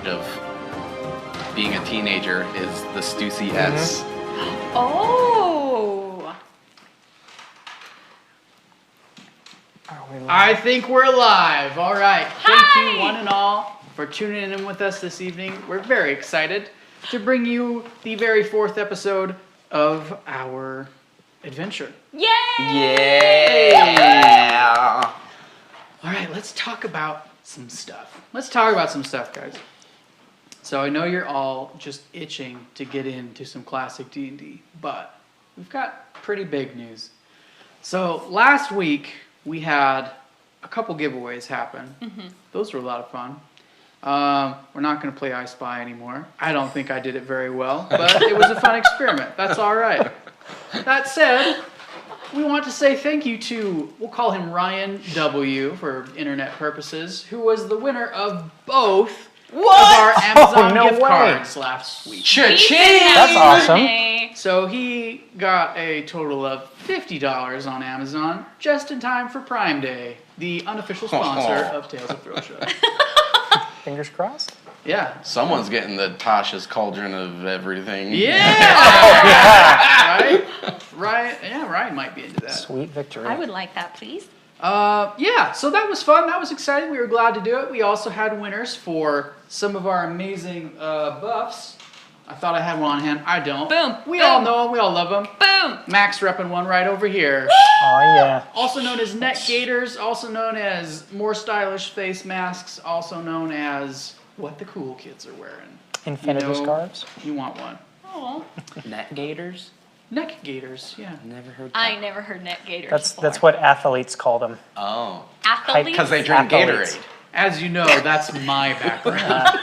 of being a teenager is the Stussy S. Oh! I think we're live. All right. Thank you, one and all, for tuning in with us this evening. We're very excited to bring you the very 4th episode of our adventure. Yay! Yeah! All right, let's talk about some stuff. Guys. So I know you're all just itching to get into some classic D&D, but we've got pretty big news. So last week we had a couple giveaways happen. Mm-hmm. Those were a lot of fun. We're not going to play I Spy anymore. I don't think I did it very well, but it was a fun experiment. That's all right. That said, we want to say thank you to, we'll call him Ryan W. for internet purposes, who was the winner of both of our Amazon gift cards last week. Cha-ching! That's awesome. So he got a total of $50 on Amazon just in time for Prime Day, the unofficial sponsor of Tales of Throssia. Fingers crossed. Yeah. Someone's getting the Tasha's Cauldron of everything. Yeah! Right? Yeah, Ryan might be into that. Sweet victory. I would like that, please. Yeah, so that was fun. That was exciting. We were glad to do it. We also had winners for some of our amazing buffs. I thought I had one on hand. I don't. Boom. We all know them. We all love them. Boom. Max repping one right over here. Oh, yeah. Also known as neck gaiters, also known as more stylish face masks, also known as what the cool kids are wearing. Infinitive scarves. You want one. Oh. Net gators? Neck gaiters, yeah. Never heard that. I never heard net gators That's before. what athletes call them. Oh. Athletes? Because they drink Athletes. Gatorade. As you know, that's my background.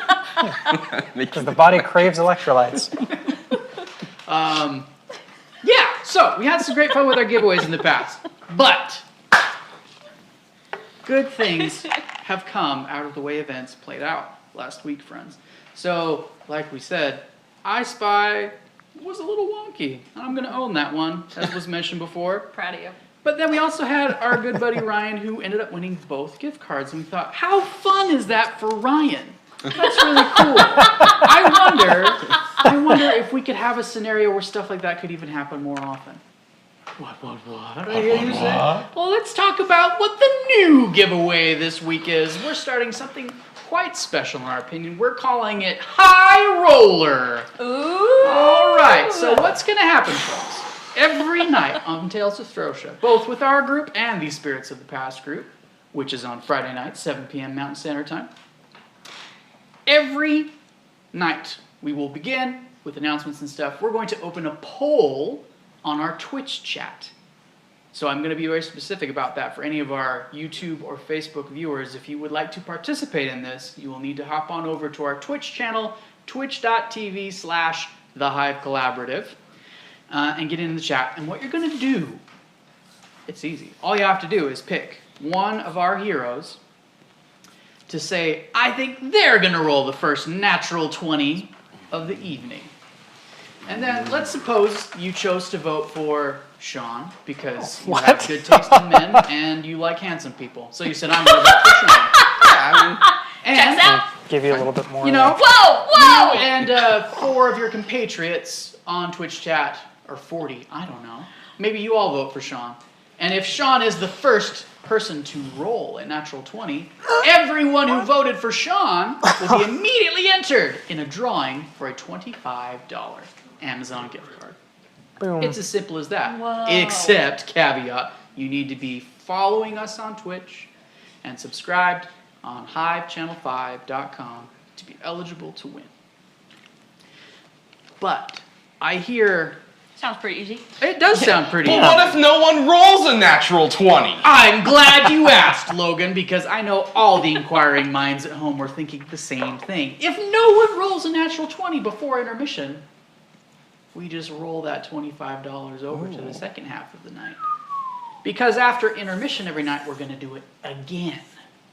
Because the body craves electrolytes. Yeah, so we had some great fun with our giveaways in the past. But good things have come out of the way events played out last week, friends. So, like we said, I Spy was a little wonky. I'm going to own that one, as was mentioned before. Proud of you. But then we also had our good buddy Ryan, who ended up winning both gift cards. And we thought, how fun is that for Ryan? That's really cool. I wonder if we could have a scenario where stuff like that could even happen more often. What? I hear you say? Well, let's talk about what the new giveaway this week is. We're starting something quite special in our opinion. We're calling it High Roller. Ooh. All right, so what's going to happen, folks? Every night on Tales of Throssia, both with our group and the Spirits of the Past group, which is on Friday night, 7 p.m. Mountain Standard Time, every night we will begin with announcements and stuff. We're going to open a poll on our Twitch chat. So I'm going to be very specific about that for any of our YouTube or Facebook viewers. If you would like to participate in this, you will need to hop on over to our Twitch channel, twitch.tv/The Hive Collaborative, and get in the chat. And what you're going to do, it's easy. All you have to do is pick one of our heroes to say, I think they're going to roll the first natural 20 of the evening. And then let's suppose you chose to vote for Sean because you have good taste in men and you like handsome people. So you said, I'm going to vote for Sean. Checks out. Give you a little bit more. You know, Whoa! you and 4 of your compatriots on Twitch chat, or 40, I don't know. Maybe you all vote for Sean. And if Sean is the first person to roll a natural 20, everyone who voted for Sean will be immediately entered in a drawing for a $25 Amazon gift card. Boom. It's as simple as that. Whoa. Except, caveat, you need to be following us on Twitch and subscribed on HiveChannel5.com to be eligible to win. But I hear... Sounds pretty easy. It does sound pretty But easy. what if no one rolls a natural 20? I'm glad you asked, Logan, because I know all the inquiring minds at home were thinking the same thing. If no one rolls a natural 20 before intermission, we just roll that $25 over to the second half of the night. Because after intermission every night, we're going to do it again.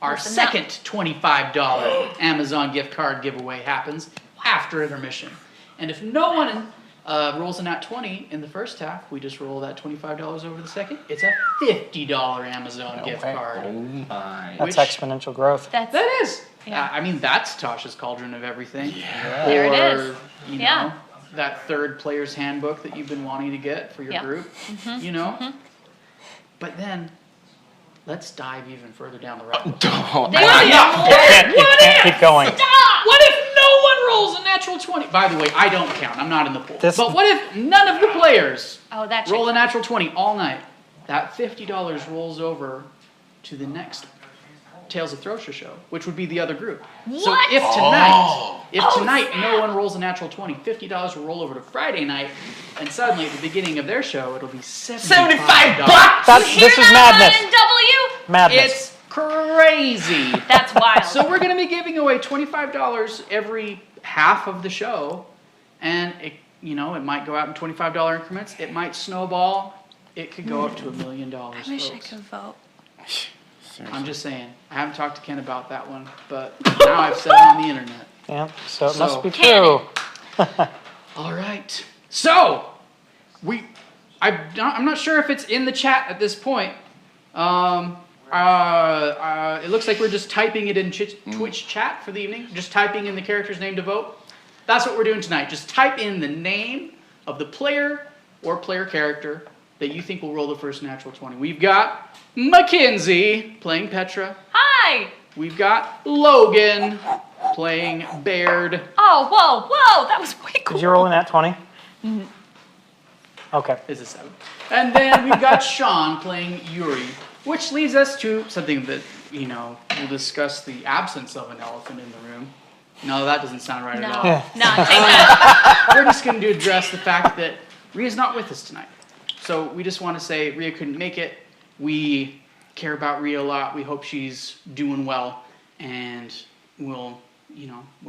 Our second $25 Amazon gift card giveaway happens after intermission. And if no one rolls a nat 20 in the first half, we just roll that $25 over the second. It's a $50 Amazon gift card. Oh my. That's exponential growth. That is. Yeah. I mean, that's Tasha's Cauldron of Everything. Yeah. There it is. You know, Yeah. that third player's handbook that you've been wanting to get for your Yeah. group. You know? But then, let's dive even further down the rabbit hole. There's You can't keep going. What if no one rolls a natural 20? By the way, I don't count. I'm not in the pool. But what if none of the players Oh, that's roll a natural 20 all night? That $50 rolls over to the next Tales of Throssia show, which would be the other group. So What? if tonight no one rolls a natural 20, $50 will roll over to Friday night, and suddenly at the beginning of their show, it'll be $75. This is madness. NW? Madness. It's crazy. That's wild. So we're going to be giving away $25 every half of the show, and it might go out in $25 increments. It might snowball. It could go up to $1 million. I wish I could vote. I'm just saying. I haven't talked to Ken about that one, but now I've said it on the internet. Yeah, so it So- must be true. All right. So I'm not sure if it's in the chat at this point. It looks like we're just typing it in Twitch chat for the evening. Just typing in the character's name to vote. That's what we're doing tonight. Just type in the name of the player or player character that you think will roll the first natural 20. We've got Mackenzie playing Petra. Hi. We've got Logan playing Baird. Oh, whoa. That was way cool. Did you roll in that 20? Okay. Is a 7. And then we've got Sean playing Yuri, which leads us to something that, we'll discuss the absence of an elephant in the room. No, that doesn't sound right at all. No, take that. We're just going to address the fact that Rhea's not with us tonight. So we just want to say Rhea couldn't make it. We care about Rhea a lot. We hope she's doing well. And we'll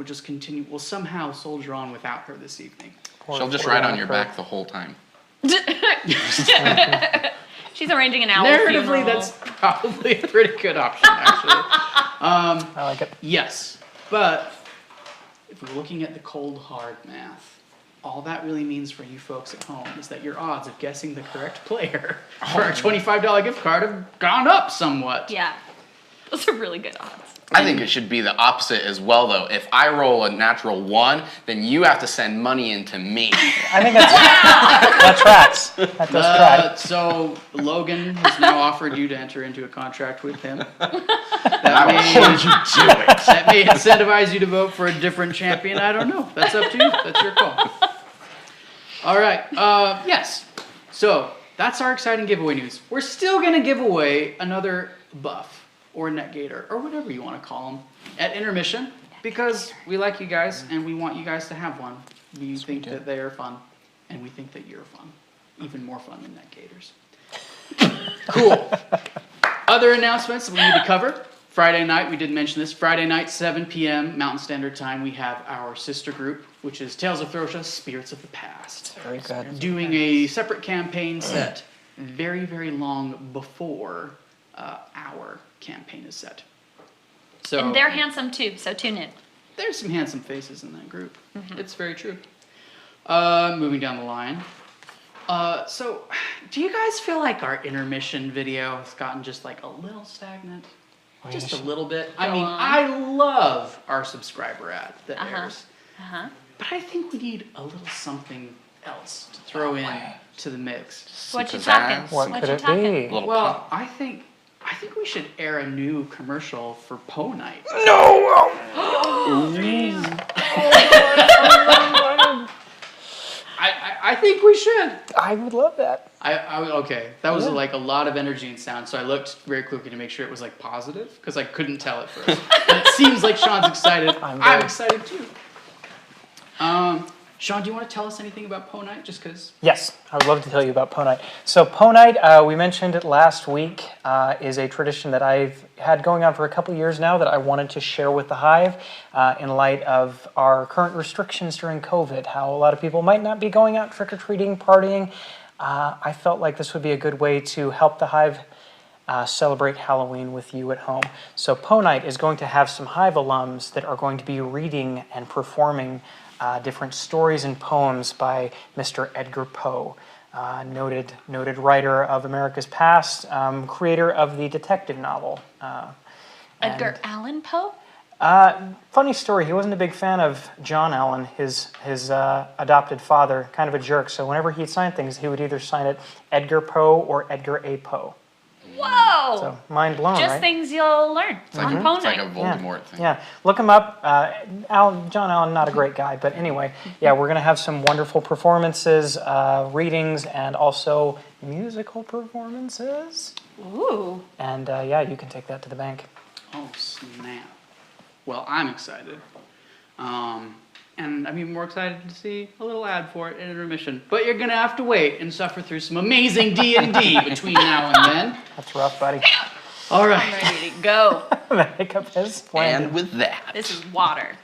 just continue. We'll somehow soldier on without her this evening. She'll just ride on your back the whole time. She's arranging an owl Narratively, funeral. that's probably a pretty good option, actually. I like it. Yes, but if we're looking at the cold, hard math, all that really means for you folks at home is that your odds of guessing the correct player for our $25 gift card have gone up somewhat. Yeah. Those are really good odds. I think it should be the opposite as well, though. If I roll a natural 1, then you have to send money in to me. I think that tracks. That does track. So Logan has now offered you to enter into a contract with him. I will hold you to it. That may incentivize you to vote for a different champion. I don't know. That's up to you. That's your call. All right. Yes. So that's our exciting giveaway news. We're still going to give away another buff or netgator or whatever you want to call them at intermission because we like you guys and we want you guys to have one. We think that they are fun and we think that you're fun. Even more fun than netgators. Cool. Other announcements that we need to cover. Friday night, we did mention this. Friday night, 7 p.m. Mountain Standard Time, we have our sister group, which is Tales of Throssia, Spirits of the Past. Very good. Doing a separate campaign set very, very long before our campaign is set. So And they're handsome too, so tune in. there's some handsome faces in that group. It's very true. Moving down the line. So, do you guys feel like our intermission video has gotten just like a little stagnant? Just a little bit. I mean, I love our subscriber ad that airs. But I think we need a little something else to throw in to the mix. What you Pizzazz. talking? What What could you it talking? be? Little Well, I think we should air a new commercial for Poe Night. I think we should. I would love that. Okay, that was like a lot of energy and sound, so I looked very quickly to make sure it was like positive because I couldn't tell at first. And it seems like Sean's excited. I'm excited too. Sean, do you want to tell us anything about Poe Night? Just because. Yes, I would love to tell you about Poe Night. So Poe Night, we mentioned it last week, is a tradition that I've had going on for a couple years now that I wanted to share with the Hive in light of our current restrictions during COVID, how a lot of people might not be going out trick-or-treating, partying. I felt like this would be a good way to help the Hive celebrate Halloween with you at home. So Poe Night is going to have some Hive alums that are going to be reading and performing different stories and poems by Mr. Edgar Poe, noted writer of America's Past, creator of the detective novel. Edgar Allan Poe? Funny story. He wasn't a big fan of John Allen, his adopted father, kind of a jerk. So whenever he'd sign things, he would either sign it Edgar Poe or Edgar A. Poe. Whoa! So mind blown, Just right? things you'll learn on Poe It's like a Night. Voldemort thing. Yeah, look him up. John Allen, not a great guy, but anyway, yeah, we're gonna have some wonderful performances, readings, and also musical performances. Ooh. And yeah, you can take that to the bank. Oh, snap. Well, I'm excited. And I'm even more excited to see a little ad for it in intermission. But you're going to have to wait and suffer through some amazing D&D between now and then. That's rough, buddy. All I'm right. ready to go. The hiccup has landed. And with that, This is water.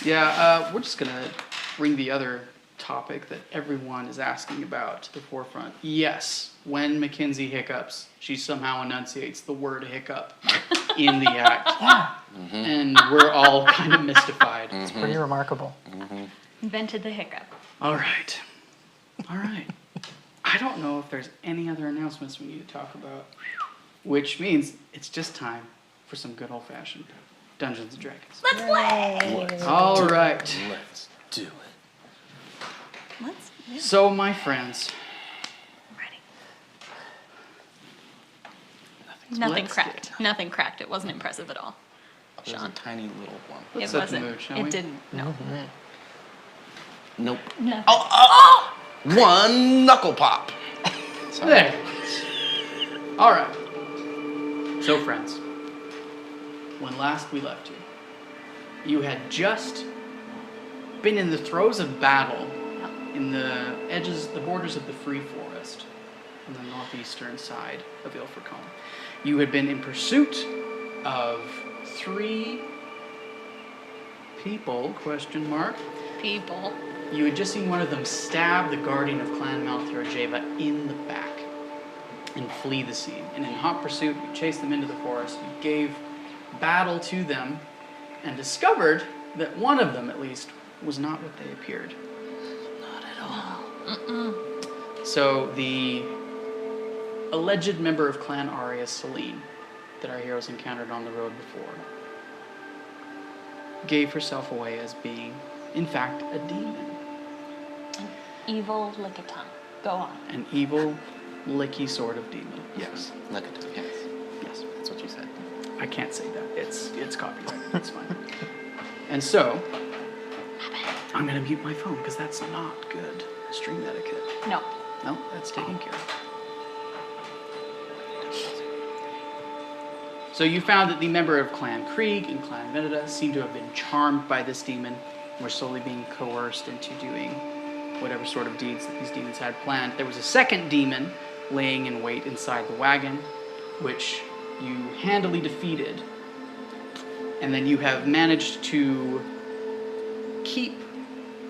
Yeah, we're just going to bring the other topic that everyone is asking about to the forefront. Yes, when Mackenzie hiccups, she somehow enunciates the word hiccup in the act. Yeah, And we're all kind of mystified. it's pretty remarkable. Invented the hiccup. All right. All right. I don't know if there's any other announcements we need to talk about, which means it's just time for some good old-fashioned Dungeons and Dragons. Let's play. All right. let's do it. Let's. Yeah. So, my friends, Ready. Nothing Let's cracked. get- Nothing cracked. It wasn't impressive at all. There's a Sean. tiny little one. Let's It set the wasn't. mood, shall It we? didn't. No. Nope. Nothing. One knuckle pop. Sorry. there. All right. So, friends, when last we left you, you had just been in the throes of battle in the borders of the Free Forest on the northeastern side of Ilfracombe. You had been in pursuit of 3 people, ? People. You had just seen one of them stab the guardian of Clan Malthorjeva in the back and flee the scene. And in hot pursuit, you chased them into the forest, you gave battle to them, and discovered that one of them, at least, was not what they appeared. Not at all. So the alleged member of Clan Arya, Celine, that our heroes encountered on the road before, gave herself away as being, in fact, a demon. Evil lick a tongue. Go on. An evil, licky sort of demon. Yes. Look at it. Yes. Yes. That's what you said. I can't say that. It's copyrighted. It's fine. And so, I'm going to mute my phone because that's not good stream etiquette. No. No, that's taken care of. So you found that the member of Clan Krieg and Clan Veneta seemed to have been charmed by this demon and were slowly being coerced into doing whatever sort of deeds that these demons had planned. There was a second demon laying in wait inside the wagon, which you handily defeated. And then you have managed to keep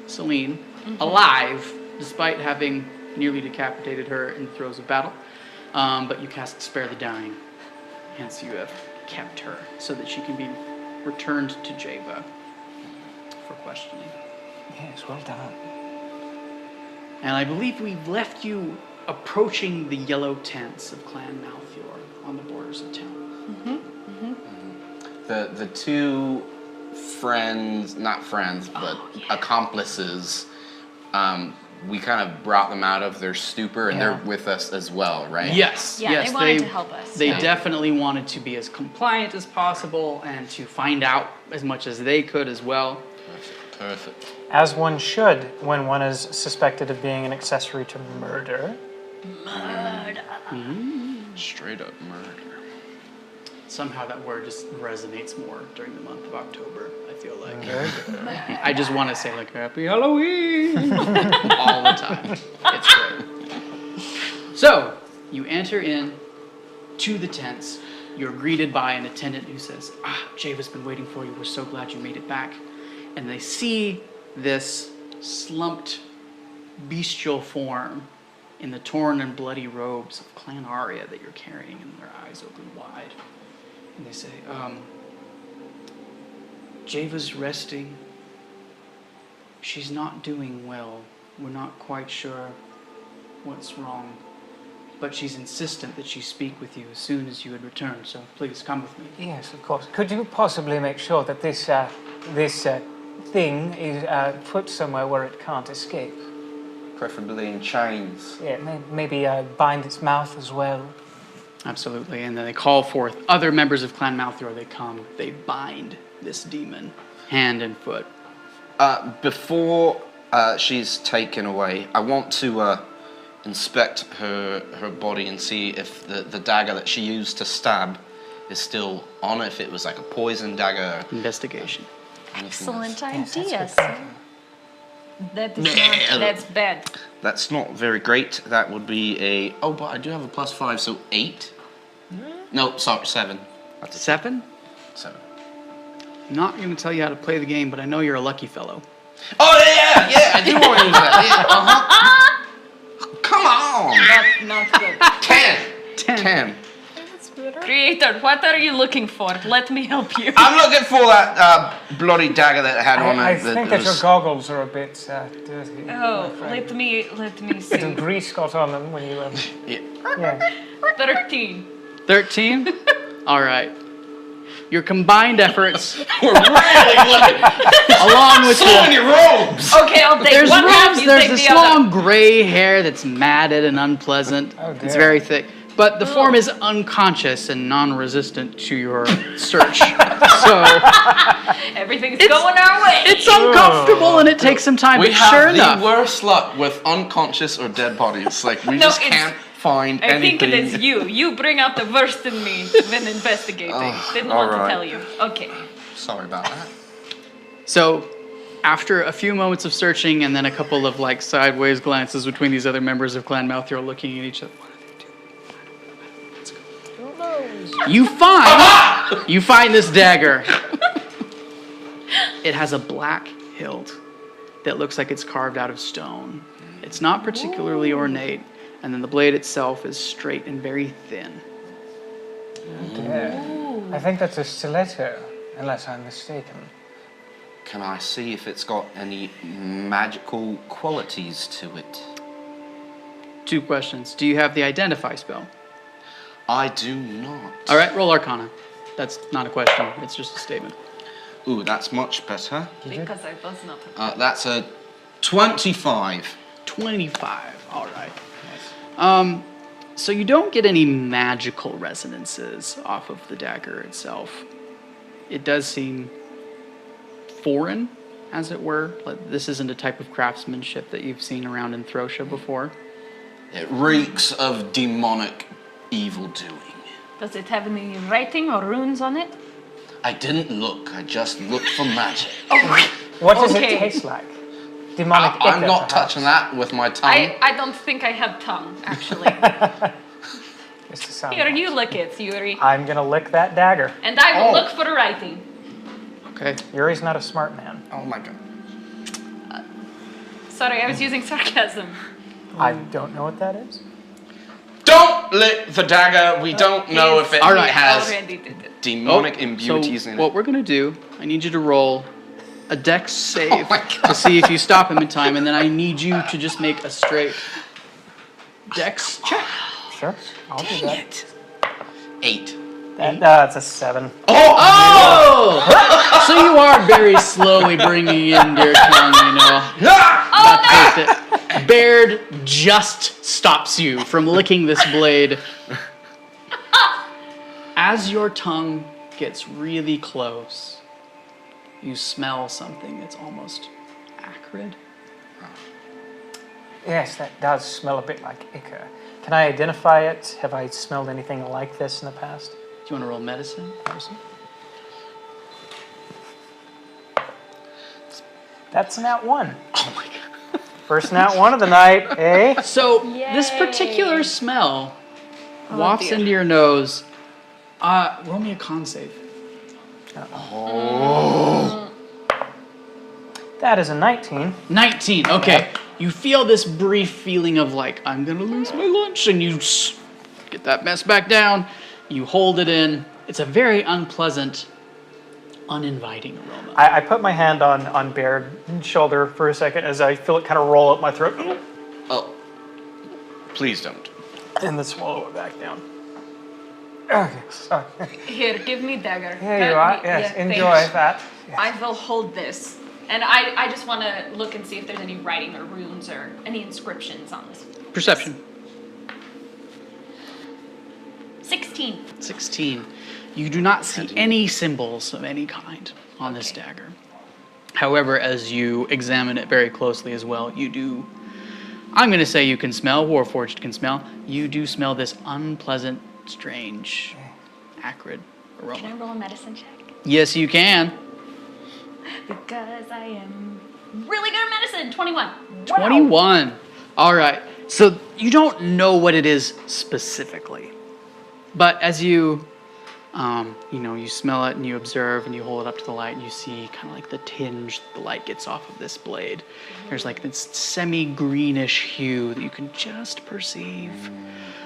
Celine alive, despite having nearly decapitated her in the throes of battle. But you cast Spare the Dying. Hence you have kept her so that she can be returned to Java for questioning. Yes, well done. And I believe we've left you approaching the yellow tents of Clan Malthior on the borders of town. The 2 friends, not friends, but accomplices, we kind of brought them out of their stupor, and Yeah. they're with us as well, right? Yes, Yeah, yes, they wanted to help us. They Yeah. definitely wanted to be as compliant as possible and to find out as much as they could as well. Perfect. As one should when one is suspected of being an accessory to murder. Straight up murder. Somehow that word just resonates more during the month of October, I feel like. I just want to say like Happy Halloween all the time. It's great. So, you enter in to the tents. You're greeted by an attendant who says, Java's been waiting for you. We're so glad you made it back. And they see this slumped bestial form in the torn and bloody robes of Clan Arya that you're carrying, and their eyes open wide. And they say, Java's resting. She's not doing well. We're not quite sure what's wrong. but she's insistent that she speak with you as soon as you had returned, so please come with me. Yes, of course. Could you possibly make sure that this thing is put somewhere where it can't escape? Preferably in chains. Yeah, maybe bind its mouth as well. Absolutely, and then they call forth other members of Clan Malthor. They come, they bind this demon, hand and foot. Before she's taken away, I want to inspect her body and see if the dagger that she used to stab is still on, if it was like a poison dagger. Investigation. Excellent Yes, idea, that's sir. That is not, that's bad. That's not very great. That would be a... Oh, but I do have a +5, so 8? No, sorry, 7. That's a 7? 7. I'm not going to tell you how to play the game, but I know you're a lucky fellow. Oh, yeah, I do want to use that. Yeah, Come on! Not good. 10. Creator, what are you looking for? Let me help you. I'm looking for that bloody dagger that had on it. I think that your goggles are a bit dirty. Oh, my friend. let me Bit of see. grease got on them when you Yeah. yeah. 13. 13? All right. Your combined efforts, We're really looking. along with So your... many robes! Okay, I'll take There's one half, robes, you there's take this the other. long gray hair that's matted and unpleasant. Oh, It's dear. very thick. But the form is unconscious and non-resistant to your search. So Everything's going our way. it's uncomfortable and it takes some time, We but have sure the enough. worst luck with unconscious or dead bodies. Like, we No, just it's- can't find I think anything. it is you. You bring out the worst in me when investigating. Didn't want alright. to tell you. Okay. Sorry about that. So after a few moments of searching and then a couple of like sideways glances between these other members of Clan Malthor looking at each other. You find this dagger. It has a black hilt that looks like it's carved out of stone. It's not particularly ornate, and then the blade itself is straight and very thin. Yeah. I think that's a stiletto, unless I'm mistaken. Can I see if it's got any magical qualities to it? 2 questions. Do you have the identify spell? I do not. All right, roll Arcana. That's not a question. It's just a statement. Ooh, that's much better. Because I was not. That's a 25. 25. All right. So you don't get any magical resonances off of the dagger itself. It does seem foreign, as it were. Like, this isn't a type of craftsmanship that you've seen around in Throssia before. It reeks of demonic evil doing. Does it have any writing or runes on it? I didn't look. I just looked for magic. What does Okay. it taste like? Demonic I'm ichor, not perhaps? touching that with my tongue. I don't think I have tongue, actually. It's the sound. Here, you lick it, Yuri. I'm gonna lick that dagger. And I will Oh. look for the writing. Okay. Yuri's not a smart man. Oh my god. Sorry, I was using sarcasm. I don't know what that is. Don't lick the dagger. We don't know if it All right. has Already did it. demonic impurities so in what it. we're going to do, I need you to roll a dex save Oh my God. to see if you stop him in time, and then I need you to just make a straight dex check. Sure, I'll do that. 8. That's a 7. Oh! So you are very slowly bringing in your tongue, you know. About to taste it. Baird just stops you from licking this blade. As your tongue gets really close, you smell something that's almost acrid. Yes, that does smell a bit like ichor. Can I identify it? Have I smelled anything like this in the past? Do you want to roll medicine? That's nat 1. Oh my god. First nat 1 of the night, eh? So this Yay. particular smell wafts dear. into your nose. Roll me a con save. That is a 19. 19. Okay. You feel this brief feeling of like, I'm gonna lose my lunch, and you get that mess back down. You hold it in. It's a very unpleasant, uninviting aroma. I put my hand on Baird's shoulder for a second as I feel it kind of roll up my throat. Oh. Please don't. And then swallow it back down. Okay, sorry. Here, give me dagger. Here you are. Yes, Yeah, enjoy thanks. that. Yes. I will hold this. And I just want to look and see if there's any writing or runes or any inscriptions on this. Perception. 16. 16. You do not see any symbols of any kind on this Okay. dagger. However, as you examine it very closely as well, you do, I'm going to say you can smell, Warforged can smell, you do smell this unpleasant, strange, acrid aroma. Can I roll a medicine check? Yes, you can. Because I am really good at medicine. 21. Wow. 21. All right. So you don't know what it is specifically. But as you you smell it and you observe and you hold it up to the light and you see kind of like the tinge the light gets off of this blade. There's like this semi-greenish hue that you can just perceive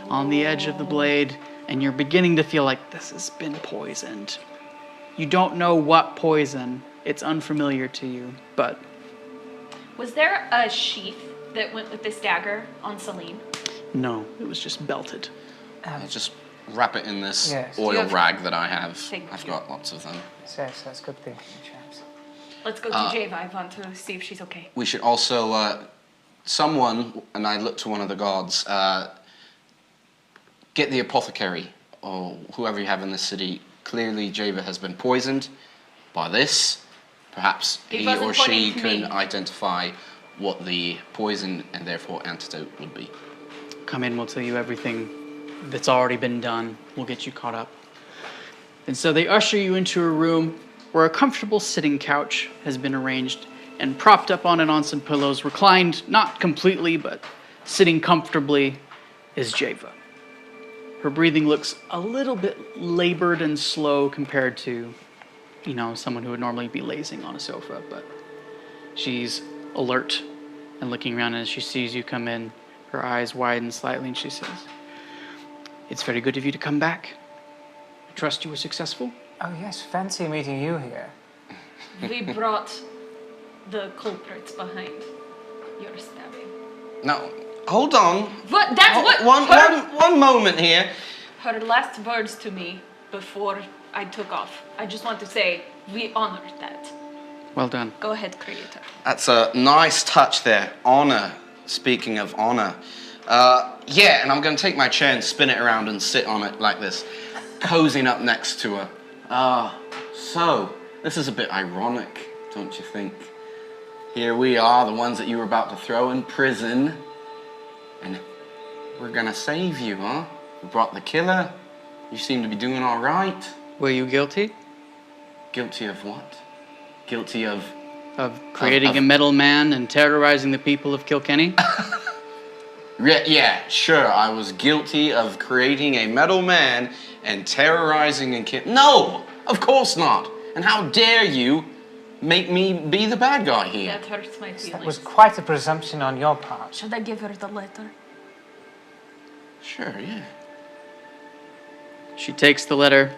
on the edge of the blade, and you're beginning to feel like this has been poisoned. You don't know what poison. It's unfamiliar to you, but Was there a sheath that went with this dagger on Celine? no, it was just belted. Just wrap it in this Yes. oil You have- rag that I have. Thank I've you. got lots of them. Yes, that's good thinking, chaps. Let's go to Java. I want to see if she's okay. We should also, someone, and I look to one of the gods, get the apothecary, or whoever you have in this city. Clearly, Java has been poisoned by this. Perhaps He he wasn't or she pointing to can me. identify what the poison and therefore antidote would be. Come in, we'll tell you everything that's already been done. We'll get you caught up. And so they usher you into a room where a comfortable sitting couch has been arranged, and propped up on it on some pillows, reclined, not completely, but sitting comfortably, is Java. Her breathing looks a little bit labored and slow compared to, someone who would normally be lazing on a sofa, but she's alert and looking around, and as she sees you come in, her eyes widen slightly, and she says, "It's very good of you to come back. I trust you were successful." Oh yes, fancy meeting you here. We brought the culprits behind your stabbing. Now, hold on. What? That's what? One moment here. Her last words to me before I took off. I just want to say we honored that. Well done. Go ahead, creator. That's a nice touch there. Honor. Speaking of honor. Yeah, and I'm going to take my chair and spin it around and sit on it like this, cozying up next to her. So, this is a bit ironic, don't you think? Here we are, the ones that you were about to throw in prison, and we're going to save you, huh? We brought the killer. You seem to be doing all right. Were you guilty Guilty of what? Guilty of... of creating a metal man and terrorizing the people of Kilkenny? Yeah, sure, I was guilty of creating a metal man and terrorizing and No, of course not. And how dare you make me be the bad guy here? That hurts my feelings. That was quite a presumption on your part. Should I give her the letter? Sure, yeah. She takes the letter,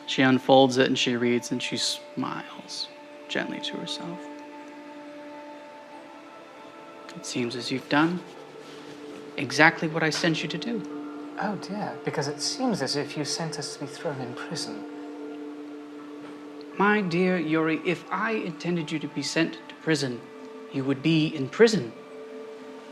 she unfolds it, and she reads, and she smiles gently to herself. It seems as you've done exactly what I sent you to do. Oh dear, because it seems as if you sent us to be thrown in prison. My dear Yuri, if I intended you to be sent to prison, you would be in prison.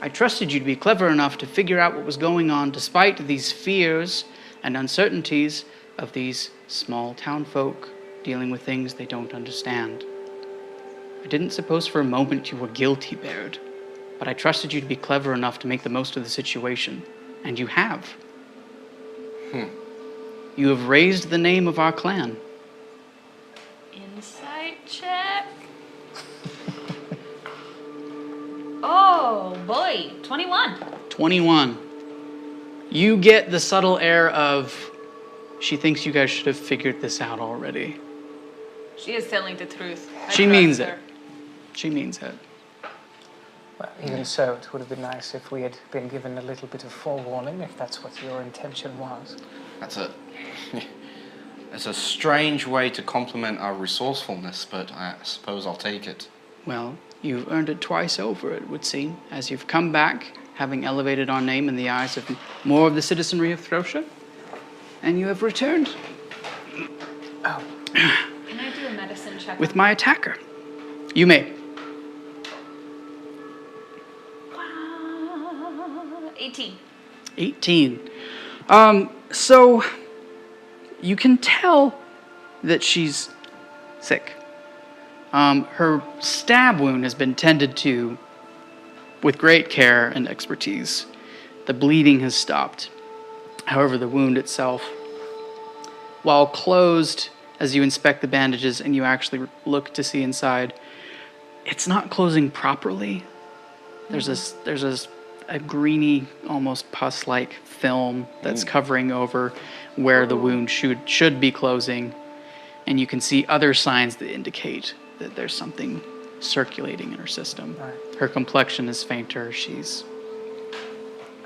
I trusted you to be clever enough to figure out what was going on despite these fears and uncertainties of these small town folk dealing with things they don't understand. I didn't suppose for a moment you were guilty, Baird, but I trusted you to be clever enough to make the most of the situation, and you have. You have raised the name of our clan. Insight check. Oh boy, 21. 21. You get the subtle air of, she thinks you guys should have figured this out already. She is telling the truth. I She trust means her. it. She means it. Well, even so, it would have been nice if we had been given a little bit of forewarning, if that's what your intention was. It's a strange way to compliment our resourcefulness, but I suppose I'll take it. Well, you've earned it twice over, it would seem, as you've come back having elevated our name in the eyes of more of the citizenry of Throssia. And you have returned Can I do a medicine check? with my attacker. You may. 18. 18. So you can tell that she's sick. Her stab wound has been tended to with great care and expertise. The bleeding has stopped. However, the wound itself, while closed, as you inspect the bandages and you actually look to see inside, it's not closing properly. There's a greeny, almost pus-like film that's covering over where the wound should be closing, and you can see other signs that indicate that there's something circulating in her system. Right. Her complexion is fainter. She's...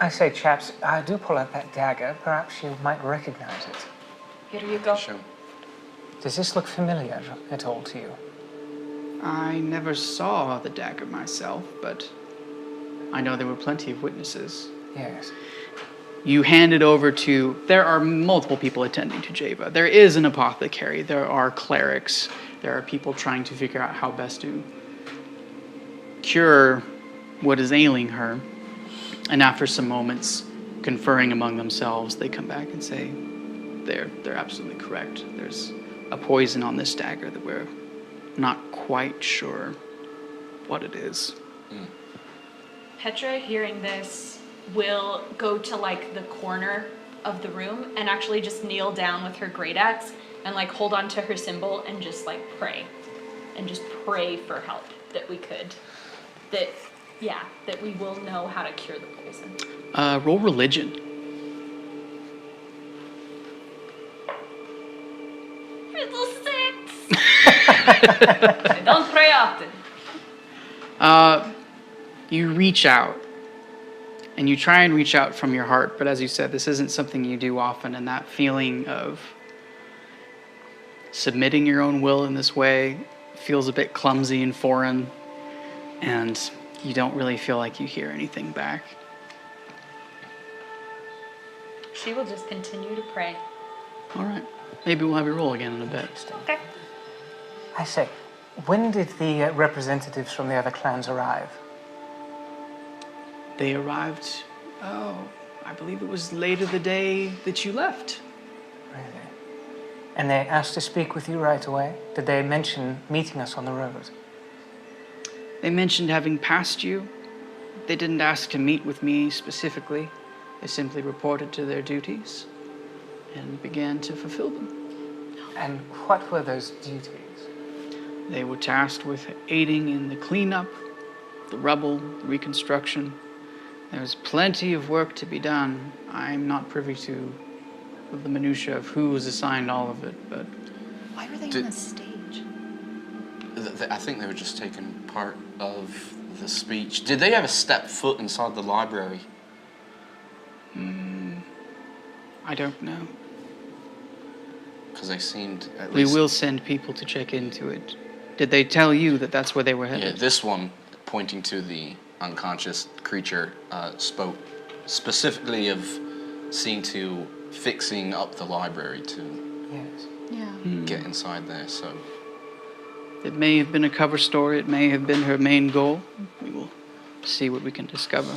I say, chaps, I do pull out that dagger. Perhaps you might recognize it. Here you go. Sure. Does this look familiar at all to you? I never saw the dagger myself, but I know there were plenty of witnesses. Yes. You hand it over to... There are multiple people attending to Java. There is an apothecary. There are clerics. There are people trying to figure out how best to cure what is ailing her. And after some moments conferring among themselves, they come back and say, they're absolutely correct. There's a poison on this dagger that we're not quite sure what it is. Petra, hearing this, will go to like the corner of the room and actually just kneel down with her great axe and like hold on to her symbol and just like pray. And just pray for help that we could. That we will know how to cure the poison. Roll religion. It's a 6! I don't pray often. You reach out, and you try and reach out from your heart, but as you said, this isn't something you do often, and that feeling of submitting your own will in this way feels a bit clumsy and foreign, and you don't really feel like you hear anything back. She will just continue to pray. All right. Maybe we'll have you roll again in a bit. Okay. I say, when did the representatives from the other clans arrive? They arrived, I believe it was later the day that you left. Really? And they asked to speak with you right away? Did they mention meeting us on the road? They mentioned having passed you. They didn't ask to meet with me specifically. They simply reported to their duties and began to fulfill them. And what were those duties? They were tasked with aiding in the cleanup, the rubble, the reconstruction. There was plenty of work to be done. I'm not privy to the minutiae of who was assigned all of it, but... Why were they on the stage? I think they were just taking part of the speech. Did they ever step foot inside the library? I don't know. Because they seemed at We least... will send people to check into it. Did they tell you that that's where they were Yeah, headed? this one, pointing to the unconscious creature, spoke specifically of seeing to fixing up the library to Yes. Yeah. get inside there, so... It may have been a cover story. It may have been her main goal. We will see what we can discover.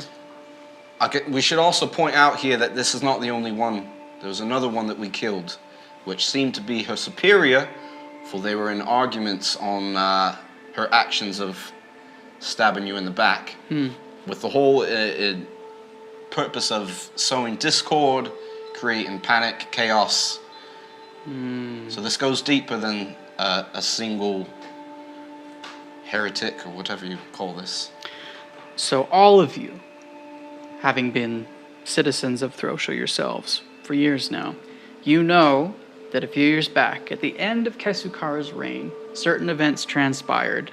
We should also point out here that this is not the only one. There was another one that we killed, which seemed to be her superior, for they were in arguments on her actions of stabbing you in the back, with the whole purpose of sowing discord, creating panic, chaos. So this goes deeper than a single heretic, or whatever you call this. So all of you, having been citizens of Throssia yourselves for years now, you know that a few years back, at the end of Kesukara's reign, certain events transpired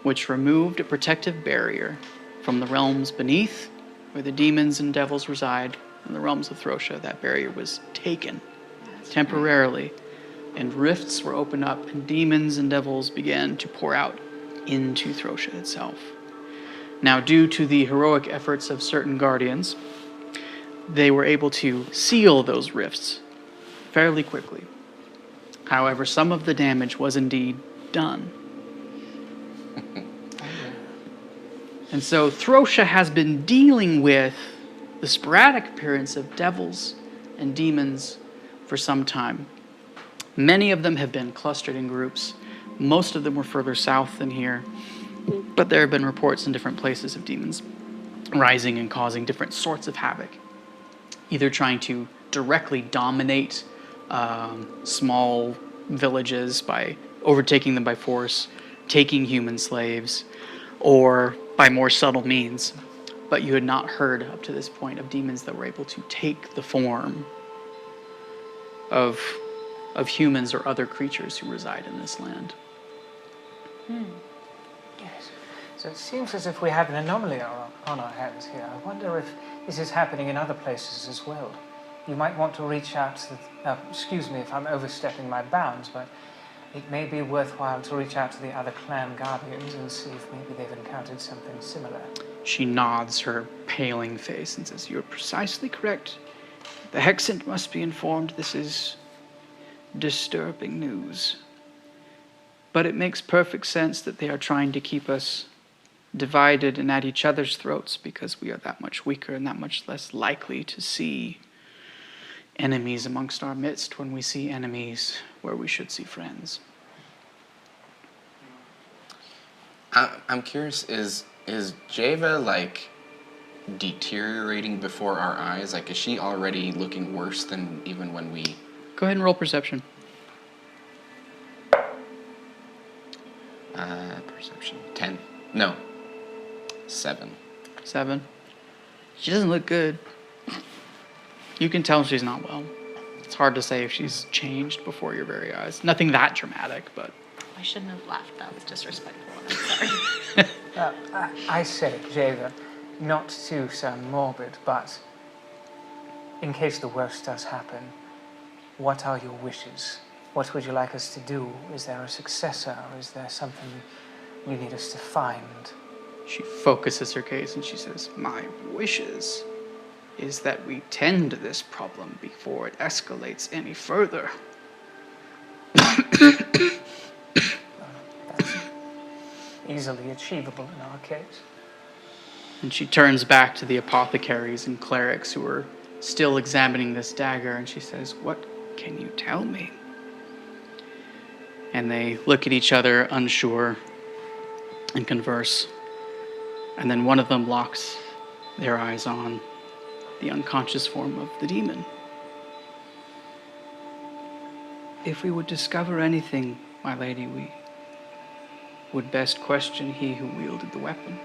which removed a protective barrier from the realms beneath, where the demons and devils reside, in the realms of Throssia. That barrier was taken temporarily, and rifts were opened up, and demons and devils began to pour out into Throssia itself. Now, due to the heroic efforts of certain guardians, they were able to seal those rifts fairly quickly. However, some of the damage was indeed done. And so Throssia has been dealing with the sporadic appearance of devils and demons for some time. Many of them have been clustered in groups. Most of them were further south than here. But there have been reports in different places of demons rising and causing different sorts of havoc. Either trying to directly dominate small villages by overtaking them by force, taking human slaves, or by more subtle means. But you had not heard up to this point of demons that were able to take the form of humans or other creatures who reside in this land. Yes. So it seems as if we have an anomaly on our hands here. I wonder if this is happening in other places as well. You might want to reach out to excuse me if I'm overstepping my bounds, but it may be worthwhile to reach out to the other clan guardians and see if maybe they've encountered something similar. She nods her paling face and says, "You're precisely correct. The Hexant must be informed this is disturbing news. But it makes perfect sense that they are trying to keep us divided and at each other's throats because we are that much weaker and that much less likely to see enemies amongst our midst when we see enemies where we should see friends." I'm curious, is Java like deteriorating before our eyes? Like, is she already looking worse than even when we... Go ahead and roll perception. Perception. 10. No. 7. 7. She doesn't look good. You can tell she's not well. It's hard to say if she's changed before your very eyes. Nothing that dramatic, but... I shouldn't have laughed. That was disrespectful. I'm sorry. I say, Java, not to sound morbid, but in case the worst does happen, what are your wishes? What would you like us to do? Is there a successor, or is there something you need us to find? She focuses her gaze and she says, "My wishes is that we tend to this problem before it escalates any further." That's easily achievable in our case. And she turns back to the apothecaries and clerics who are still examining this dagger, and she says, "What can you tell me?" And they look at each other, unsure, and converse. And then one of them locks their eyes on the unconscious form of the demon. "If we would discover anything, my lady, we would best question he who wielded the weapon."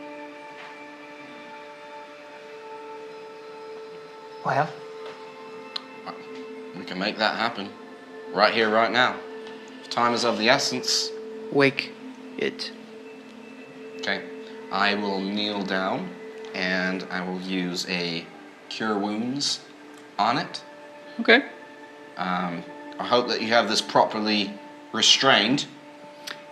Well, We can make that happen. Right here, right now. Time is of the essence. Wake it. Okay. I will kneel down and I will use a Cure Wounds on it. Okay. I hope that you have this properly restrained.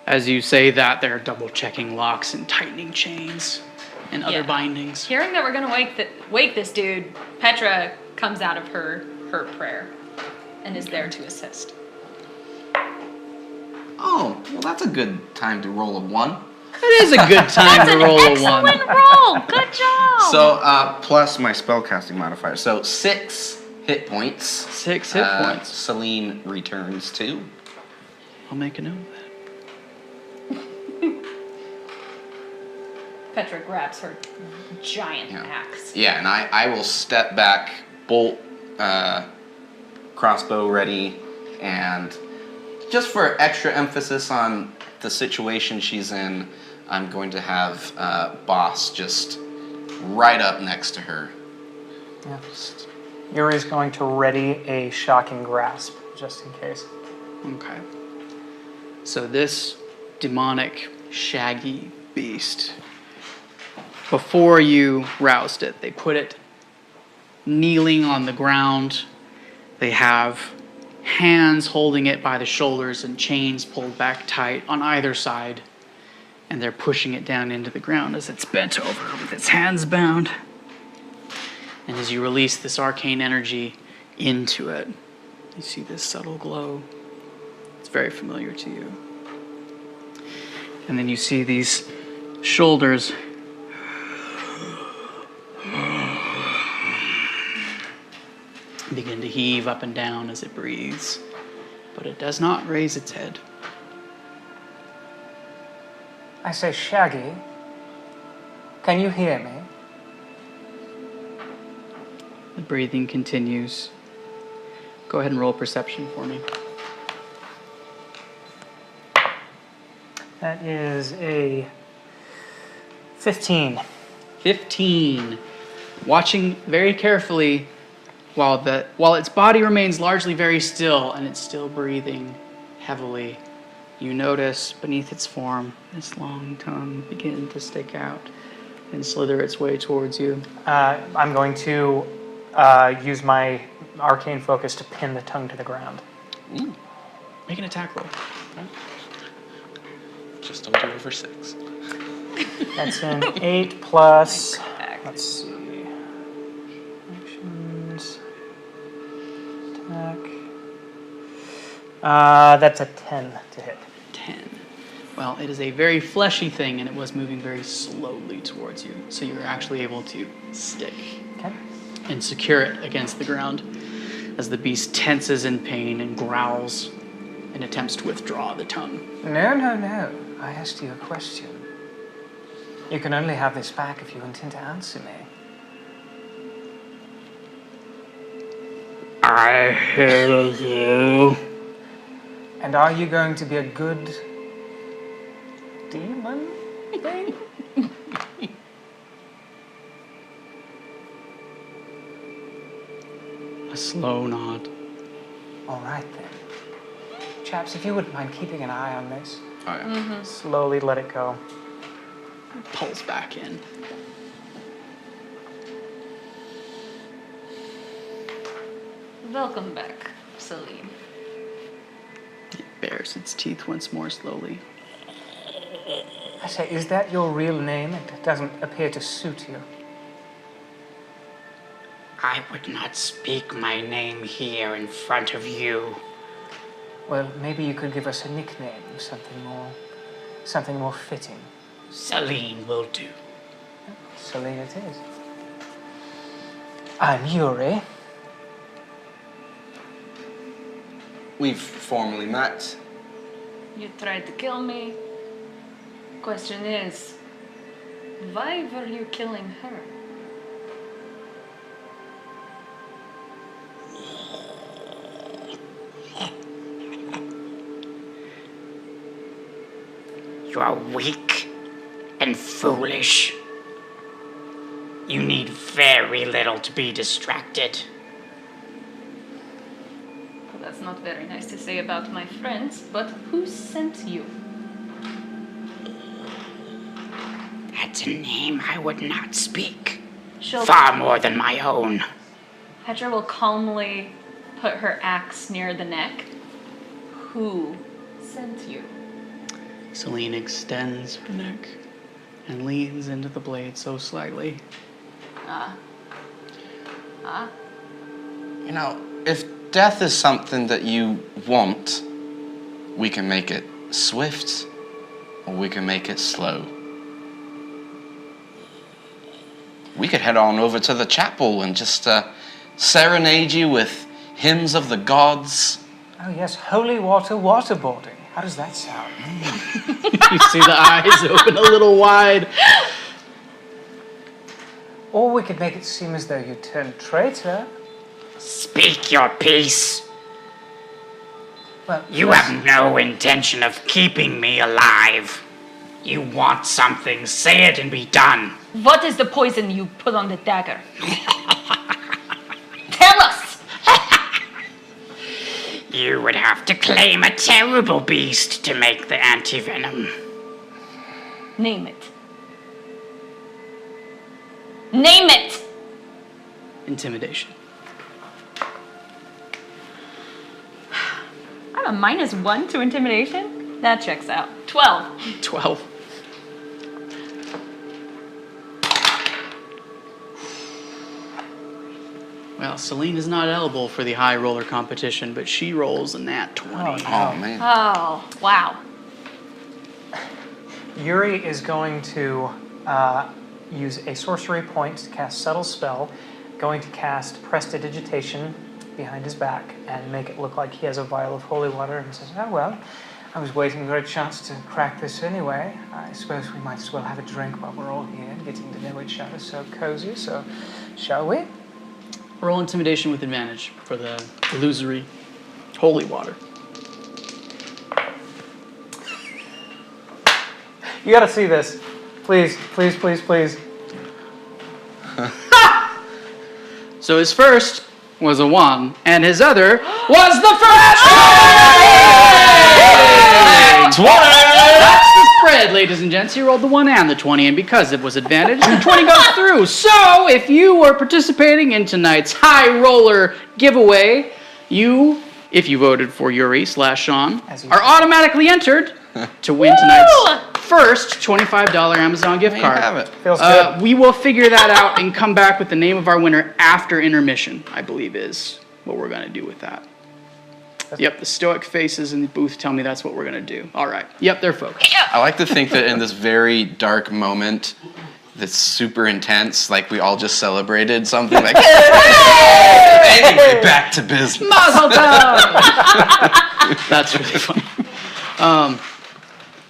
As you say that, they're double-checking locks and tightening chains and other Yeah. bindings. Hearing that we're gonna wake this dude, Petra comes out of her prayer and is there to assist. Oh, well, that's a good time to roll a 1. It is a good time to roll a 1. Excellent roll! Good job! So, plus my spellcasting modifier. So, 6 hit points. 6 hit points. Celine returns to. I'll make a note of that. Petra grabs her giant Yeah. axe. Yeah, and I will step back, bolt, crossbow ready, and just for extra emphasis on the situation she's in, I'm going to have Boss just right up next to her. yes. Yuri's going to ready a shocking grasp, just in case. Okay. So this demonic, shaggy beast, before you roused it, they put it kneeling on the ground. They have hands holding it by the shoulders and chains pulled back tight on either side. and they're pushing it down into the ground as it's bent over with its hands bound. And as you release this arcane energy into it, you see this subtle glow. It's very familiar to you. And then you see these shoulders begin to heave up and down as it breathes, but it does not raise its head. I say, Shaggy, can you hear me? The breathing continues. Go ahead and roll perception for me. That is a 15. 15. Watching very carefully while its body remains largely very still and it's still breathing heavily, you notice beneath its form this long tongue begin to stick out and slither its way towards you. I'm going to use my arcane focus to pin the tongue to the ground. Ooh, Make an attack roll. just don't do over 6. That's an 8 plus. Attack. Let's see. Actions. Attack. That's a 10 to hit. 10. Well, it is a very fleshy thing, and it was moving very slowly towards you, so you're actually able to stick Okay. and secure it against the ground as the beast tenses in pain and growls and attempts to withdraw the tongue. No. I asked you a question. You can only have this back if you intend to answer me. I hear you. And are you going to be a good demon thing? A slow nod. All right then. Chaps, if you wouldn't mind keeping an eye on this. Oh, yeah. Slowly let it go. Pulls back in. Welcome back, Celine. It bares its teeth once more slowly. I say, is that your real name? It doesn't appear to suit you. I would not speak my name here in front of you. Well, maybe you could give us a nickname, something more fitting. Celine will do. Celine it is. I'm Yuri. We've formally met. You tried to kill me. Question is, why were you killing her? You are weak and foolish. You need very little to be distracted. Well, that's not very nice to say about my friends, but who sent you? That's a name I would not speak. She'll Far more than my own. Petra will calmly put her axe near the neck. Who sent you? Celine extends her neck and leans into the blade so slightly. You know, if death is something that you want, we can make it swift, or we can make it slow. We could head on over to the chapel and just serenade you with hymns of the gods. Oh yes, holy water waterboarding. How does that sound? You see the eyes open a little wide. Or we could make it seem as though you turned traitor. Speak your peace. Well, You have no intention of keeping me alive. You want something, say it and be done. What is the poison you put on the dagger? Tell us! You would have to claim a terrible beast to make the antivenom. Name it. Name it! Intimidation. I have a -1 to intimidation? That checks out. 12. 12. Well, Celine is not eligible for the high roller competition, but she rolls a nat 20. Oh, man. Oh, wow. Yuri is going to use a sorcery point to cast Subtle Spell, going to cast Prestidigitation behind his back and make it look like he has a vial of holy water, and says, oh, well, I was waiting for a chance to crack this anyway. I suppose we might as well have a drink while we're all here, getting to know each other so cozy, so shall we? Roll intimidation with advantage for the illusory holy water. You gotta see this. Please, please, please, please. So his first was a 1, and his other was the first! 20! That's the spread, ladies and gents. He rolled the 1 and the 20, and because it was advantage, the 20 goes through. So, if you were participating in tonight's high roller giveaway, you, if you voted for Yuri / Sean, are automatically entered to win tonight's first $25 Amazon gift There you card. have it. Feels good. We will figure that out and come back with the name of our winner after intermission, I believe is what we're going to do with that. Yep, the stoic faces in the booth tell me that's what we're going to do. All right. Yep, they're focused. I like to think that in this very dark moment, that's super intense, like we all just celebrated something like, anyway, back to business. Mazel tov! That's really funny.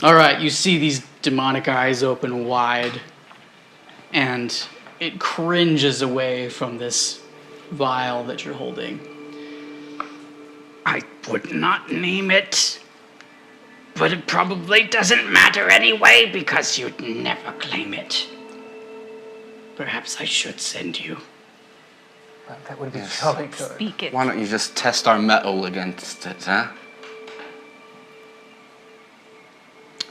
All right, you see these demonic eyes open wide, and it cringes away from this vial that you're holding. I would not name it, but it probably doesn't matter anyway because you'd never claim it. Perhaps I should send you. Well, that would be jolly good. Speak it. Why don't you just test our metal against it, huh?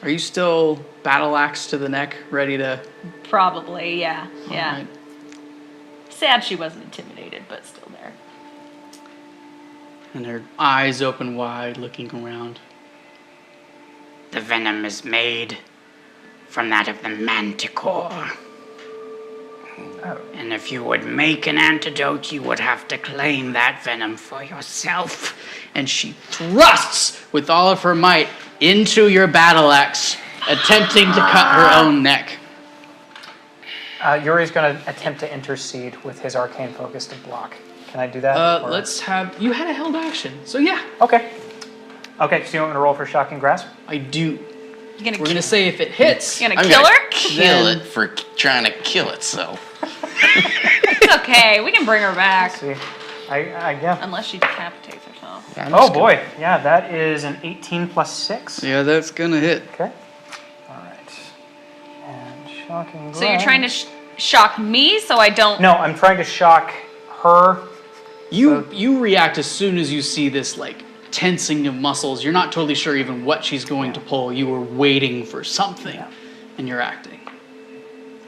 Are you still battle axe to the neck, ready to... Probably, yeah. Yeah. All right. Sad she wasn't intimidated, but still there. And her eyes open wide, looking around. The venom is made from that of the manticore. Oh. And if you would make an antidote, you would have to claim that venom for yourself. And she thrusts with all of her might into your battle axe, attempting to cut her own neck. Yuri's going to attempt to intercede with his arcane focus to block. Can I do that? or- Let's have... You had a held action, so yeah. Okay. Okay, so you want me to roll for Shocking Grasp? I do. You gonna We're going to say if it hits... You gonna I'm kill gonna her? kill Then- it for trying to kill itself. It's okay. We can bring her back. See, yeah. Unless she decapitates herself. Oh boy, yeah, that is an 18 plus 6. Yeah, that's going to hit. Okay. All right. And Shocking Grasp. So you're trying to shock me so I don't... No, I'm trying to shock her. You react as soon as you see this, like, tensing of muscles. You're not totally sure even what she's going to pull. You were waiting for something, Yeah. and you're acting.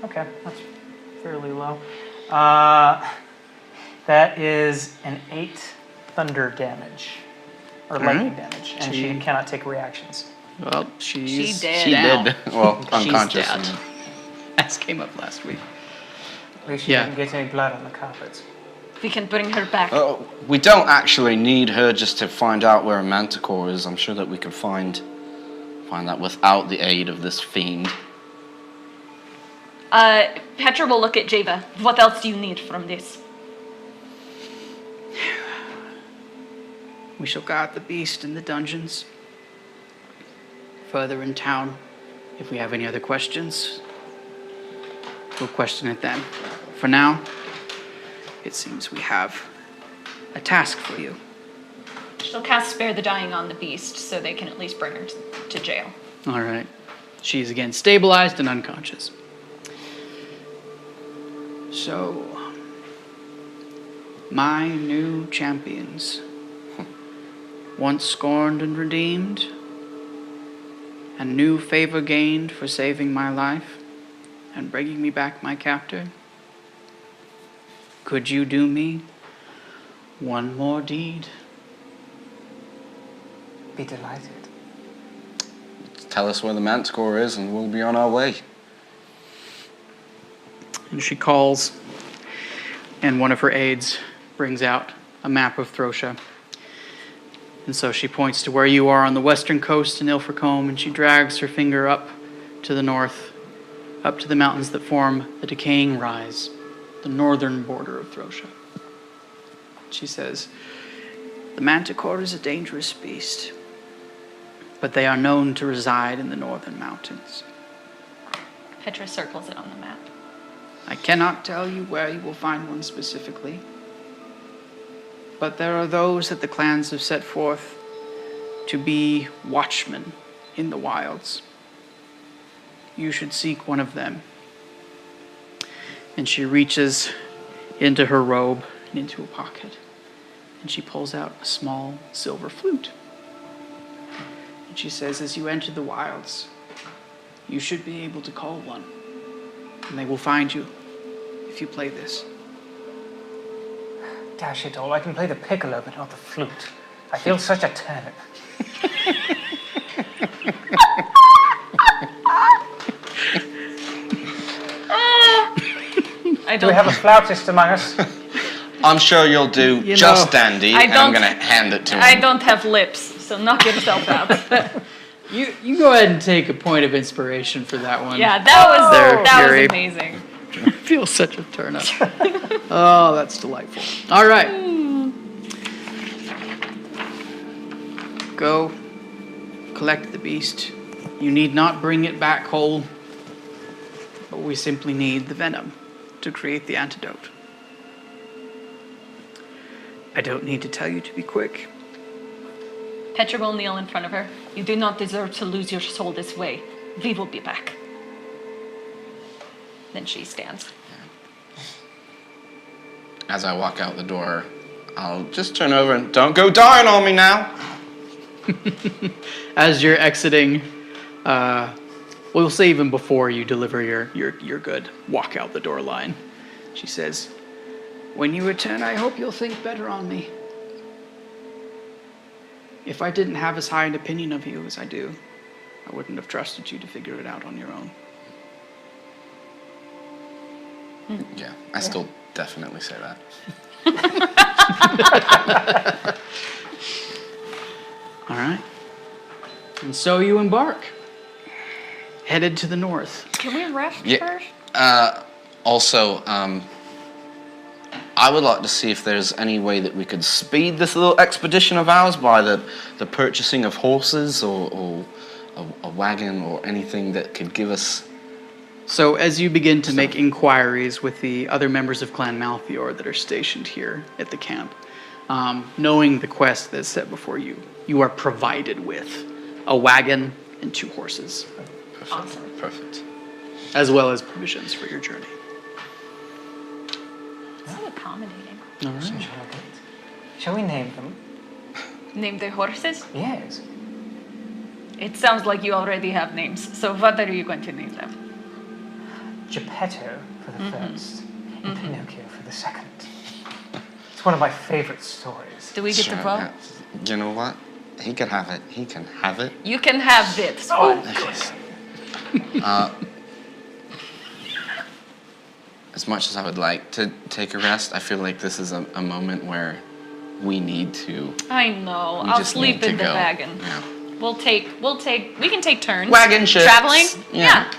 Okay, that's fairly low. That is an 8 thunder damage. Or lightning damage. And she cannot take reactions. Well, she's did. She down. did. Well, She's unconscious. dead. That came up last week. At least she Yeah. didn't get any blood on the carpets. We can bring her back. Oh, we don't actually need her just to find out where a manticore is. I'm sure that we can find that without the aid of this fiend. Petra will look at Java. What else do you need from this? We shall guard the beast in the dungeons. Further in town, if we have any other questions, we'll question it then. For now, it seems we have a task for you. She'll cast Spare the Dying on the beast so they can at least bring her to jail. All right. She is again stabilized and unconscious. So, my new champions, once scorned and redeemed, and new favor gained for saving my life and bringing me back my captor. Could you do me one more deed? Be delighted. Tell us where the manticore is and we'll be on our way. And she calls, and one of her aides brings out a map of Throssia. And so she points to where you are on the western coast in Ilfracombe, and she drags her finger up to the north, up to the mountains that form the decaying rise, the northern border of Throssia. She says, "The manticore is a dangerous beast, but they are known to reside in the northern mountains. Petra circles it on the map. I cannot tell you where you will find one specifically, but there are those that the clans have set forth to be watchmen in the wilds. You should seek one of them." And she reaches into her robe and into a pocket, and she pulls out a small silver flute. And she says, "As you enter the wilds, you should be able to call one, and they will find you if you play this." Dash it all, I can play the piccolo, but not the flute. I feel such a turnip. Do we have a flautist among us? I'm sure you'll do You just know, dandy, and I'm going to hand it to him. I don't have lips, so knock yourself out. You go ahead and take a point of inspiration for that one. Yeah, that was Yuri. amazing. I feel such a turnip. Oh, that's delightful. All right. Go collect the beast. You need not bring it back whole, but we simply need the venom to create the antidote. I don't need to tell you to be quick. Petra will kneel in front of her. "You do not deserve to lose your soul this way. We will be back." Then she stands. As I walk out the door, I'll just turn over and don't go dying on me now. As you're exiting, we'll say even before you deliver your good walk out the door line, she says, "When you return, I hope you'll think better on me. If I didn't have as high an opinion of you as I do, I wouldn't have trusted you to figure it out on your own." Yeah, I still definitely say that. All right. And so you embark, headed to the north. Can we rest Yeah. first? Also, I would like to see if there's any way that we could speed this little expedition of ours by the purchasing of horses or a wagon or anything that could give us... So as you begin to make inquiries with the other members of Clan Malthior that are stationed here at the camp, knowing the quest that's set before you, you are provided with a wagon and 2 horses, Perfect. Awesome. Perfect. as well as provisions for your journey. So accommodating. All right. Shall we name them? Name the horses? Yes. It sounds like you already have names. So what are you going to name them? Geppetto for the first, and Pinocchio for the second. It's one of my favorite stories. Do we get to Sure, vote? yeah. You know what? He can have it. He can have it. You can have this one. As much as I would like to take a rest, I feel like this is a moment where we need to. I know. We I'll just sleep need to in the go. wagon. Yeah. We can take turns. Wagon shifts. Traveling? Yeah.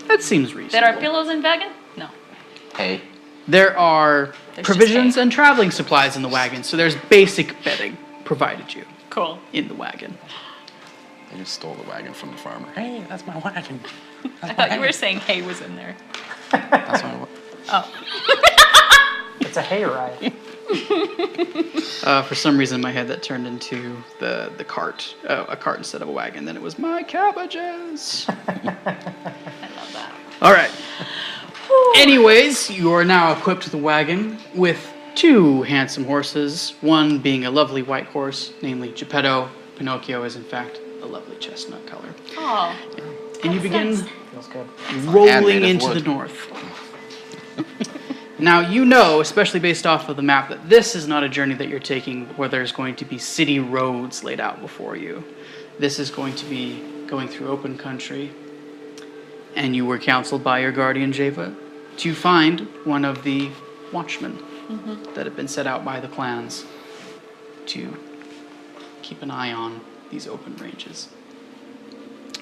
That seems reasonable. There are pillows in wagon? No. Hey. There are There's provisions just hay. and traveling supplies in the wagon, so there's basic bedding provided you Cool. in the wagon. I just stole the wagon from the farmer. Hey, that's my wagon. I thought you were saying hay was in there. That's what I want. Oh. It's a hayride. For some reason in my head that turned into the cart, a cart instead of a wagon. Then it was my cabbages. I love that. All right. Anyways, you are now equipped with a wagon with 2 handsome horses, one being a lovely white horse, namely Geppetto. Pinocchio is in fact a lovely chestnut color. Oh. And you begin Feels good. rolling And made of into wood. the north. Now, you know, especially based off of the map, that this is not a journey that you're taking where there's going to be city roads laid out before you. This is going to be going through open country. And you were counseled by your guardian, Java, to find one of the watchmen that have been set out by the clans to keep an eye on these open ranges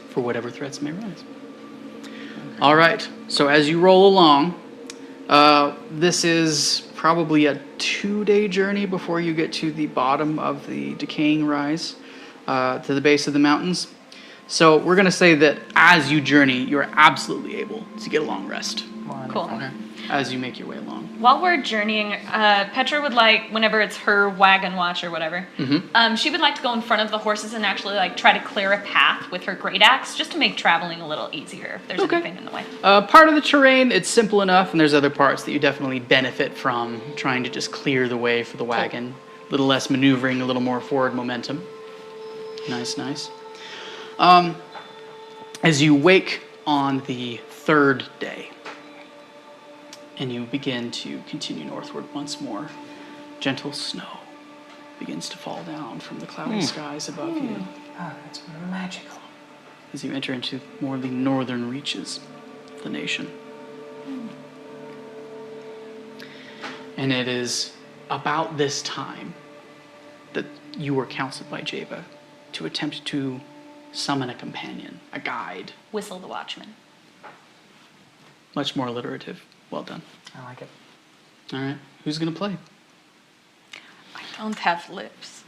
for whatever threats may rise. All right, so as you roll along, this is probably a 2-day journey before you get to the bottom of the decaying rise, to the base of the mountains. So we're going to say that as you journey, you're absolutely able to get a long rest Cool. as you make your way along. While we're journeying, Petra would like, whenever it's her wagon watch or whatever, she would like to go in front of the horses and actually like try to clear a path with her great axe, just to make traveling a little easier if there's anything in the way. Part of the terrain, it's simple enough, and there's other parts that you definitely benefit from trying to just clear the way for the wagon. A little less maneuvering, a little more forward momentum. Nice, nice. As you wake on the 3rd day, and you begin to continue northward once more, gentle snow begins to fall down from the cloudy skies above you Oh, that's magical. as you enter into more of the northern reaches of the nation. And it is about this time that you were counseled by Java to attempt to summon a companion, a guide. Whistle the watchman. Much more alliterative. Well done. I like it. All right, who's going to play? I don't have lips.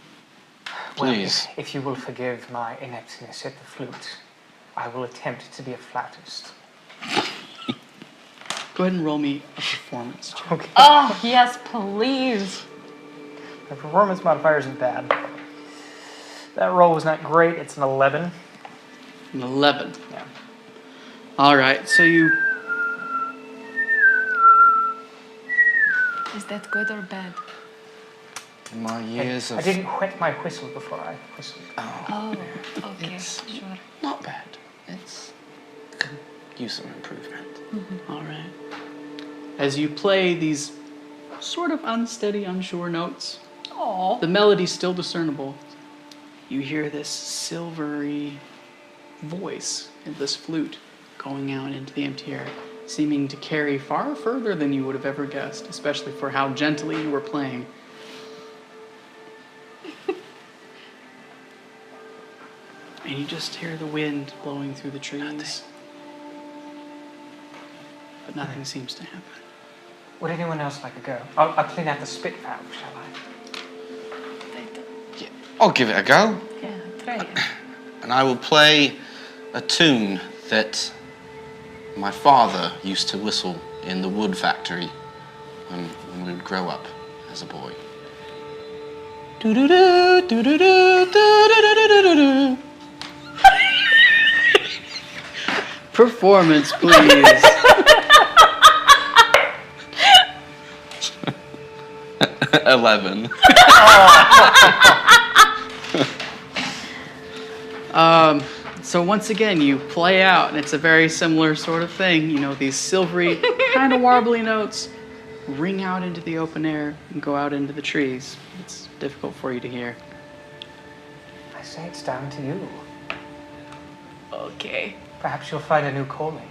Please. Well, if you will forgive my ineptness at the flute, I will attempt to be a flautist. Go ahead and roll me a performance check. Okay. Oh, yes, please. The performance modifier isn't bad. That roll was not great. It's an 11. An 11. Yeah. All right, so you... Is that good or bad? In my years I of... didn't wet my whistle before I whistled. Oh, okay, It's- sure. Not bad. It's... Could use some improvement. All right. As you play these sort of unsteady, unsure notes, Aw. the melody's still discernible. You hear this silvery voice in this flute going out into the empty air, seeming to carry far further than you would have ever guessed, especially for how gently you were playing. And you just hear the wind blowing through the trees. But nothing seems to happen. Would anyone else like a go? I'll clean out the spit valve, shall I? Yeah, I'll give it a go. Yeah, try it. And I will play a tune that my father used to whistle in the wood factory when we would grow up as a boy. Do-do-do, do-do-do, do-do-do-do-do-do. Performance, please. $11. So once again, you play out, and it's a very similar sort of thing. You know, these silvery, kind of warbly notes ring out into the open air and go out into the trees. It's difficult for you to hear. I say it's down to you. Okay. Perhaps you'll find a new calling.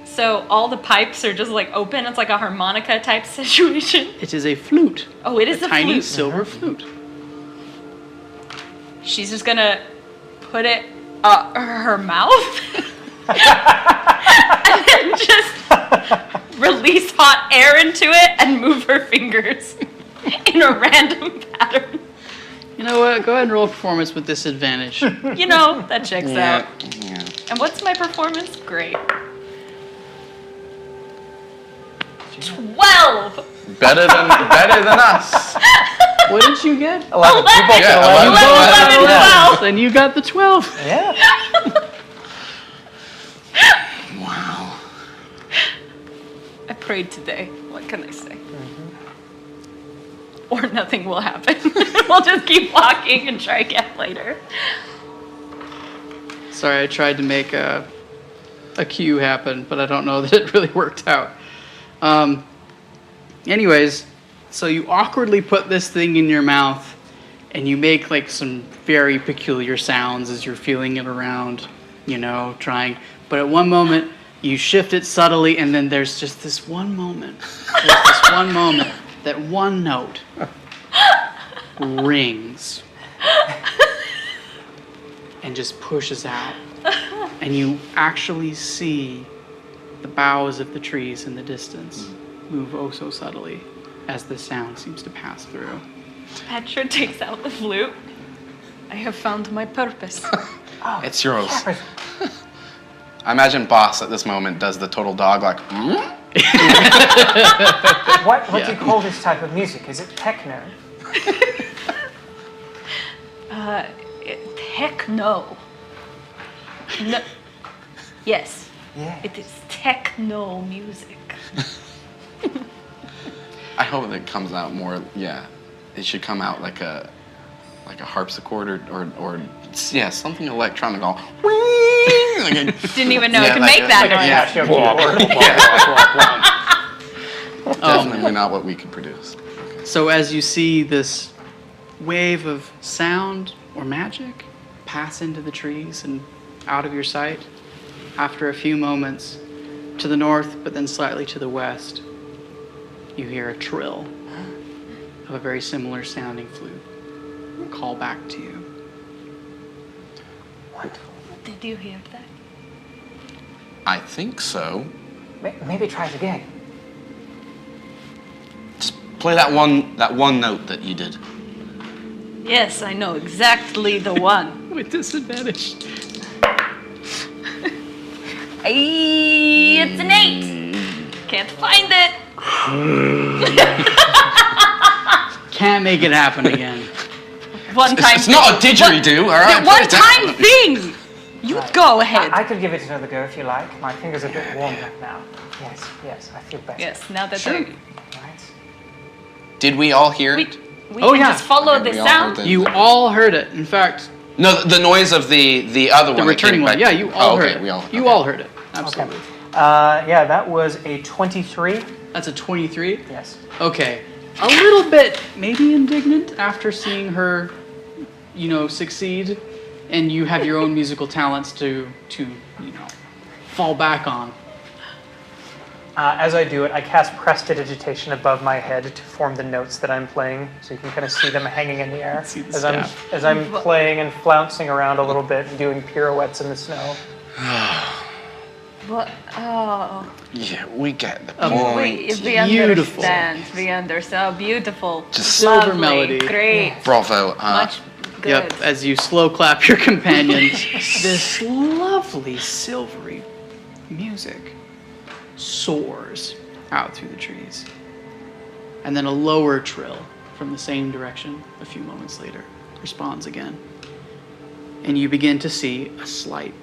So all the pipes are just like open. It's like a harmonica type situation. It is a flute. Oh, it is a tiny flute. silver flute. She's just gonna put it her mouth and then just release hot air into it and move her fingers in a random pattern. You know what? Go ahead and roll performance with disadvantage. You know, that checks out. Yeah. And what's my performance? Great. 12! Better than us. What did you get? 11. You both Yeah, got 11. 11, 12. Then you got the 12. Yeah. Wow. I prayed today. What can I say? Or nothing will happen. We'll just keep walking and try again later. Sorry, I tried to make a cue happen, but I don't know that it really worked out. Anyways, so you awkwardly put this thing in your mouth, and you make like some very peculiar sounds as you're feeling it around, you know, trying. But at one moment, you shift it subtly, and then there's just this one moment. that one note rings and just pushes out. And you actually see the boughs of the trees in the distance move oh so subtly as the sound seems to pass through. Petra takes out the flute. I have found my purpose. It's yours. Yeah, I imagine Boss at this moment does the total dog like, what do you call this type of music? Is it techno? Techno. No. Yes, Yeah. it is techno music. I hope it comes out more, yeah. It should come out like a harpsichord or yeah, something electronic all. Didn't even know Yeah, it could like make a- that like noise. Definitely not what we could produce. So as you see this wave of sound or magic pass into the trees and out of your sight, after a few moments, to the north, but then slightly to the west, you hear a trill of a very similar sounding flute call back to you. Did you hear that? I think so. Maybe try it again. Just play that one note that you did. Yes, I know exactly the one. With disadvantage. It's an 8. Can't find it. Can't make it happen again. One time. It's not a didgeridoo, all right? One time thing. You go ahead. I could give it another go if you like. My finger's a bit warmed up now. Yes, I feel better. Yes, now that Sure. Right. Did we all hear we it? Oh, can yeah. just follow Okay, the we all sound. heard it. You all heard it. In fact, No, the noise of the other one. the that returning came one. back. Yeah, you all Oh, heard okay, it. we all. You okay. all heard it. Absolutely. Yeah, that was a 23. That's a 23. Yes. Okay. A little bit maybe indignant after seeing her, succeed, and you have your own musical talents to fall back on. As I do it, I cast prestidigitation above my head to form the notes that I'm playing, so you can kind of see them hanging in the air See the as staff. I'm playing and flouncing around a little bit and doing pirouettes in the snow. But, oh, Yeah, we get the Oh, point. we Beautiful. understand. We understand. Beautiful. Just silver Lovely, melody. Great. Bravo. Much good. Yep, as you slow clap your companions, this lovely silvery music soars out through the trees. And then a lower trill from the same direction a few moments later responds again. And you begin to see a slight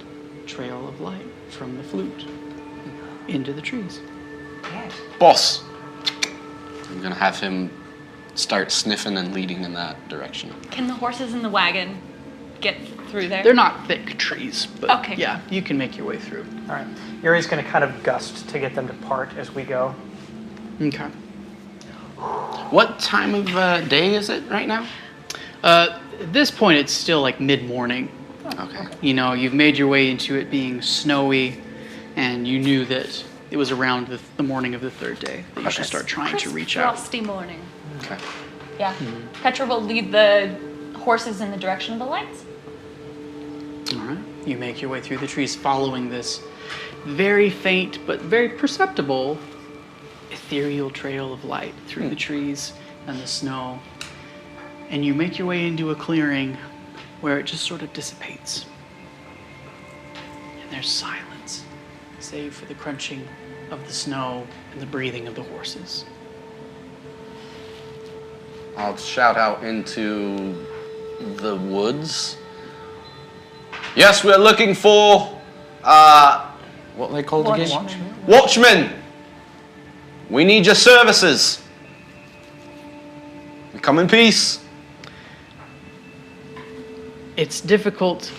trail of light from the flute into the trees. Yes. Boss. I'm gonna have him start sniffing and leading in that direction. Can the horses in the wagon get through there? They're not thick trees, but Okay. yeah, you can make your way through. All right. Yuri's going to kind of gust to get them to part as we go. Okay. What time of day is it right now? At this point, it's still like mid-morning. Okay. You've made your way into it being snowy, and you knew that it was around the morning of the third day that you should start trying to reach out. Frosty morning. Okay. Yeah. Petra will lead the horses in the direction of the lights. All right. You make your way through the trees following this very faint but very perceptible ethereal trail of light through the trees and the snow. And you make your way into a clearing where it just sort of dissipates. And there's silence, save for the crunching of the snow and the breathing of the horses. I'll shout out into the woods. Yes, we're looking for, what are they called again? Watchmen. We need your services. We come in peace. It's difficult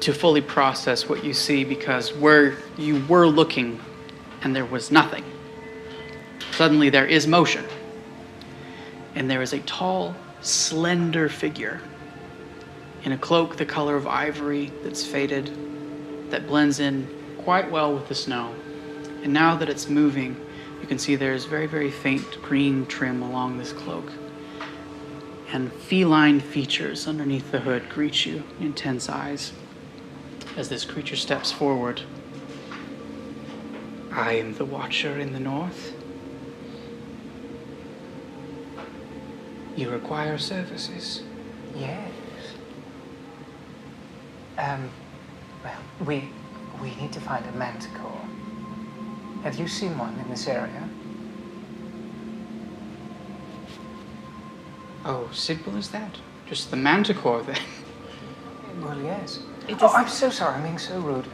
to fully process what you see because where you were looking and there was nothing, suddenly there is motion. And there is a tall, slender figure in a cloak the color of ivory that's faded, that blends in quite well with the snow. And now that it's moving, You can see there's very, very faint green trim along this cloak. And feline features underneath the hood greet you, intense eyes, as this creature steps forward. I am the Watcher in the north. You require services. Yes. Well, we need to find a manticore. Have you seen one in this area? Oh, simple as that? Just the manticore, then? Well, yes. It Oh, is- I'm so sorry. I'm being so rude.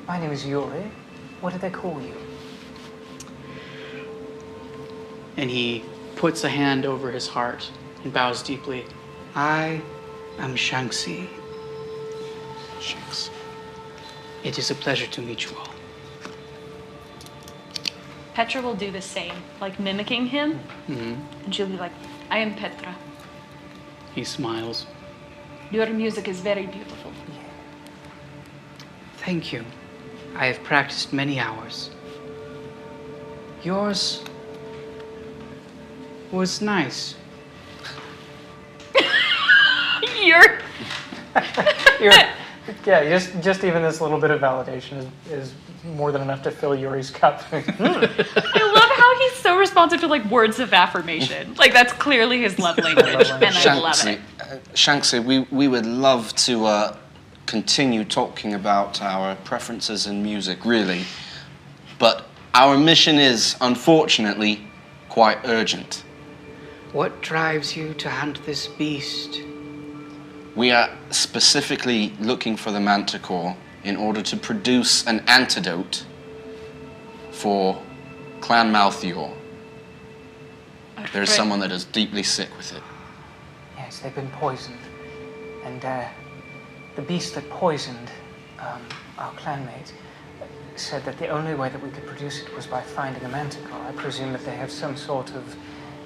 My name is Yuri. What do they call you? And he puts a hand over his heart and bows deeply. I am Shanxi. Shanks. It is a pleasure to meet you all. Petra will do the same, like mimicking him, and she'll be like, I am Petra. He smiles. Your music is very beautiful. Thank you. I have practiced many hours. Yours was nice. You're Yeah, just even this little bit of validation is more than enough to fill Yuri's cup. I love how he's so responsive to like words of affirmation. Like that's clearly his love language, and I love it. Shanksy, we would love to continue talking about our preferences in music, really. But our mission is, unfortunately, quite urgent. What drives you to hunt this beast? We are specifically looking for the manticore in order to produce an antidote for Clan Malthior. There's someone that is deeply sick with it. Yes, they've been poisoned. And the beast that poisoned our clanmate said that the only way that we could produce it was by finding a manticore. I presume that they have some sort of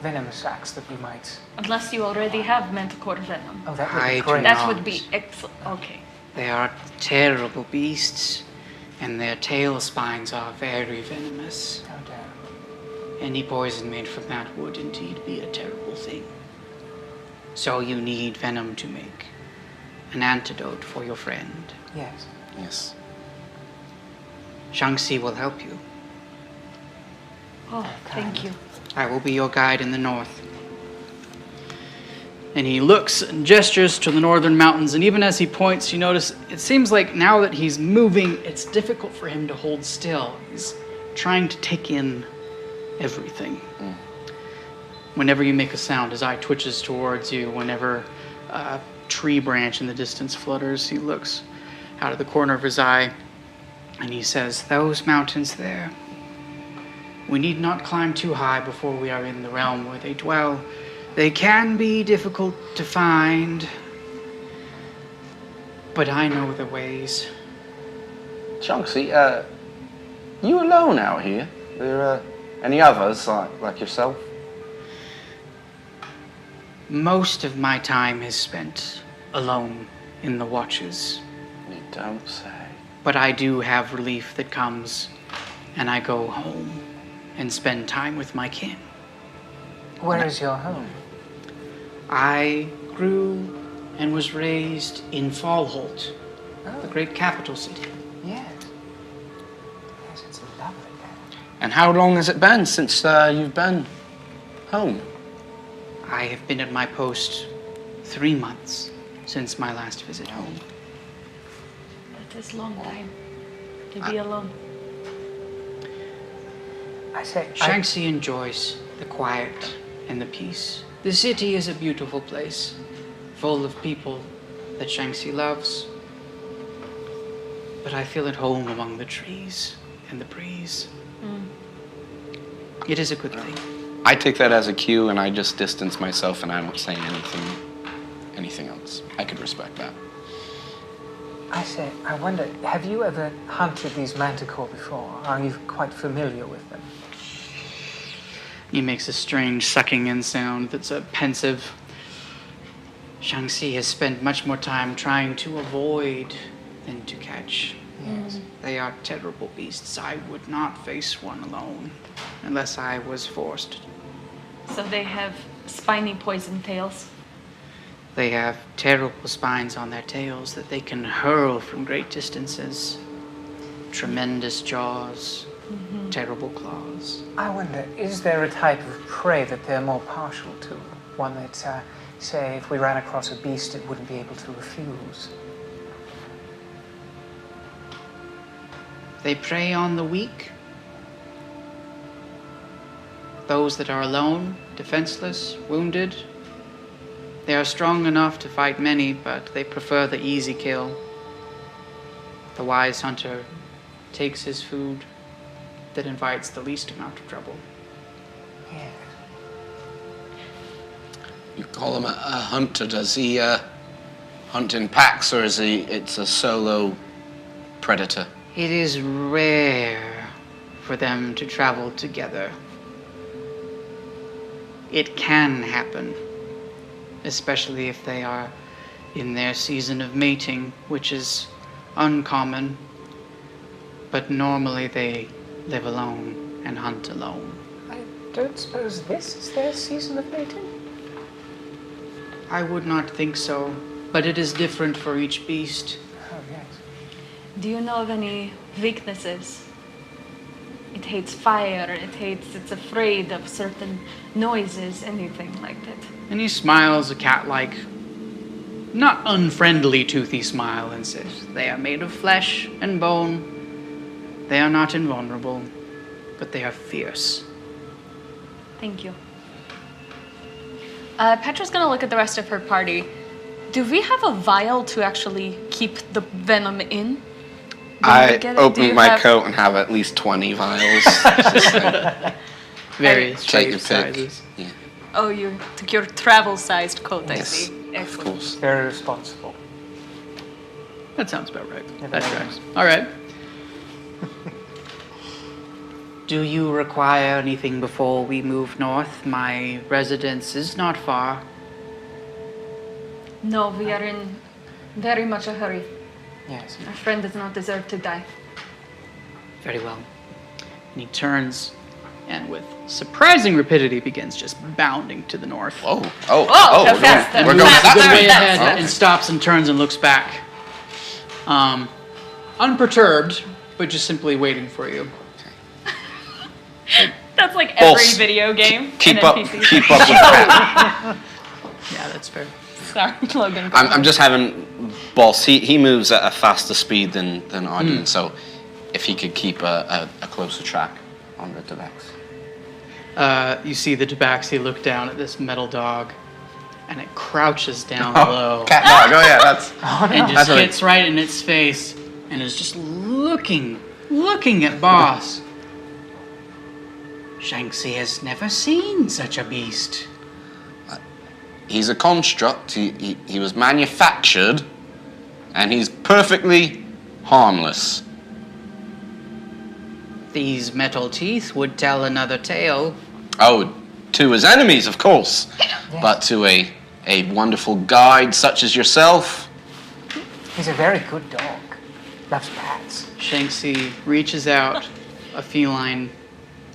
venom sacs that we might... Unless you already have manticore venom. Oh, that would I be do great. not. That would be excellent. Okay. They are terrible beasts, and their tail spines are very venomous. Oh, dear. Any poison made from that would indeed be a terrible thing. So you need venom to make an antidote for your friend. Yes. Yes. Shanxi will help you. Oh, thank you. I will be your guide in the north. And he looks and gestures to the northern mountains, and even as he points, you notice it seems like now that he's moving, it's difficult for him to hold still. He's trying to take in everything. Whenever you make a sound, his eye twitches towards you. Whenever a tree branch in the distance flutters, he looks out of the corner of his eye, and he says, "Those mountains there, we need not climb too high before we are in the realm where they dwell. They can be difficult to find, but I know the ways." Shanksy, you alone out here? There any others like yourself? Most of my time is spent alone in the watches, You don't say. but I do have relief that comes, and I go home and spend time with my kin. Where is your home? I grew and was raised in Fallholt, the Oh, great capital city. yes. Yes, it's lovely there. And how long has it been since you've been home? I have been at my post 3 months since my last visit home. That is long time to be alone. I say, Shanxi enjoys the quiet and the peace. The city is a beautiful place, full of people that Shanxi loves. But I feel at home among the trees and the breeze. It is a good thing. I take that as a cue, and I just distance myself, and I don't say anything else. I could respect that. I say, I wonder, have you ever hunted these manticore before? Are you quite familiar with them? He makes a strange sucking in sound that's pensive. Shanxi has spent much more time trying to avoid than to catch Yes. They are terrible beasts. I would not face one alone, unless I was forced. So they have spiny poison tails. They have terrible spines on their tails that they can hurl from great distances. Tremendous jaws, terrible claws. I wonder, is there a type of prey that they're more partial to? One that, say, if we ran across a beast, it wouldn't be able to refuse? They prey on the weak, those that are alone, defenseless, wounded. They are strong enough to fight many, but they prefer the easy kill. The wise hunter takes his food that invites the least amount of trouble. Yes. You call him a hunter. Does he hunt in packs, or is it's a solo predator? It is rare for them to travel together. It can happen, especially if they are in their season of mating, which is uncommon, but normally they live alone and hunt alone. I don't suppose this is their season of mating? I would not think so, but it is different for each beast. Oh, yes. Do you know of any weaknesses? It hates fire, it's afraid of certain noises, anything like that. And he smiles a cat-like, not unfriendly, toothy smile and says, "They are made of flesh and bone. They are not invulnerable, but they are fierce." Thank you. Petra's gonna look at the rest of her party. Do we have a vial to actually keep the venom in? I open my coat and have at least 20 vials. Various Take your shapes, pick. sizes. Yeah. Oh, you took your travel-sized coat, I Yes, see. of Excellent. course. Very responsible. That sounds about right. Yeah, That that tracks. All right. Do you require anything before we move north? My residence is not far. No, we are in very much a hurry. Yes. Our friend does not deserve to die. Very well. And he turns and with surprising rapidity begins just bounding to the north. Whoa. How fast, we're going fast, that Good way. way ahead Okay. and stops and turns and looks back. Unperturbed, but just simply waiting for you. That's like every Boss. video game. Keep in up NPC. with that. Yeah, that's fair. Sorry, Logan. I'm just having Boss. He moves at a faster speed than I do, so if he could keep a closer track on the Tabax. You see the tabaxi look down at this metal dog, and it crouches down low Cat dog. Oh yeah, that's. and just That's what gets right in its face and is just looking at Boss. Shanksy has never seen such a beast. He's a construct. He was manufactured, and he's perfectly harmless. These metal teeth would tell another tale. Oh, to his enemies, of course, but to a wonderful guide such as yourself. He's a very good dog. Loves pats. Shanksy reaches out a feline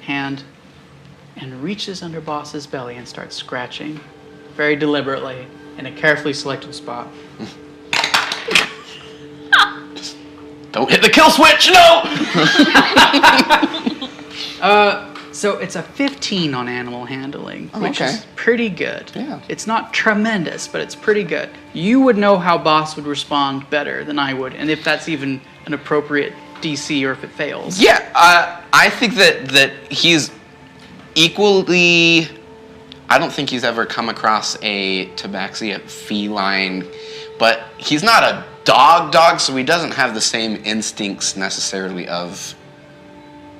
hand and reaches under Boss's belly and starts scratching very deliberately in a carefully selected spot. Don't hit the kill switch, no! So it's a 15 on animal handling, which okay. is pretty good. Yeah. It's not tremendous, but it's pretty good. You would know how Boss would respond better than I would, and if that's even an appropriate DC or if it fails. Yeah, I think that he's equally. I don't think he's ever come across a tabaxi, a feline, but he's not a dog, so he doesn't have the same instincts necessarily of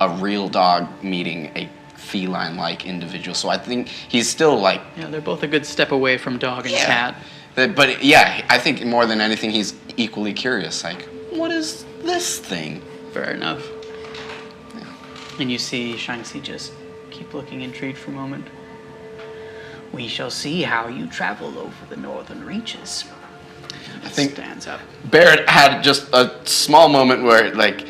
a real dog meeting a feline-like individual. So I think he's still like. Yeah, they're both a good step away from dog and cat. But yeah, I think more than anything, he's equally curious. Like, what is this thing? Fair enough. And you see Shanksy just keep looking intrigued for a moment. We shall see how you travel over the northern reaches. I think stands up. Baird had just a small moment where, like,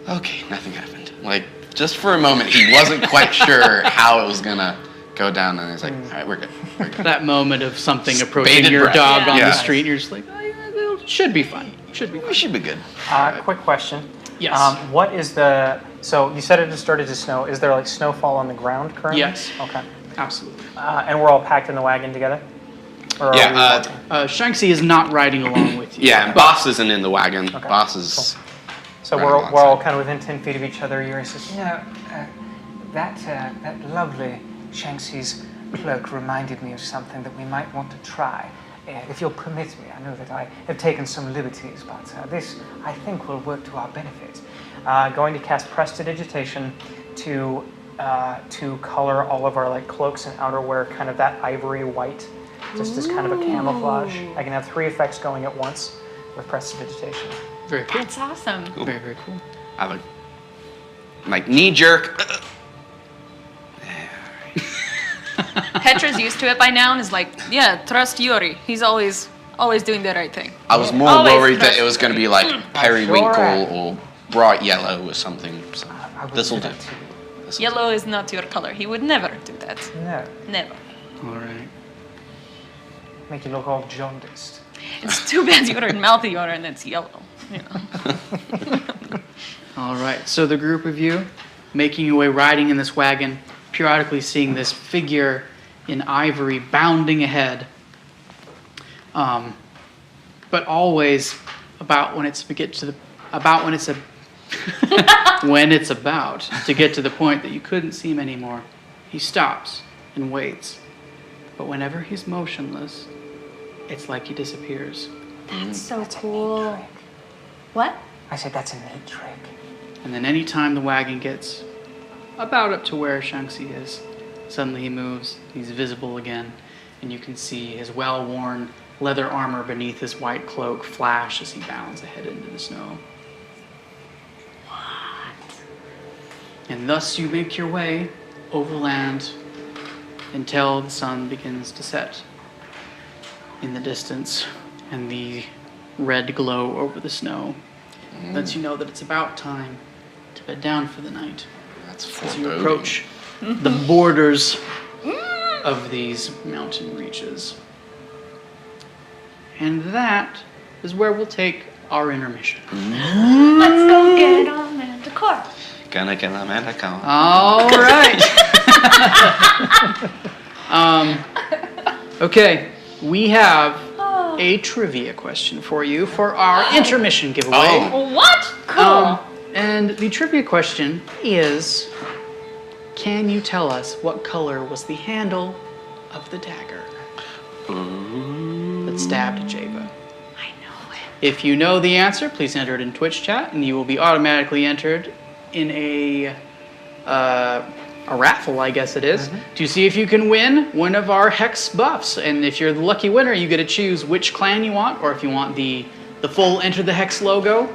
okay, nothing happened. Like, just for a moment, he wasn't quite sure how it was gonna go down, and he's like, all right, we're good. We're good. That moment of something approaching Bated your breath. dog on Yeah. the street, and you're just like, oh, yeah, it should be fun. Should be fun. We should be good. Quick question. Yes. What is the, so you said it has started to snow. Is there like snowfall on the ground currently? Yes. Okay. Absolutely. And we're all packed in the wagon together? Or are we Yeah, walking? Shanksy is not riding along with you. yeah, and Boss isn't in the wagon. Okay, Boss is... So right we're all alongside. kind of within 10 feet of each other. Yuri says, that lovely Shanksy's cloak reminded me of something that we might want to try. If you'll permit me, I know that I have taken some liberties, but this, I think, will work to our benefit. Going to cast Prestidigitation to color all of our like cloaks and outerwear kind of that ivory white, just as kind of a camouflage. I can have 3 effects going at once with Prestidigitation. Very cool. That's awesome. Very, very cool. I like knee jerk. Petra's used to it by now and is like, yeah, trust Yuri. He's always doing the right thing. I was more Always worried that trust- it was going to be like Sure periwinkle am. or bright yellow or something. So I would this'll do. that too. This'll Yellow is not your color. He would never do that. No, Never. All right. make you look all jaundiced. It's too bad you're in mouthy order and it's yellow. You know. All right. So the group of you making your way riding in this wagon, periodically seeing this figure in ivory bounding ahead. But always about when it's about to get to the point that you couldn't see him anymore, he stops and waits. But whenever he's motionless, it's like he disappears. That's so cool. What? I said that's a neat trick. And then anytime the wagon gets about up to where Shanxi is, suddenly he moves, he's visible again, and you can see his well-worn leather armor beneath his white cloak flash as he bounds ahead into the snow. What? And thus you make your way overland until the sun begins to set in the distance, and the red glow over the snow lets you know that it's about time to bed down for the night. That's As you foreboding. approach the borders of these mountain reaches. And that is where we'll take our intermission. Let's go get on Manticore. Gonna get a manticore. All right. Okay, we have a trivia question for you for our intermission giveaway. Oh. What? Cool. And the trivia question is, can you tell us what color was the handle of the dagger that stabbed Java? I know it. If you know the answer, please enter it in Twitch chat, and you will be automatically entered in a raffle, I guess it is, to see if you can win one of our Hex buffs. And if you're the lucky winner, you get to choose which clan you want, or if you want the full Enter the Hex logo.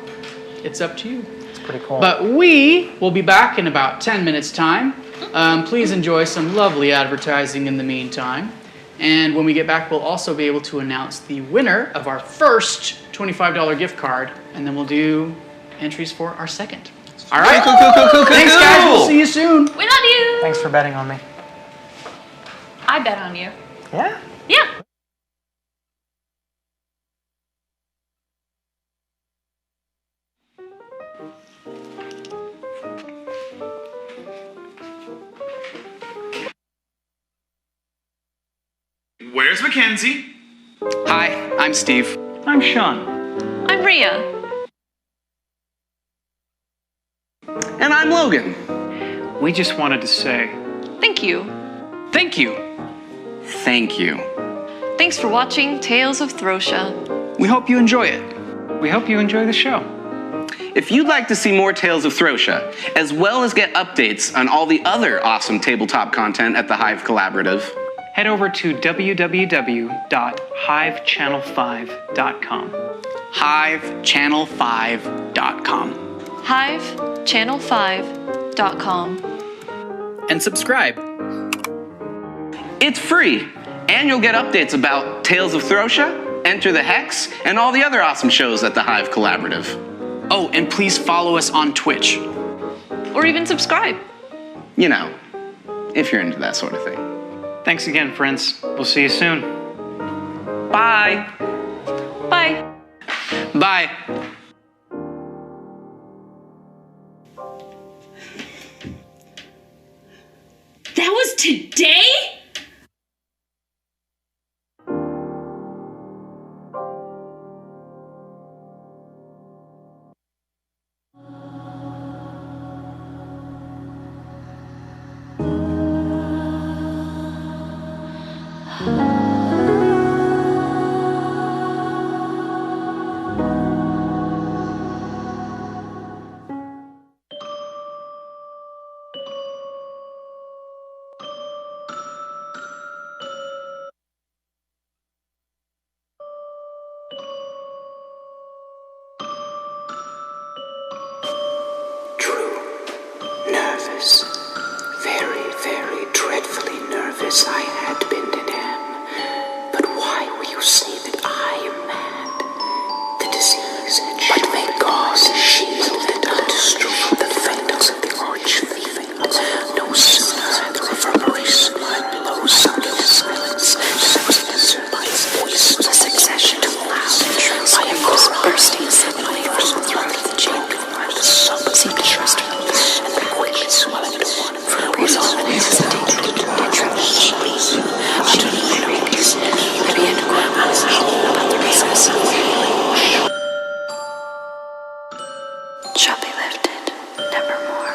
It's up to you. It's pretty cool. But we will be back in about 10 minutes' time. Please enjoy some lovely advertising in the meantime. And when we get back, we'll also be able to announce the winner of our first $25 gift card, and then we'll do entries for our second. All right? Cool. Thanks, guys. We'll see you soon. We love you. Thanks for betting on me. I bet on you. Yeah? Yeah. Where's Mackenzie? Hi, I'm Steve. I'm Sean. I'm Rhea. And I'm Logan. We just wanted to say Thank you. Thank you. Thank you. Thanks for watching Tales of Throssia. We hope you enjoy it. we hope you enjoy the show. If you'd like to see more Tales of Throssia, as well as get updates on all the other awesome tabletop content at the Hive Collaborative, Head over to www.hivechannel5.com. HiveChannel5.com. HiveChannel5.com. And subscribe. It's free, and you'll get updates about Tales of Throssia, Enter the Hex, and all the other awesome shows at the Hive Collaborative. Oh, and please follow us on Twitch. Or even subscribe. You know, if you're into that sort of thing. Thanks again, friends. We'll see you soon. Bye! Bye. Bye. That was today? Nervous. Very, very dreadfully nervous I had been to him. But why will you say that I am mad? The disease had but thank God shielded and destroyed the fangs of the arch-thief. No sooner had the reverberation of my blow sunk into silence than I was answered by his voice with a succession of loud and shrill screams bursting suddenly from the throat of the chamber. The sub seemed to trust her. Swelling into one for a reason and hesitated to utterly ignorant. I began to grow anxious about the reasons of my shall be lifted nevermore.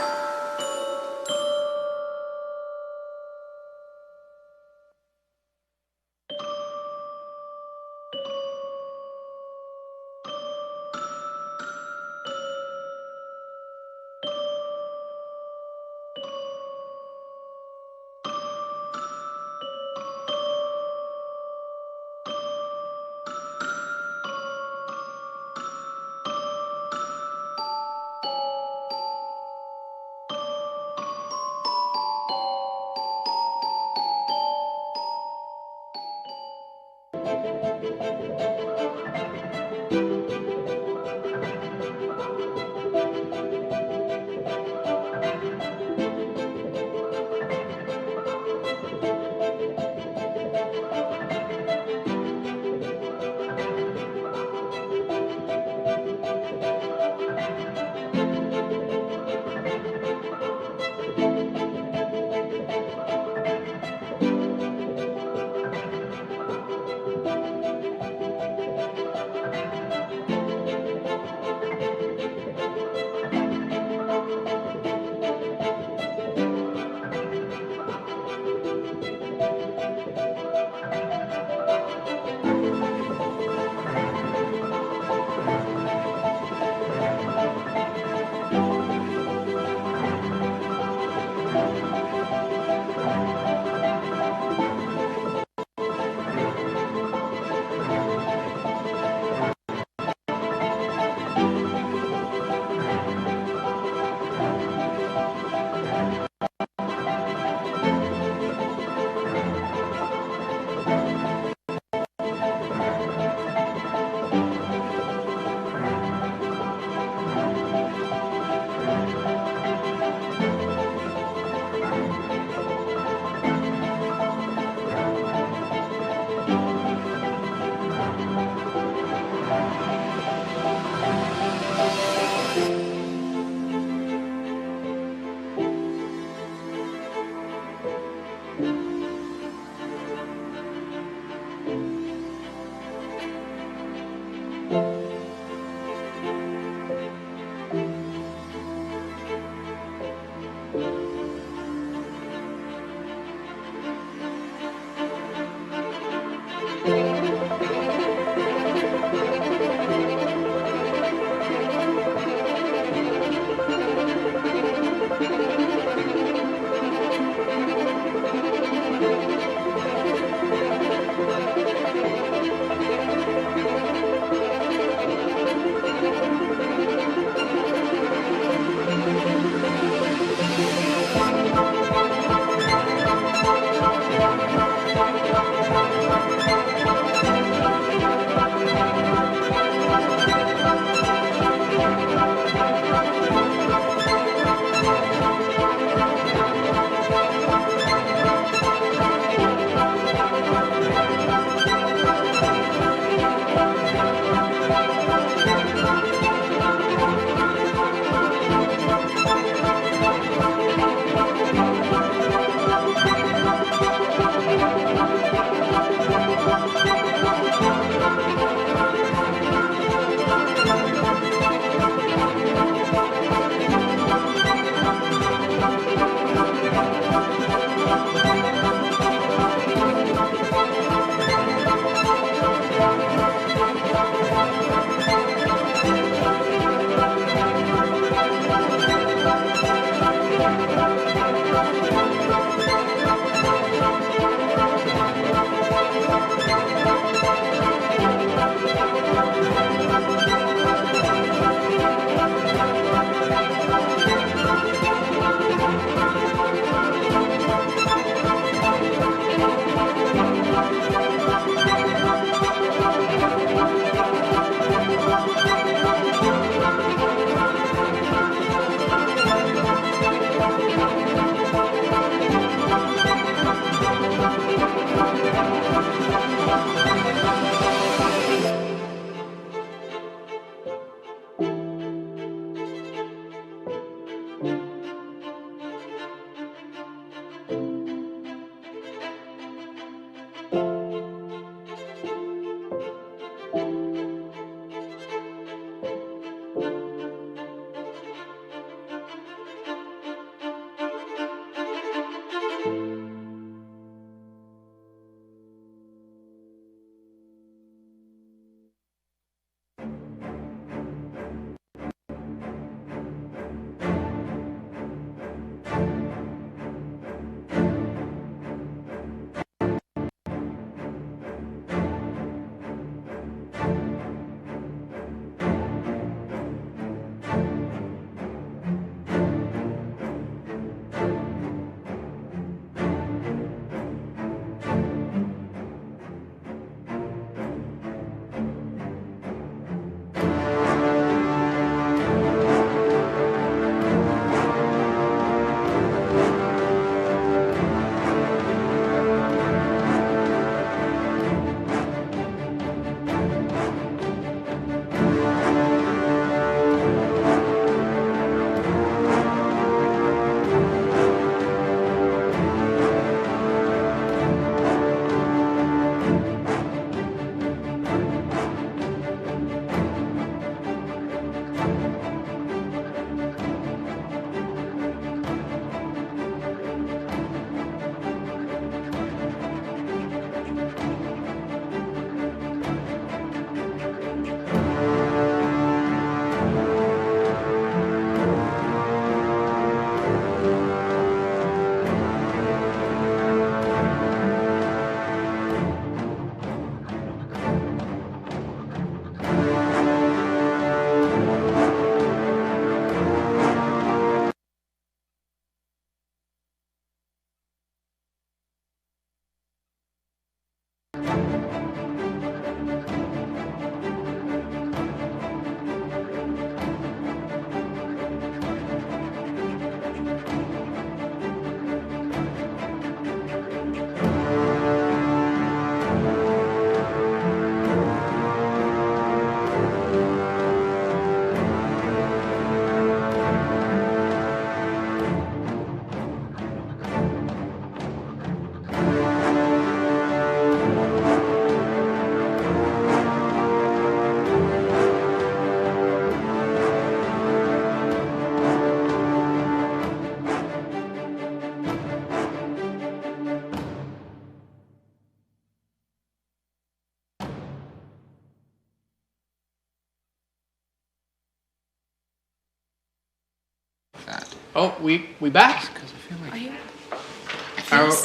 Oh, we back? Because I feel like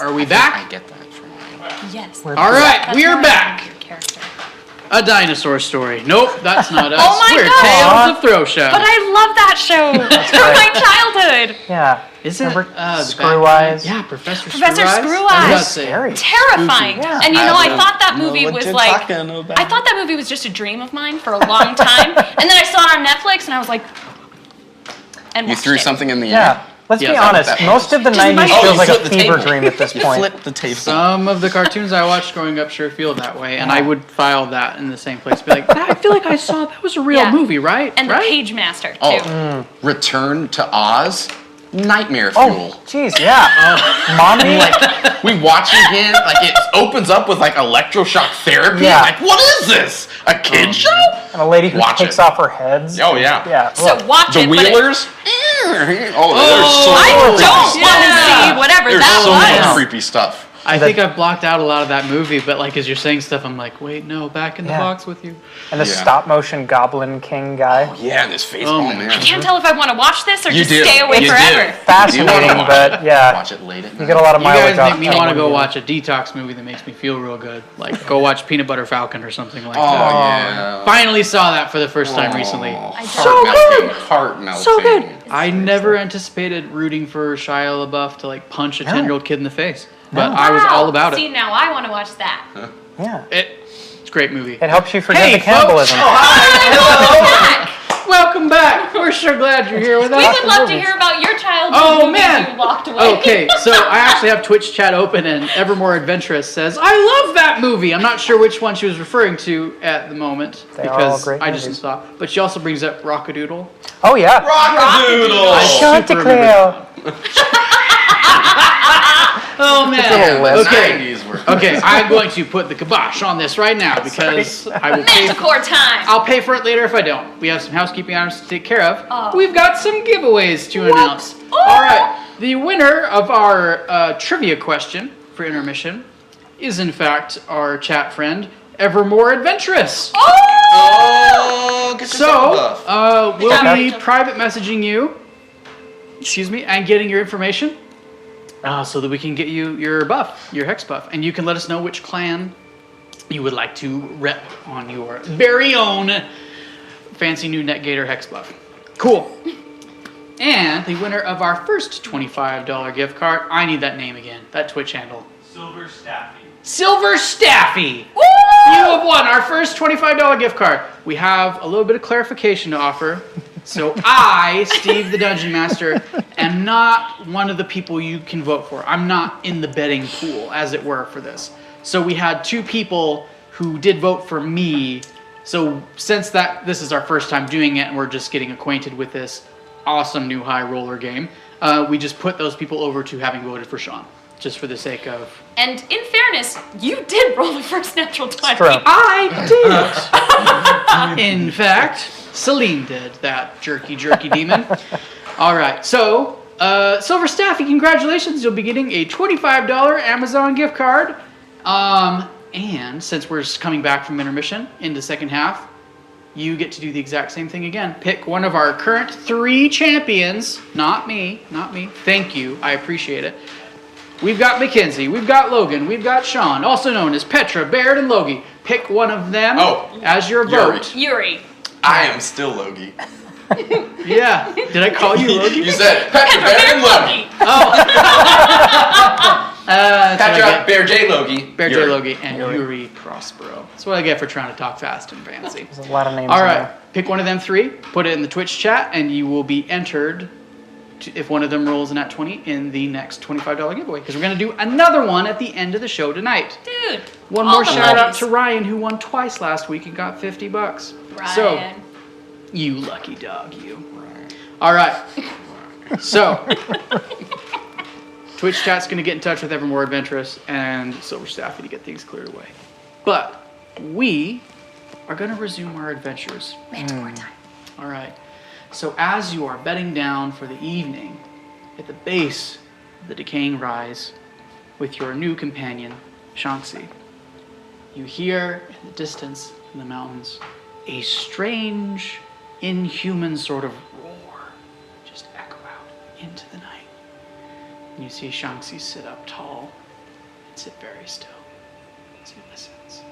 Are we back? I get that from Yes. All right, we are back. Your character. A dinosaur story. Nope, that's not us. Oh my We're God. Tales of Throssia. But I love that show from my childhood. Yeah. Is it? Remember The Screw bad- Eyes? Yeah, Professor Professor Screw Screw Eyes. Eyes. That's Scary. Terrifying. Yeah. And you know, I thought that know movie what was you're like, talking about. I thought that movie was just a dream of mine for a long time. And then I saw it on Netflix and I was like, and You watched threw it. something in the air. Yeah. Let's be Yes. honest. That Most of the Just 90s my- feels you like a flipped the fever table. dream at this You point. flipped the table. Some of the cartoons I watched growing up sure feel that way, and I would file that in the same place. Be like, I feel like I saw that was a real Yeah. movie, right? And the right? Page Master, too. Oh, Return to Oz, nightmare Oh, fuel. jeez, yeah. Mommy? We watch it again, like it opens up with like electroshock therapy. Yeah. Like, what is this? A kid show? And a lady who Watch takes it. off her heads. Oh yeah. Yeah. So look. watch The it. but it- Wheelers? Oh, there's so I much don't creepy want to stuff. see whatever There's that so much was. creepy stuff. I think I've blocked out a lot of that movie, but like as you're saying stuff, I'm like, wait, no, back in the Yeah. box with you. And the Yeah. stop motion Goblin King guy. Yeah, this face. Oh, Oh, man. man. I can't tell if I want to watch this or You just do. stay away You do. forever. Fascinating, You wanna but yeah. Watch it late at You night. get a lot of You mileage guys off make me that want to go one. watch a detox movie that makes me feel real good. Like go watch Peanut Butter Falcon or something like Oh, that. yeah. Finally saw that for the first time recently. Heart melting. Heart melting. So good. I never anticipated rooting for Shia LaBeouf to like punch a 10-year-old kid in the face, but I was all about See, it. now I want to watch that. Yeah. It's a great movie. It helps you forget Hey, the cannibalism. Welcome back. We're so glad you're here with us. We would love to hear about your childhood Oh, movies man. you locked away. Okay, so I actually have Twitch chat open, and Evermore Adventurous says, I love that movie. I'm not sure which one she was referring to at the moment They are all because great I just movies. saw. But she also brings up Rockadoodle. Oh, yeah. Rockadoodle. I super remember that one. Oh man. Little list. Okay. 90s were. Okay, I'm going to put the kibosh on this right now because I will pay. Manticore time! I'll pay for it later if I don't. We have some housekeeping items to take care of. Oh. We've got some giveaways to announce. All right. The winner of our trivia question for intermission is, in fact, our chat friend, Evermore Adventurous. Oh, get yourself buff. We'll be private messaging you, and getting your information so that we can get you your buff, your hex buff. And you can let us know which clan you would like to rep on your very own fancy new Netgator hex buff. Cool. And the winner of our first $25 gift card, I need that name again, that Twitch handle. Silver Staffy. Silver Staffy! Woo! You have won our first $25 gift card. We have a little bit of clarification to offer. So I, Steve the Dungeon Master, am not one of the people you can vote for. I'm not in the betting pool, as it were, for this. So we had 2 people who did vote for me. So since this is our first time doing it and we're just getting acquainted with this awesome new high roller game, we just put those people over to having voted for Sean, just for the sake of... And in fairness, you did roll the first natural 20. True. I did! In fact, Celine did, that jerky demon. All right, so, Silver Staffy, congratulations. You'll be getting a $25 Amazon gift card. And since we're coming back from intermission in the second half, you get to do the exact same thing again. Pick one of our current 3 champions. Not me. Thank you. I appreciate it. We've got Mackenzie, we've got Logan, we've got Sean, also known as Petra, Baird, and Logie. Pick one of them as your vote. Yuri. I am still Logie. Yeah. Did I call you Logie? You said Petra, Baird, and Logie. Oh. Petra, Bear J. Logie. Bear J. Logie and Yuri Prospero. That's what I get for trying to talk fast and fancy. There's a lot of names. All in right. there. Pick one of them 3, put it in the Twitch chat, and you will be entered if one of them rolls a nat 20 in the next $25 giveaway. Because we're going to do another one at the end of the show tonight. Dude. One more shout out to Ryan, who won twice last week and got $50. Ryan. So, you lucky dog, you. All right. So, Twitch chat's going to get in touch with Evermore Adventurous and Silver Staffy to get things cleared away. But we are going to resume our adventures. Manticore time. All right. So as you are bedding down for the evening at the base of the decaying rise with your new companion, Shanxi, you hear in the distance in the mountains a strange, inhuman sort of roar just echo out into the night. And you see Shanxi sit up tall and sit very still as he listens.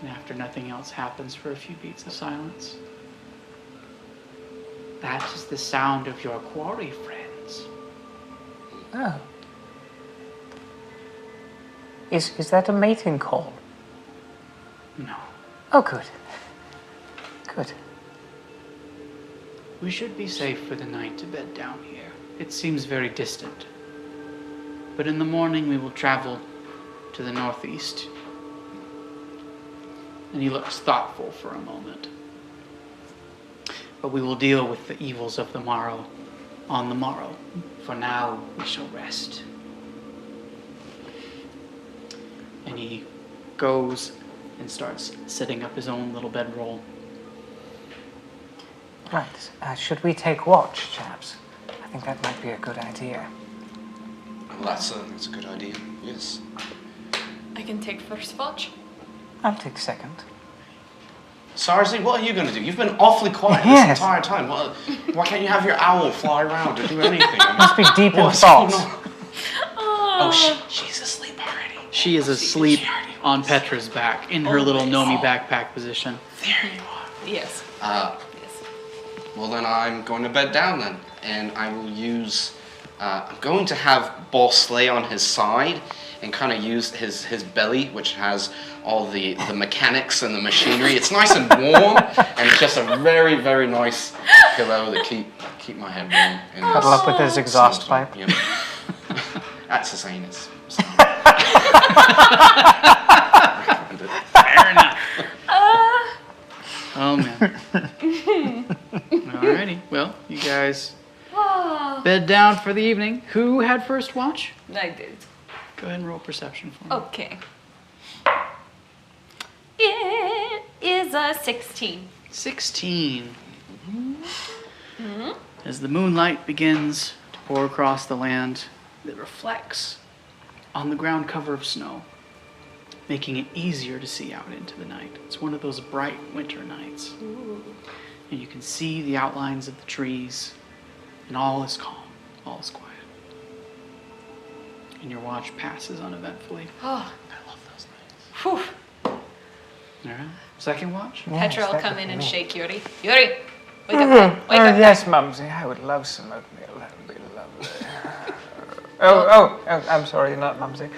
And after nothing else happens for a few beats of silence, that is the sound of your quarry friends. Oh. Is that a mating call? No. Oh, good. Good. We should be safe for the night to bed down here. It seems very distant. But in the morning we will travel to the northeast. And he looks thoughtful for a moment. But we will deal with the evils of the morrow on the morrow. For now, we shall rest. And he goes and starts setting up his own little bedroll. Right. Should we take watch, chaps? I think that might be a good idea. Well, that's a good idea, yes. I can take first watch. I'll take second. Sarzi, what are you going to do? You've been awfully quiet this entire time. Why can't you have your owl fly around or do anything? Must be deep in thought. Oh, she's asleep already. She is asleep on Petra's back in her little Nomi backpack position. There you are. Yes. Well, then I'm going to bed down then. And I will use... I'm going to have Boss lay on his side and kind of use his belly, which has all the mechanics and the machinery. It's nice and warm, and it's just a very, very nice pillow to keep my head warm. Cuddle up with his exhaust pipe. Yep. That's his anus. Fair enough. Oh, man. Alrighty. Well, you guys bed down for the evening. Who had first watch? I did. Go ahead and roll perception for me. Okay. It is a 16. 16. As the moonlight begins to pour across the land, it reflects on the ground cover of snow, making it easier to see out into the night. It's one of those bright winter nights. And you can see the outlines of the trees, and all is calm, all is quiet. And your watch passes uneventfully. Oh, I love those nights. whew. All right. Second watch? Petra will second come for in and me. shake Yuri. Yuri, wake up. Wake up. Yes, Mumsy, I would love some oatmeal. That would be lovely. oh, I'm sorry, not Mumsy.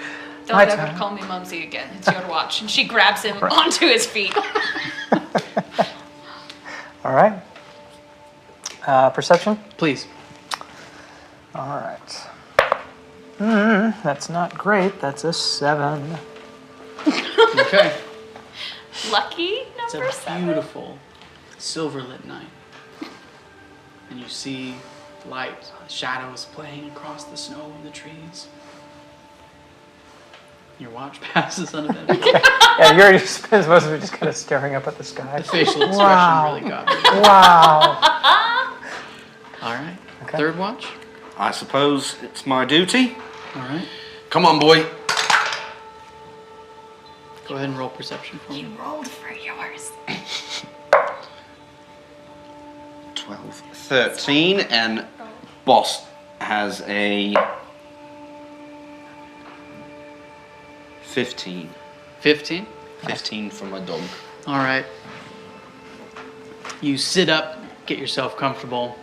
Don't My ever turn. call me Mumsy again. It's your watch. And she grabs him onto his feet. All right. Perception? Please. All right. That's not great. That's a 7. Okay. Lucky It's number a 7. beautiful silver-lit night. And you see light, shadows playing across the snow and the trees. Your watch passes uneventfully. Yeah, Yuri spends most of it just kind of staring up at the sky. The facial expression Wow. really got me. Wow. All right. Okay. Third watch. I suppose it's my duty. All right. Come on, boy. Go ahead and roll perception for me. You rolled for yours. 12, 13, and boss has a 15. 15. 15 for my dog. All right. You sit up, get yourself comfortable.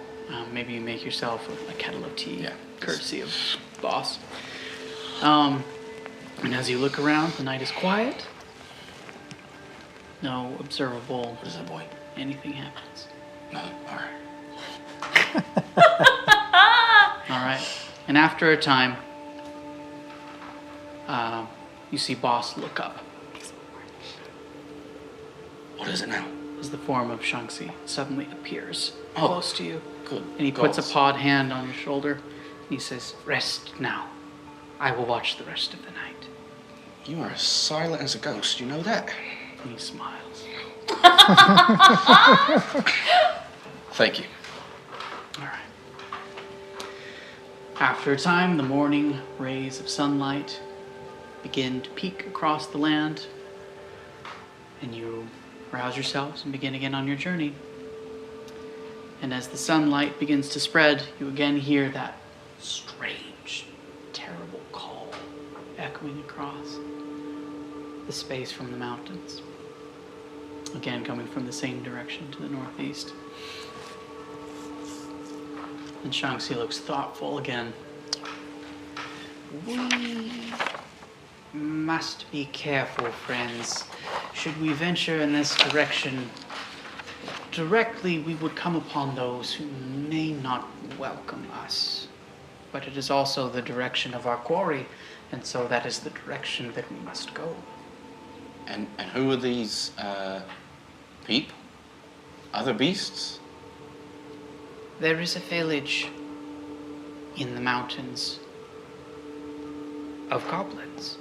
Maybe you make yourself a kettle of tea, Yeah. courtesy of boss. And as you look around, the night is quiet. No observable. What is that, boy? Anything happens. No, alright. All right. And after a time, you see boss look up What is it now? as the form of Shanxi suddenly appears Oh. close to you. Good. And he puts gods. a pawed hand on your shoulder. And he says, "Rest now. I will watch the rest of the night." You are as silent as a ghost, you know that? And he smiles. Thank you. All right. After a time, the morning rays of sunlight begin to peek across the land, and you rouse yourselves and begin again on your journey. And as the sunlight begins to spread, you again hear that strange, terrible call echoing across the space from the mountains. Again, coming from the same direction to the northeast. And Shanxi looks thoughtful again. We must be careful, friends. Should we venture in this direction, directly we would come upon those who may not welcome us. But it is also the direction of our quarry, and so that is the direction that we must go. And who are these, people? Other beasts? There is a village in the mountains of goblins.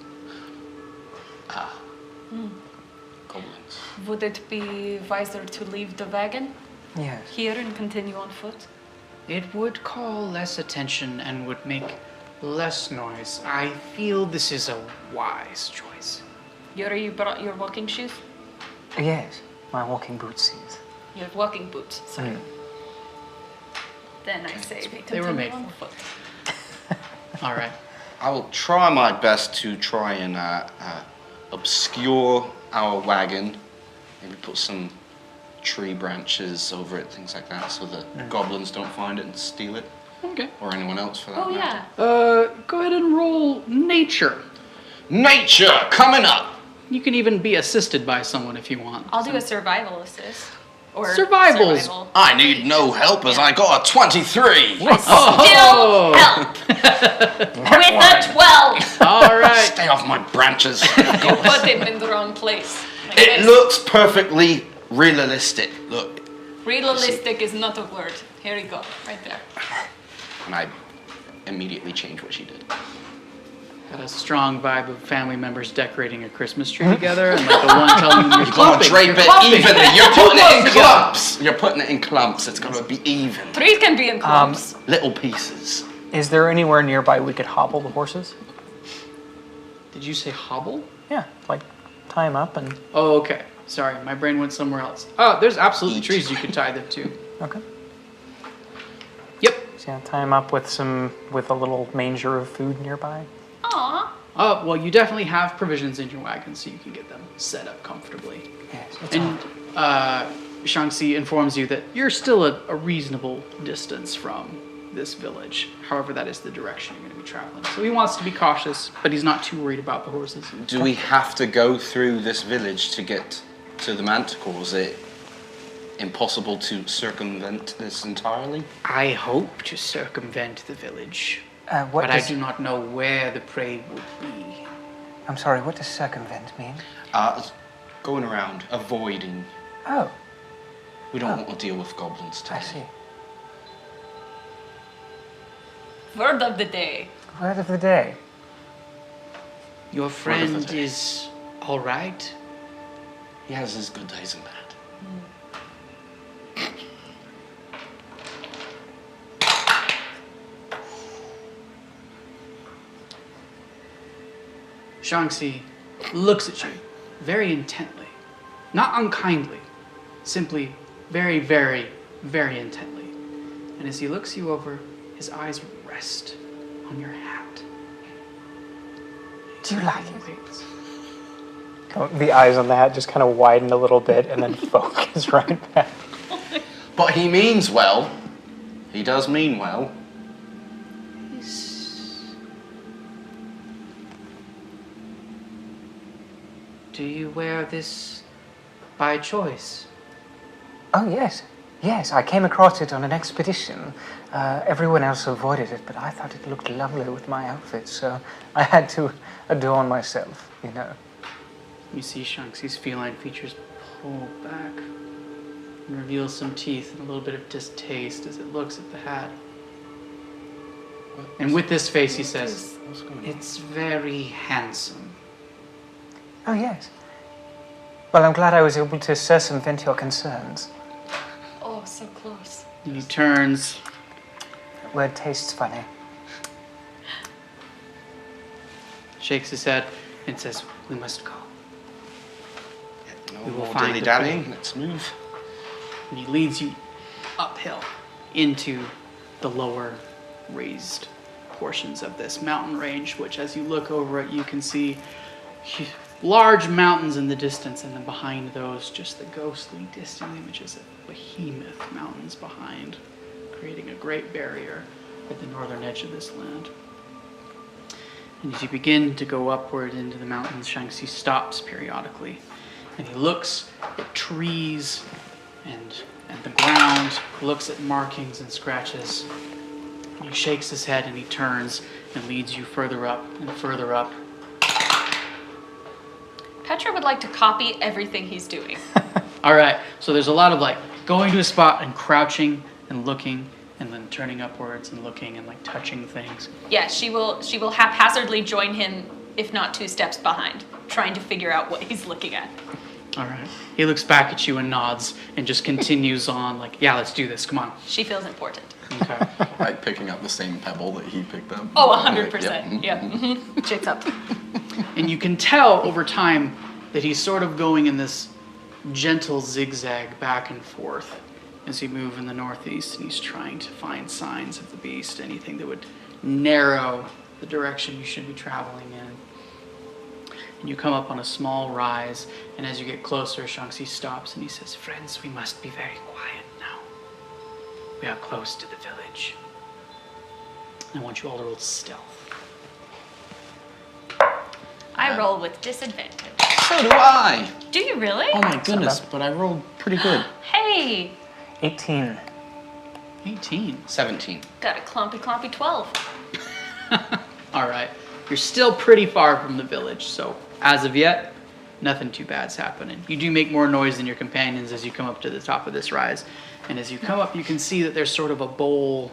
Goblins. Would it be wiser to leave the wagon Yes. here and continue on foot? It would call less attention and would make less noise. I feel this is a wise choice. Yuri, you brought your walking shoes? Yes. My walking bootsies. Your walking boots, sorry. Then I say we They were continue made on for foot. All right. I will try my best to try and obscure our wagon. Maybe put some tree branches over it, things like that, so the goblins don't find it and steal it. Okay. Or anyone else for that Oh, matter. yeah. Go ahead and roll nature. Nature coming up! You can even be assisted by someone if you want. I'll do a survival assist. Or Survival's- survival. I need no help as I got a 23! Still help! With a 12! All right. Stay off my branches. You put him in the wrong place. Like It this. looks perfectly realistic. Look. Realistic is not a word. Here you go, right there. And I immediately changed what she did. Got a strong vibe of family members decorating a Christmas tree together, and like the one telling them you're Gotta clumping. drape You're it clumping. evenly. You're putting it in Together. clumps. You're putting it in clumps. It's gotta be even. Trees can be in clumps. Little pieces. Is there anywhere nearby we could hobble the horses? Did you say hobble? Yeah, like tie them up and... Oh, okay. Sorry, my brain went somewhere else. Oh, there's absolutely trees you could tie them to. Okay. Yep. So yeah, tie them up with a little manger of food nearby. Aw. Oh, well, you definitely have provisions in your wagon, so you can get them set up comfortably. Yes, it's And Shang-Chi informs you that you're still a reasonable distance from this village. However, that is the direction you're going to be traveling. So he wants to be cautious, but he's not too worried about the horses. Do we have to go through this village to get to the Manticore? Is it impossible to circumvent this entirely? I hope to circumvent the village, what but I does, do not know where the prey would be. I'm sorry, what does circumvent mean? Going around, avoiding. Oh, We don't want to deal with goblins today. I see. Word of the day. Word of the day. Your friend is all right? He has his good days and bad. Shang-Chi looks at you very intently. Not unkindly, simply very, very, very intently. And as he looks you over, his eyes rest on your hat. Do you like it? Waits. The eyes on the hat just kind of widen a little bit and then focus right back. But he means well. He does mean well. Do you wear this by choice? Oh, yes. Yes, I came across it on an expedition. Everyone else avoided it, but I thought it looked lovely with my outfit, so I had to adorn myself, you know. You see Shang-Chi's feline features pull back and reveal some teeth and a little bit of distaste as it looks at the hat. And with this face, he says, It's very handsome. Oh, yes. Well, I'm glad I was able to circumvent your concerns. Oh, so close. and he turns. That word tastes funny. Shakes his head and says, "We must go." No We will more find the dilly-dallying. prey. Let's move. And he leads you uphill into the lower raised portions of this mountain range, which as you look over it, you can see large mountains in the distance, and then behind those, just the ghostly distant images of behemoth mountains behind, creating a great barrier at the northern edge of this land. And as you begin to go upward into the mountains, Shang-Chi stops periodically, and he looks at trees and the ground, looks at markings and scratches. And he shakes his head and he turns and leads you further up and further up. Petra would like to copy everything he's doing. All right, so there's a lot of like going to a spot and crouching and looking and then turning upwards and looking and like touching things. Yeah, she will haphazardly join him, if not 2 steps behind, trying to figure out what he's looking at. All right. He looks back at you and nods and just continues on like, yeah, let's do this. Come on. She feels important. Okay. Like picking up the same pebble that he picked up. Oh, 100%. Yeah. Mm-hmm. Chicks up. And you can tell over time that he's sort of going in this gentle zigzag back and forth as you move in the northeast, and he's trying to find signs of the beast, anything that would narrow the direction you should be traveling in. And you come up on a small rise, and as you get closer, Shang-Chi stops and he says, "Friends, we must be very quiet now. We are close to the village. I want you all to roll stealth." I roll with disadvantage. So do I. Do you really? Oh my goodness, but I rolled pretty good. Hey, 18. 18. 17. got a clumpy 12. All right. You're still pretty far from the village, so as of yet, nothing too bad's happening. You do make more noise than your companions as you come up to the top of this rise. And as you come up, you can see that there's sort of a bowl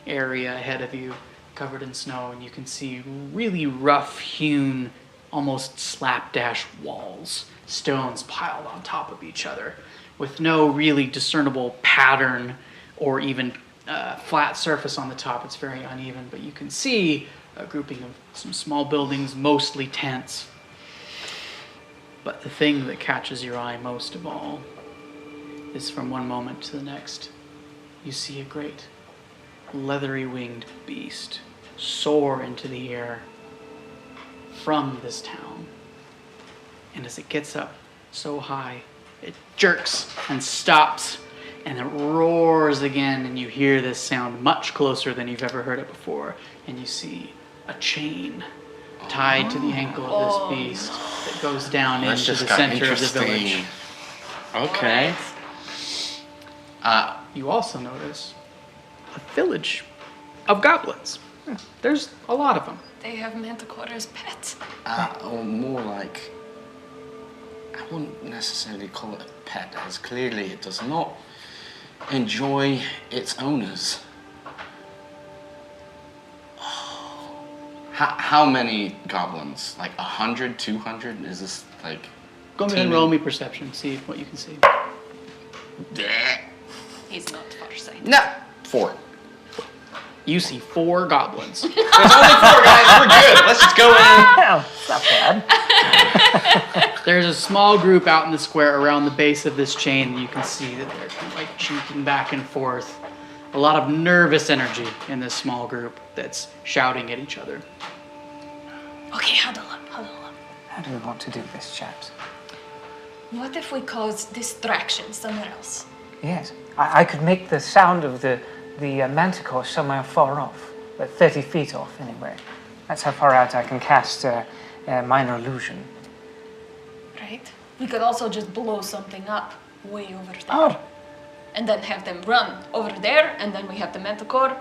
area ahead of you, covered in snow, and you can see really rough-hewn, almost slapdash walls, stones piled on top of each other, with no really discernible pattern or even flat surface on the top. It's very uneven, but you can see a grouping of some small buildings, mostly tents. But the thing that catches your eye most of all is from one moment to the next, you see a great leathery-winged beast soar into the air from this town. And as it gets up so high, it jerks and stops, and it roars again, and you hear this sound much closer than you've ever heard it before, and you see a chain tied to the ankle of this beast that goes down into the center of the village. Okay. You also notice a village of goblins. There's a lot of them. They have Manticore as pets. Or more like, I wouldn't necessarily call it a pet, as clearly it does not enjoy its owners. How many goblins? Like 100, 200? Is this like... Go ahead and roll me perception, see what you can see. He's not farsighted. No, 4. You see 4 goblins. There's only 4 guys, we're good. Let's just go in. Oh, it's not bad. There's a small group out in the square around the base of this chain, and you can see that they're kind of like cheeking back and forth. A lot of nervous energy in this small group that's shouting at each other. Okay, huddle up. How do we want to do this, chaps? What if we cause distraction somewhere else? Yes, I could make the sound of the manticore somewhere far off, but 30 feet off anyway. That's how far out I can cast a minor illusion. Right. We could also just blow something up way over there. Oh. And then have them run over there, and then we have the manticore.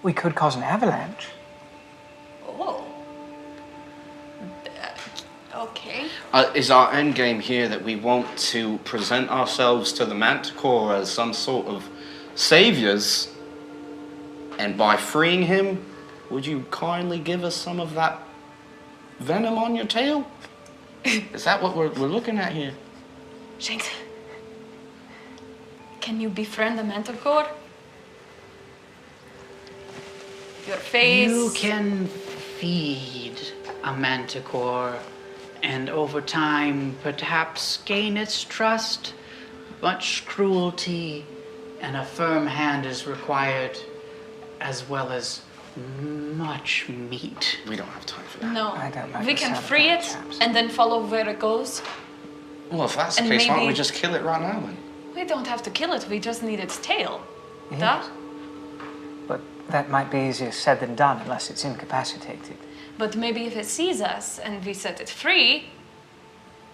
We could cause an avalanche. Oh. Okay. Is our end game here that we want to present ourselves to the manticore as some sort of saviors, and by freeing him, would you kindly give us some of that venom on your tail? Is that what we're looking at here? Shanks, can you befriend the manticore? Your face. You can feed a manticore, and over time, perhaps gain its trust. Much cruelty and a firm hand is required, as well as much meat. We don't have time for that. No. I don't like We the can sound of free that, it chaps. and then follow where it goes. Well, if that's the And case, why don't we maybe- just kill it right now then? We don't have to kill it, we just need its tail. Yes. Duh. But that might be easier said than done unless it's incapacitated. But maybe if it sees us and we set it free,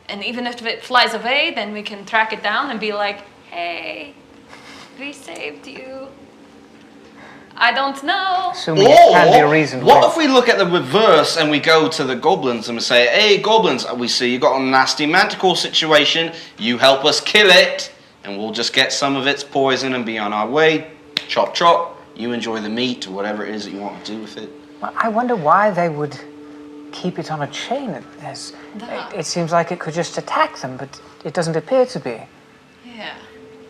and even if it flies away, then we can track it down and be like, hey, we saved you. I don't know. Assuming it can be reasoned what with. if we look at the reverse and we go to the goblins and we say, hey, goblins, we see you got a nasty manticore situation. You help us kill it, and we'll just get some of its poison and be on our way. Chop, chop. You enjoy the meat or whatever it is that you want to do with it. Well, I wonder why they would keep it on a chain. It seems like it could just attack them, but it doesn't appear to be. Yeah.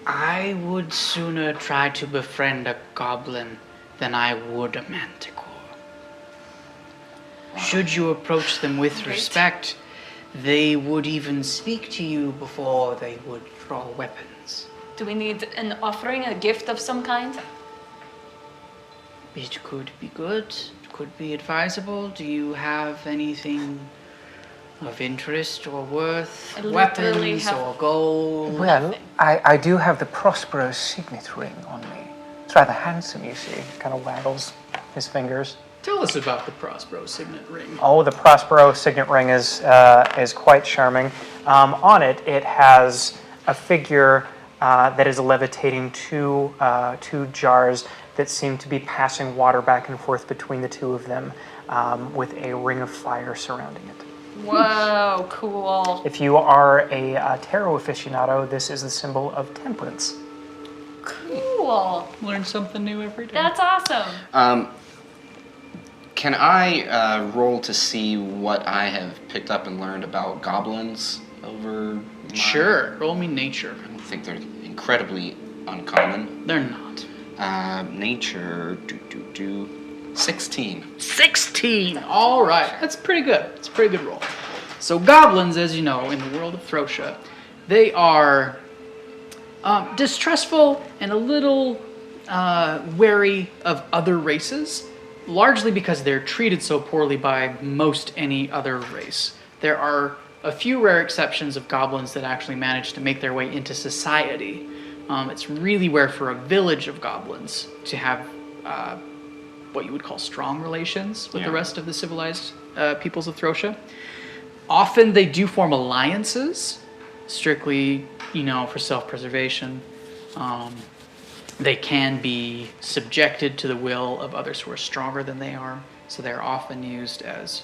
I would sooner try to befriend a goblin than I would a manticore. Should you approach them with respect, they would even speak to you before they would draw weapons. Do we need an offering, a gift of some kind? It could be good, it could be advisable. Do you have anything of interest or worth? I literally Weapons have or gold? Well, I do have the Prospero signet ring on me. It's rather handsome, you see. Kind of waggles his fingers. Tell us about the Prospero signet ring. Oh, the Prospero signet ring is quite charming. On it, it has a figure that is levitating two jars that seem to be passing water back and forth between the two of them, with a ring of fire surrounding it. Whoa, cool. If you are a tarot aficionado, this is the symbol of temperance. Cool. cool. Learn something new every day. That's awesome. Can I roll to see what I have picked up and learned about goblins over my... Sure. Roll me nature. I don't think they're incredibly uncommon. They're not. Nature, 16. 16. All right. That's pretty good. It's a pretty good roll. So goblins, as you know, in the world of Throssia, they are distrustful and a little wary of other races, largely because they're treated so poorly by most any other race. There are a few rare exceptions of goblins that actually manage to make their way into society. It's really rare for a village of goblins to have what you would call strong relations with the rest of the civilized peoples of Throssia. Often they do form alliances, strictly, for self-preservation. They can be subjected to the will of others who are stronger than they are, so they're often used as,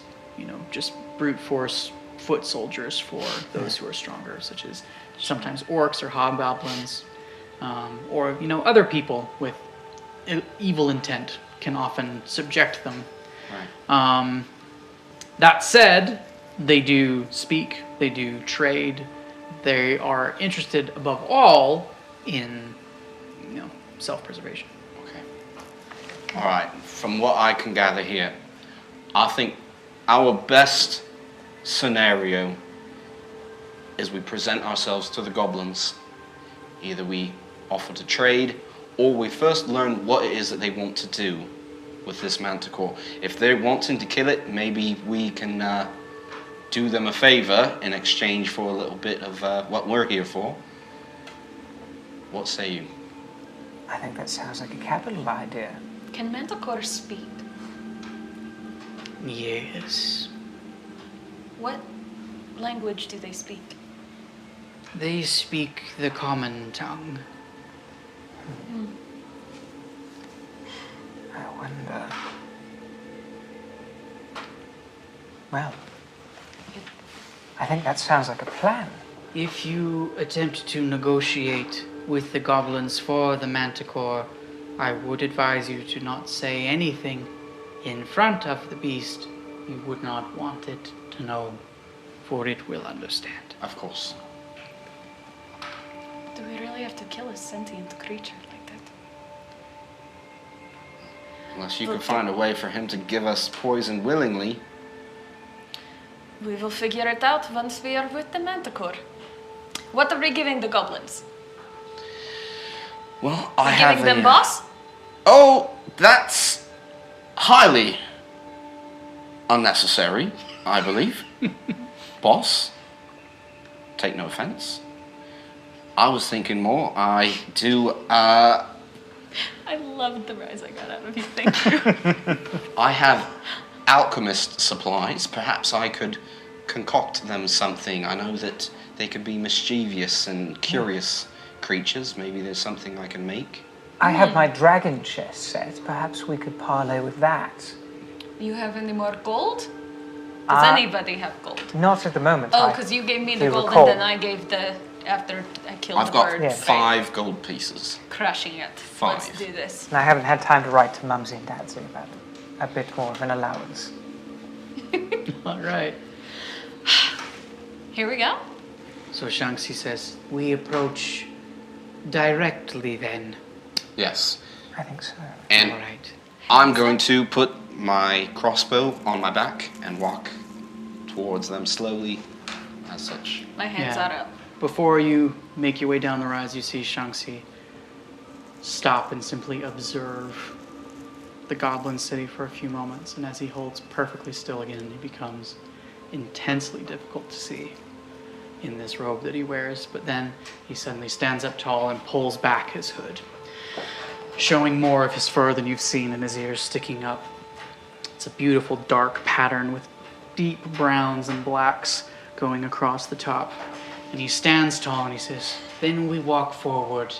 just brute force foot soldiers for those who are stronger, such as sometimes orcs or hobgoblins, or other people with evil intent can often subject them. Right. That said, they do speak, they do trade, they are interested above all in self-preservation. Okay. All right. From what I can gather here, I think our best scenario is we present ourselves to the goblins. Either we offer to trade, or we first learn what it is that they want to do with this manticore. If they're wanting to kill it, maybe we can do them a favor in exchange for a little bit of what we're here for. What say you? I think that sounds like a capital idea. Can manticore speak? Yes. What language do they speak? They speak the common tongue. I wonder... Well, I think that sounds like a plan. If you attempt to negotiate with the goblins for the manticore, I would advise you to not say anything in front of the beast you would not want it to know, for it will understand. Of course. Do we really have to kill a sentient creature like that? Unless you can find a way for him to give us poison willingly. We will figure it out once we are with the manticore. What are we giving the goblins? Well, We're giving them boss? Oh, that's highly unnecessary, I believe. Boss. Take no offense. I was thinking more. I loved the rise I got out of you. Thank you. I have alchemist supplies. Perhaps I could concoct them something. I know that they could be mischievous and curious creatures. Maybe there's something I can make. I have my dragon chest set. Perhaps we could parlay with that. You have any more gold? Does anybody have gold? Not at the moment. Oh, because you gave me the gold recall. and then I gave after I killed I've the got bird. 5 gold pieces. Crushing it. 5. Let's do this. And I haven't had time to write to Mumsy and Dadsy about a bit more of an allowance. All right. Here we go. So Shanxi says, we approach directly then. Yes. I think so. And All right. I'm going to put my crossbow on my back and walk towards them slowly, as such. My hands Yeah. are up. Before you make your way down the rise, you see Shanxi stop and simply observe the goblin city for a few moments. And as he holds perfectly still again, he becomes intensely difficult to see in this robe that he wears. But then he suddenly stands up tall and pulls back his hood, showing more of his fur than you've seen, and his ears sticking up. It's a beautiful dark pattern with deep browns and blacks going across the top. And he stands tall and he says, Then we walk forward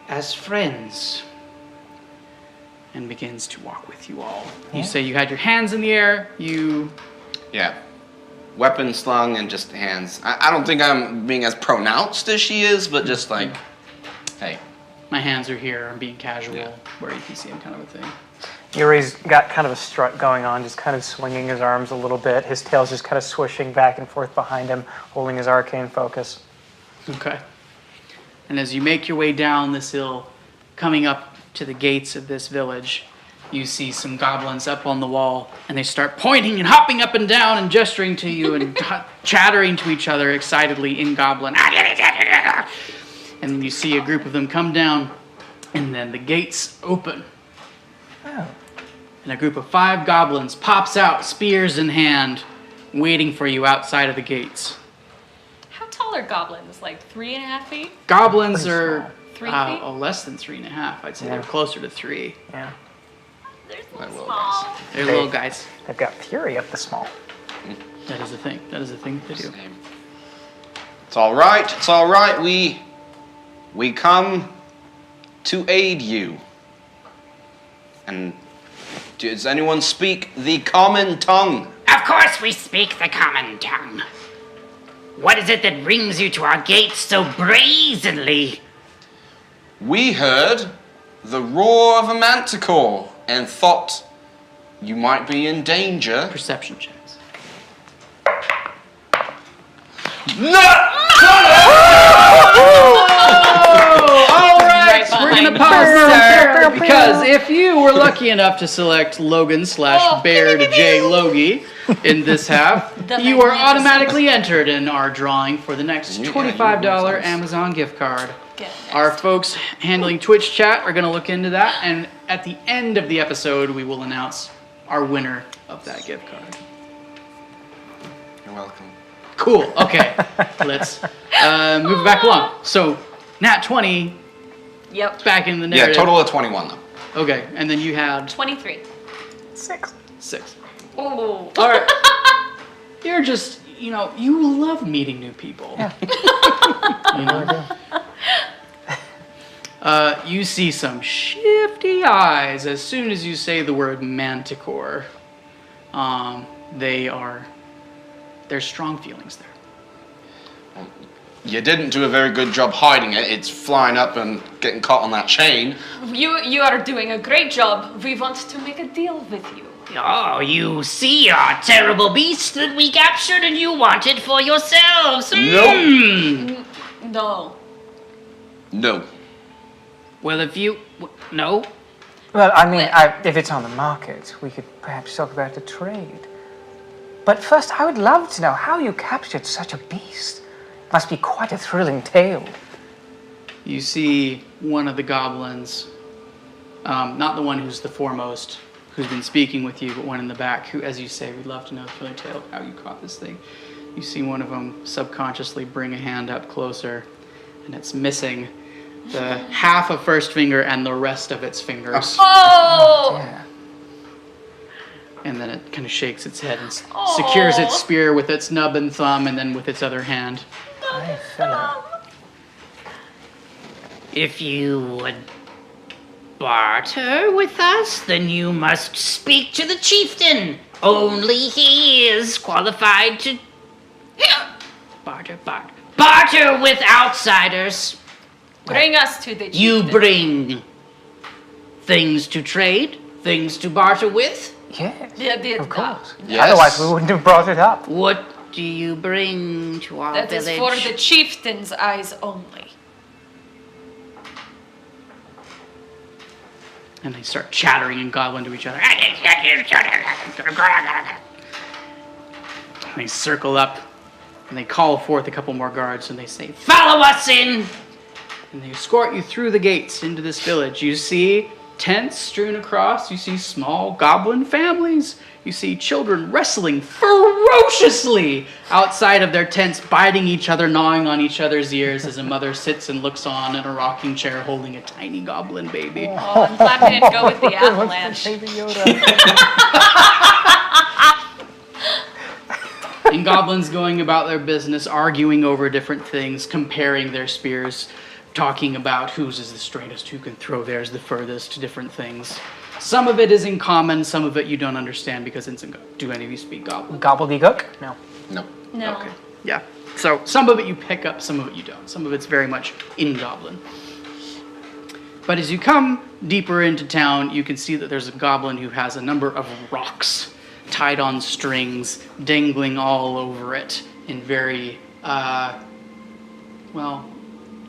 as friends. and begins to walk with you all. You say you had your hands in the air, Yeah. Weapon slung and just hands. I don't think I'm being as pronounced as she is, but just like, hey. my hands are here, I'm being casual, where you can see him kind of a thing. Yuri's got kind of a strut going on, just kind of swinging his arms a little bit. His tail's just kind of swishing back and forth behind him, holding his arcane focus. Okay. And as you make your way down this hill, coming up to the gates of this village, you see some goblins up on the wall, and they start pointing and hopping up and down and gesturing to you and chattering to each other excitedly in goblin. And then you see a group of them come down, and then the gates open. Oh. And a group of 5 goblins pops out, spears in hand, waiting for you outside of the gates. How tall are goblins? Like 3.5 feet? Goblins are 3 feet? less than 3.5. I'd say they're closer to 3. Yeah. They're little small. They're little guys. They've got fury up the small. That is a thing. That is a thing to do. It's all right. It's all right. We come to aid you. And does anyone speak the common tongue? Of course we speak the common tongue. What is it that brings you to our gates so brazenly? We heard the roar of a manticore and thought you might be in danger. Perception checks. We're gonna pause there because if you were lucky enough to select Logan/Baird J. Logie in this half, you are automatically entered in our drawing for the next $25 Amazon gift card. Our folks handling Twitch chat are gonna look into that, and at the end of the episode, we will announce our winner of that gift card. You're welcome. Cool. Okay, let's move back along. So, Nat 20. Yep. Back in the narrative. Yeah, total of 21 though. Okay, and then you had 23. 6. Oh. All right. You're just, you love meeting new people. Yeah. You see some shifty eyes as soon as you say the word manticore. There's strong feelings there. You didn't do a very good job hiding it. It's flying up and getting caught on that chain. You are doing a great job. We want to make a deal with you. Oh, you see our terrible beast that we captured and you want it for yourselves. Nope. No. No. Well, if you... No? Well, I mean, if it's on the market, we could perhaps talk about a trade. But first, I would love to know how you captured such a beast. Must be quite a thrilling tale. You see one of the goblins, not the one who's the foremost, who's been speaking with you, but one in the back, who, as you say, we'd love to know the thrilling tale of how you caught this thing. You see one of them subconsciously bring a hand up closer, and it's missing the half of first finger and the rest of its fingers. Oh! Yeah. And then it kind of shakes its head and secures its spear with its nub and thumb, and then with its other hand. Hi, fellow. If you would barter with us, then you must speak to the chieftain. Only he is qualified to barter with outsiders. Bring us to the chieftain. You bring things to trade, things to barter with. Yes, of course. Yes. Otherwise, we wouldn't have brought it up. What do you bring to our That village? is for the chieftain's eyes only. And they start chattering in goblin to each other. And they circle up, and they call forth a couple more guards, and they say, Follow us in! and they escort you through the gates into this village. You see tents strewn across. You see small goblin families. You see children wrestling ferociously outside of their tents, biting each other, gnawing on each other's ears as a mother sits and looks on in a rocking chair holding a tiny goblin baby. Oh, I'm glad we didn't go with the avalanche. Baby Yoda. And goblins going about their business, arguing over different things, comparing their spears, talking about whose is the straightest, who can throw theirs the furthest to different things. Some of it is in common, some of it you don't understand because it's in do any of you speak goblin? Gobbledygook? No. No. No. Okay. Yeah. So some of it you pick up, some of it you don't. Some of it's very much in goblin. But as you come deeper into town, you can see that there's a goblin who has a number of rocks tied on strings, dangling all over it in very,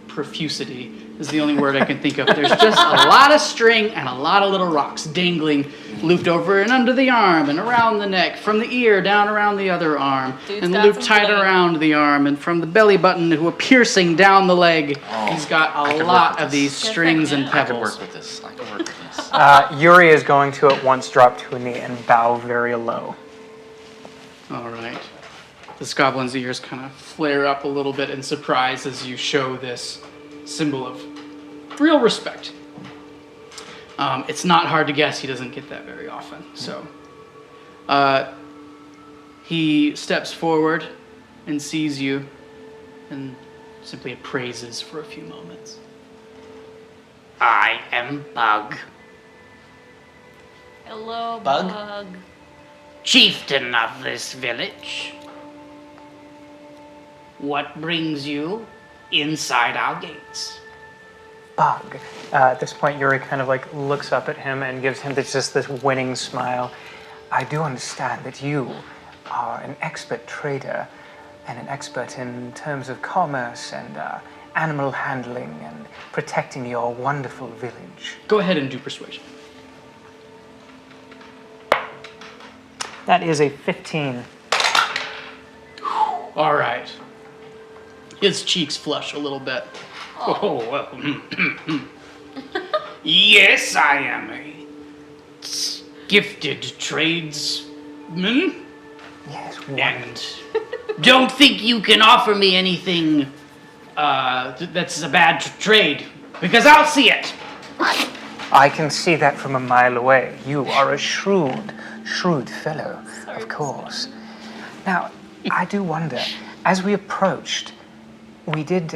profusity is the only word I can think of. There's just a lot of string and a lot of little rocks dangling, looped over and under the arm and around the neck, from the ear down around the other arm, and looped tight around the arm, and from the belly button to a piercing down the leg. He's got a lot of these strings and pebbles. I can work with this. I can work with this. Yuri is going to at once drop to a knee and bow very low. All right. This goblin's ears kind of flare up a little bit in surprise as you show this symbol of real respect. It's not hard to guess he doesn't get that very often. So he steps forward and sees you and simply appraises for a few moments. I am Bug, Hello, Bug? Bug. chieftain of this village. What brings you inside our gates? Bug. At this point, Yuri kind of like looks up at him and gives him this winning smile. I do understand that you are an expert trader and an expert in terms of commerce and animal handling and protecting your wonderful village. Go ahead and do persuasion. That is a 15. All right. His cheeks flush a little bit. Oh, well. Yes, I am a gifted tradesman. Yes, And don't think you can offer me anything that's a bad trade, because I'll see it. I can see that from a mile away. You are a shrewd fellow, of course. Now, I do wonder, as we approached, we did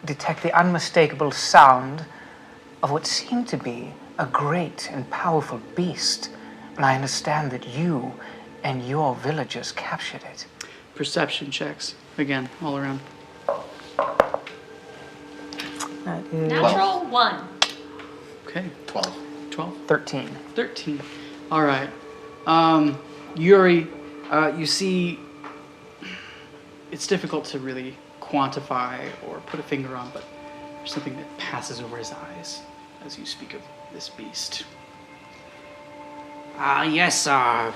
detect the unmistakable sound of what seemed to be a great and powerful beast. And I understand that you and your villagers captured it. Perception checks, again, all around. That is Natural 1. Okay. 12. 12? 13. 13. All right. Yuri, you see, it's difficult to really quantify or put a finger on, but there's something that passes over his eyes as you speak of this beast. Yes, our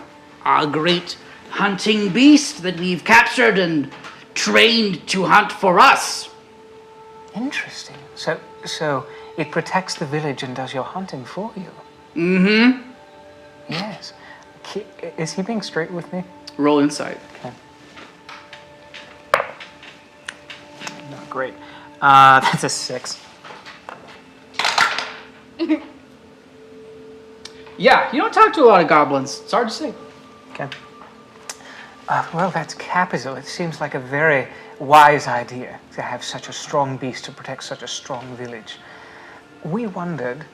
great hunting beast that we've captured and trained to hunt for us. Interesting. So it protects the village and does your hunting for you. Mm-hmm. Yes. Is he being straight with me? Roll insight. Okay. Not great. That's a 6. Yeah, you don't talk to a lot of goblins. It's hard to say. Okay. Well, that's capital. It seems like a very wise idea to have such a strong beast to protect such a strong village. We wondered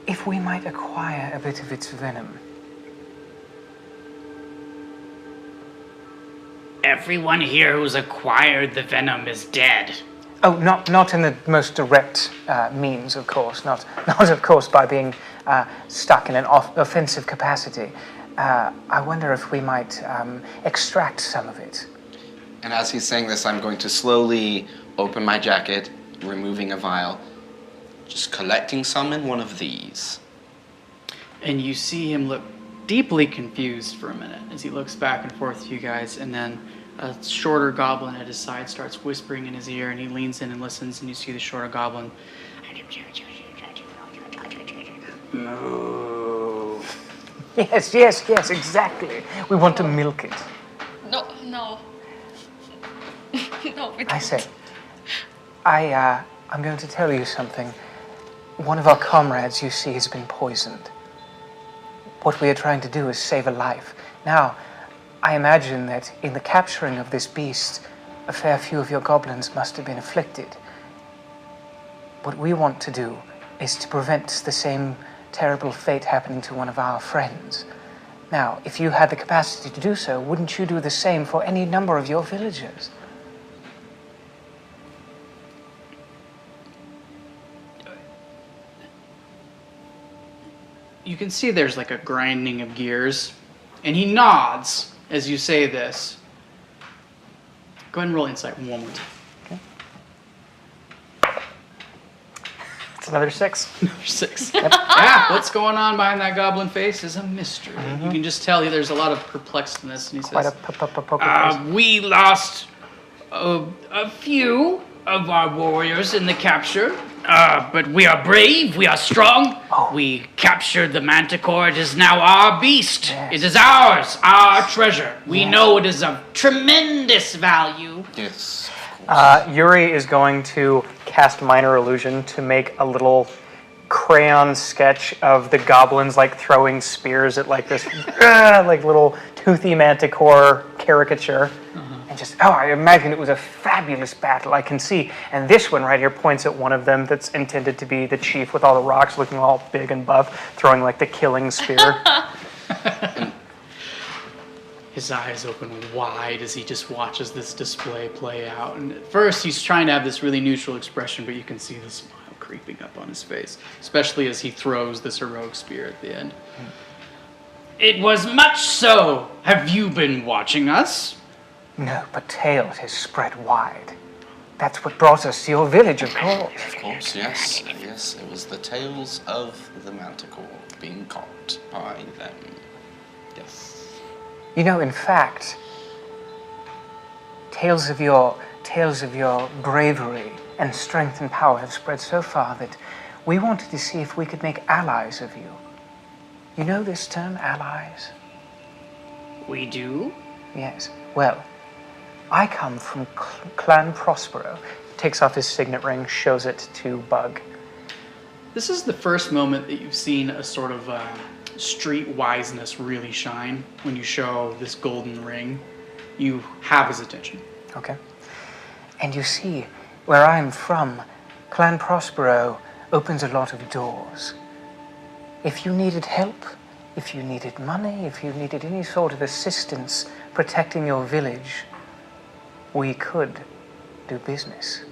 if we might acquire a bit of its venom. Everyone here who's acquired the venom is dead. Oh, not in the most direct means, of course. Not of course by being stuck in an offensive capacity. I wonder if we might extract some of it. And as he's saying this, I'm going to slowly open my jacket, removing a vial, just collecting some in one of these. And you see him look deeply confused for a minute as he looks back and forth to you guys, and then a shorter goblin at his side starts whispering in his ear, and he leans in and listens, and you see the shorter goblin. Moo. Yes, exactly. We want to milk it. No. No, we I say, I'm going to tell you something. One of our comrades, you see, has been poisoned. What we are trying to do is save a life. Now, I imagine that in the capturing of this beast, a fair few of your goblins must have been afflicted. What we want to do is to prevent the same terrible fate happening to one of our friends. Now, if you had the capacity to do so, wouldn't you do the same for any number of your villagers? you can see there's like a grinding of gears, and he nods as you say this. Go ahead and roll insight one more time. It's another 6. Another 6. Yeah, what's going on behind that goblin face is a mystery. You can just tell there's a lot of perplexedness, and he Quite says, a poker face. We lost a few of our warriors in the capture, but we are brave, we are strong. We captured the manticore. It is now our beast. Yes. It is ours, our treasure. We know it is of tremendous value. Yes. Yuri is going to cast Minor Illusion to make a little crayon sketch of the goblins like throwing spears at like this like little toothy manticore caricature. And just, I imagine it was a fabulous battle, I can see. And this one right here points at one of them that's intended to be the chief with all the rocks looking all big and buff, throwing like the killing spear. his eyes open wide as he just watches this display play out. And at first he's trying to have this really neutral expression, but you can see the smile creeping up on his face, especially as he throws this heroic spear at the end. It was much so. Have you been watching us? No, but Tales has spread wide. That's what brought us to your village, of course. Of course, yes. Yes, it was the tales of the manticore being caught by them. Yes. You know, in fact, tales of your bravery and strength and power have spread so far that we wanted to see if we could make allies of you. You know this term, allies? We do? Yes. Well, I come from Clan Prospero. Takes off his signet ring, shows it to Bug. This is the first moment that you've seen a sort of street wiseness really shine when you show this golden ring. You have his attention. Okay. And you see, where I'm from, Clan Prospero opens a lot of doors. If you needed help, if you needed money, if you needed any sort of assistance protecting your village, we could do business.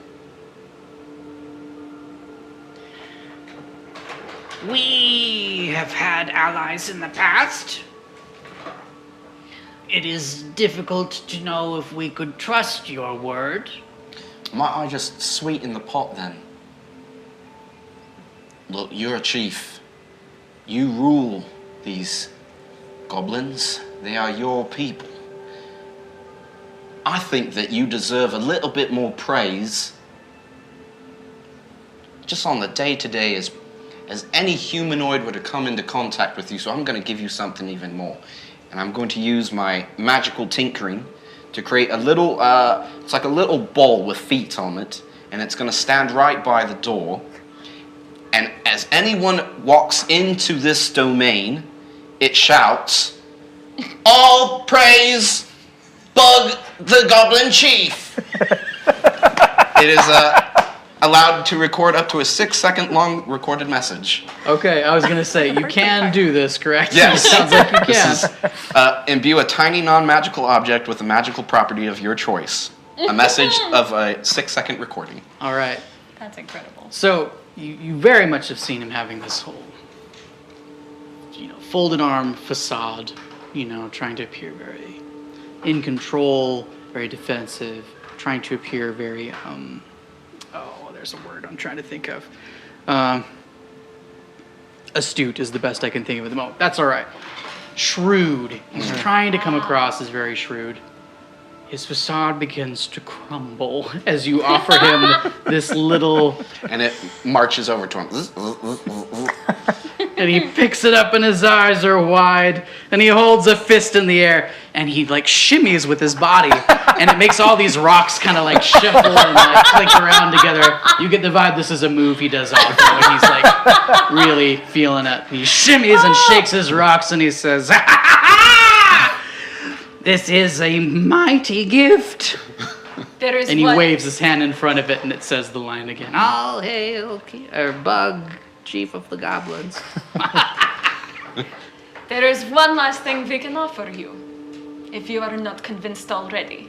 We have had allies in the past. It is difficult to know if we could trust your word. Might I just sweeten the pot then? Look, you're a chief. You rule these goblins. They are your people. I think that you deserve a little bit more praise just on the day-to-day as any humanoid were to come into contact with you, so I'm going to give you something even more. And I'm going to use my magical tinkering to create a little, it's like a little ball with feet on it, and it's going to stand right by the door. And as anyone walks into this domain, it shouts, "All praise Bug the Goblin Chief." It is allowed to record up to a 6-second long recorded message. Okay, I was going to say, you can do this, correct? Yes. It sounds like you can. This is, imbue a tiny non-magical object with a magical property of your choice. A message of a 6-second recording. All right. That's incredible. So, you very much have seen him having this whole, folded arm facade, trying to appear very in control, very defensive, trying to appear very, there's a word I'm trying to think of. Astute is the best I can think of at the moment. That's all right. Shrewd. He's trying to come across as very shrewd. His facade begins to crumble as you offer him this little... And it marches over to him. And he picks it up and his eyes are wide. And he holds a fist in the air. And he shimmies with his body. And it makes all these rocks kind of shuffle and click around together. You get the vibe this is a move he does often when he's really feeling it. He shimmies and shakes his rocks and he says, "Ha ha ha! This is a mighty gift." And he waves his hand in front of it and it says the line again. "All hail, Bug, Chief of the Goblins." There is one last thing we can offer you, if you are not convinced already.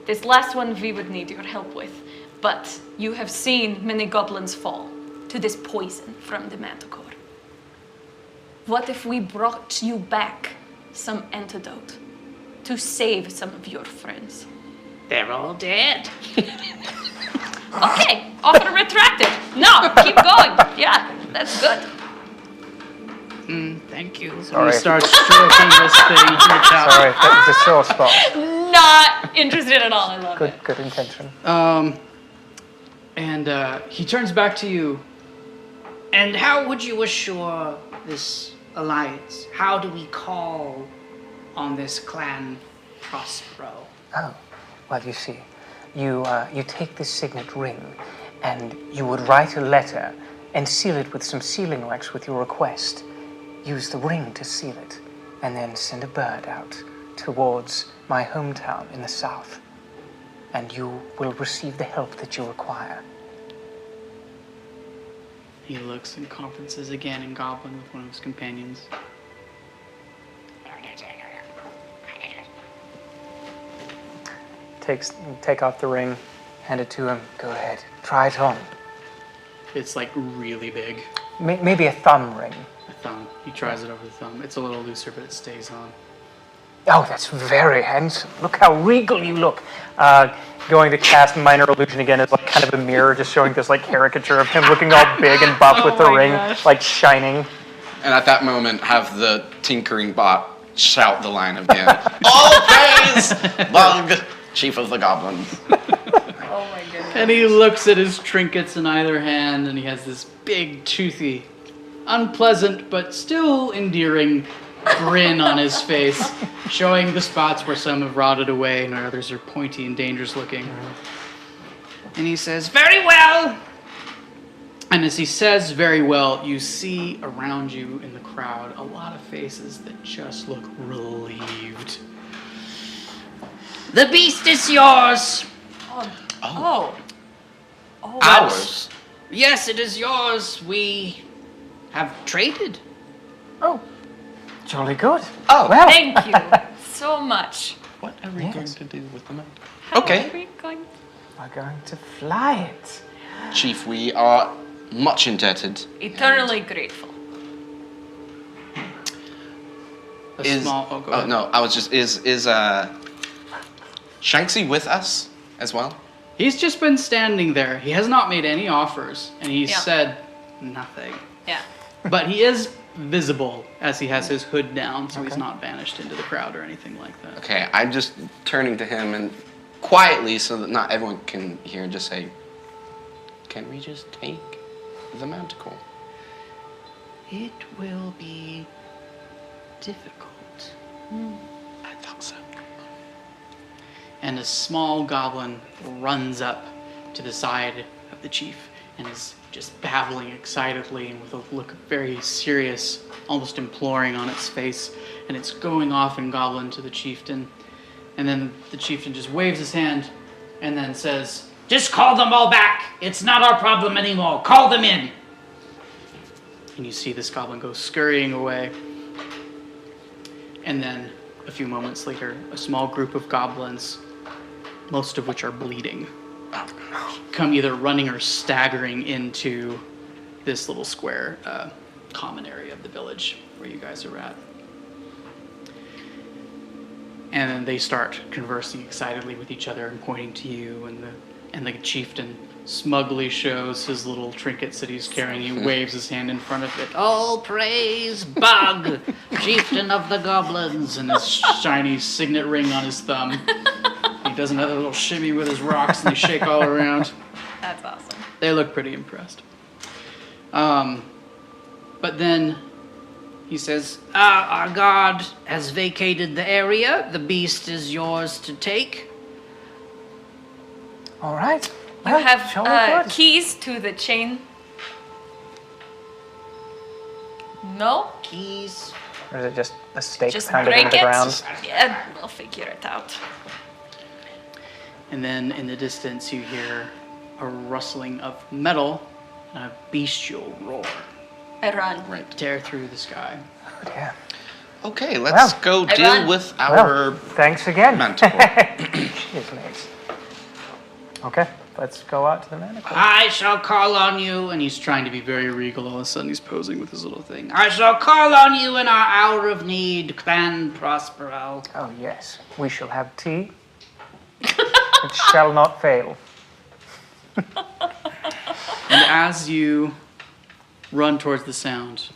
This last one we would need your help with, but you have seen many goblins fall to this poison from the manticore. what if we brought you back some antidote to save some of your friends? They're all dead. Okay, offer retracted. No, keep going. Yeah, that's good. Thank you. And he starts stroking this thing from the top. Sorry, that was a sore spot. Not interested at all. I love it. Good intention. And he turns back to you. And how would you assure this alliance? How do we call on this clan Prospero? Oh, well, you see, you take this signet ring, and you would write a letter and seal it with some sealing wax with your request. Use the ring to seal it, and then send a bird out towards my hometown in the south, and you will receive the help that you require. He looks and conferences again in Goblin with one of his companions. Take off the ring, hand it to him. Go ahead, try it on. It's like really big. Maybe a thumb ring. A thumb. He tries it over the thumb. It's a little looser, but it stays on. Oh, that's very handsome. Look how regal you look. Going to cast Minor Illusion again is like kind of a mirror, just showing this like caricature of him looking all big and buff with the ring, like shining. And at that moment, have the tinkering bot shout the line again. All praise, Bug, chief of the goblins. Oh my goodness. And he looks at his trinkets in either hand, and he has this big, toothy, unpleasant but still endearing grin on his face, showing the spots where some have rotted away and others are pointy and dangerous looking. And he says, "Very well." And as he says very well, you see around you in the crowd a lot of faces that just look relieved. The beast is yours. Oh. Ours. Yes, it is yours. We have traded. Oh, jolly good. Oh, well. Thank you so much. What are we going to do with the man? How Okay. are we going? We're going to fly it. Chief, we are much indebted. Eternally grateful. A small. Oh, go ahead. no, I was just is Shanksy with us as well? He's just been standing there. He has not made any offers, and he Yeah. said nothing. Yeah. But he is visible as he has his hood down, so he's Okay. not vanished into the crowd or anything like that. Okay, I'm just turning to him and quietly, so that not everyone can hear, just say, "Can we just take the manticore?" It will be difficult. I thought so. And a small goblin runs up to the side of the chief and is just babbling excitedly and with a look very serious, almost imploring on its face. And it's going off in goblin to the chieftain. And then the chieftain just waves his hand and then says, Just call them all back. It's not our problem anymore. Call them in. and you see this goblin go scurrying away. And then a few moments later, a small group of goblins, most of which are bleeding, come either running or staggering into this little square common area of the village where you guys are at. And then they start conversing excitedly with each other and pointing to you, and the chieftain smugly shows his little trinkets that he's carrying. He waves his hand in front of it. All praise Bug, chieftain of the goblins. And his shiny signet ring on his thumb. He does another little shimmy with his rocks and they shake all around. That's awesome. They look pretty impressed. But then He says, our guard has vacated the area. The beast is yours to take. All right. You Well, have jolly good. keys to the chain. No? Keys. Or is it just a stake Just pounded break into the it. ground? Yeah, we'll figure it out. And then in the distance you hear a rustling of metal and a bestial roar I run. Right. tear through the sky. Oh, dear. Okay, let's go I deal run. with Well, our thanks again. manticore. Cheers, mates. Okay. let's go out to the manacle. I shall call on you, and he's trying to be very regal. All of a sudden, he's posing with his little thing. I shall call on you in our hour of need, Clan Prospero. Oh, yes. We shall have tea. It shall not fail. And as you run towards the sound,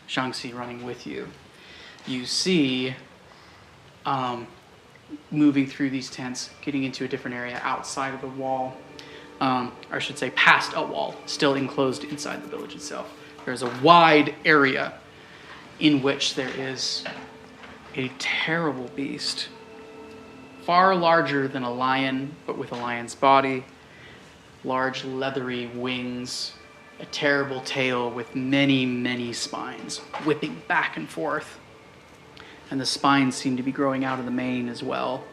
Shang-Chi running with you, you see, moving through these tents, getting into a different area outside of the wall, or I should say past a wall, still enclosed inside the village itself. There's a wide area in which there is a terrible beast, far larger than a lion, but with a lion's body, large leathery wings, a terrible tail with many, many spines, whipping back and forth. And the spines seem to be growing out of the mane as well.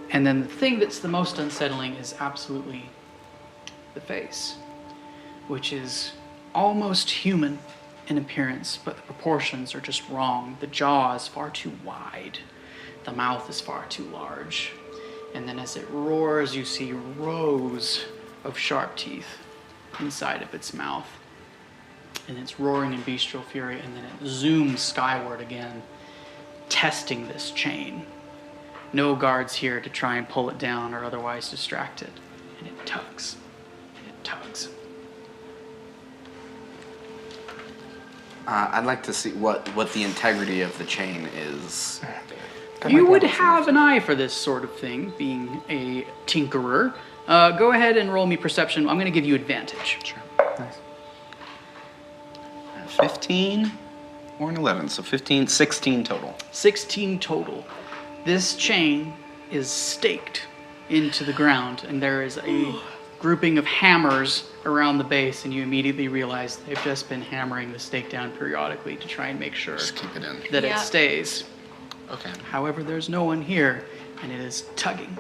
And then the thing that's the most unsettling is absolutely the face, which is almost human in appearance, but the proportions are just wrong. The jaw is far too wide. The mouth is far too large. And then as it roars, you see rows of sharp teeth inside of its mouth. And it's roaring in bestial fury, and then it zooms skyward again, testing this chain. No guards here to try and pull it down or otherwise distract it. And it tugs. And it tugs. I'd like to see what the integrity of the chain is. You would have an eye for this sort of thing, being a tinkerer. Go ahead and roll me perception. I'm going to give you advantage. Sure. Nice. 15 or an 11, so 16 total. 16 total. This chain is staked into the ground, and there is a grouping of hammers around the base, and you immediately realize they've just been hammering the stake down periodically to try and make sure Just keep it in. that it stays. Okay. However, there's no one here, and it is tugging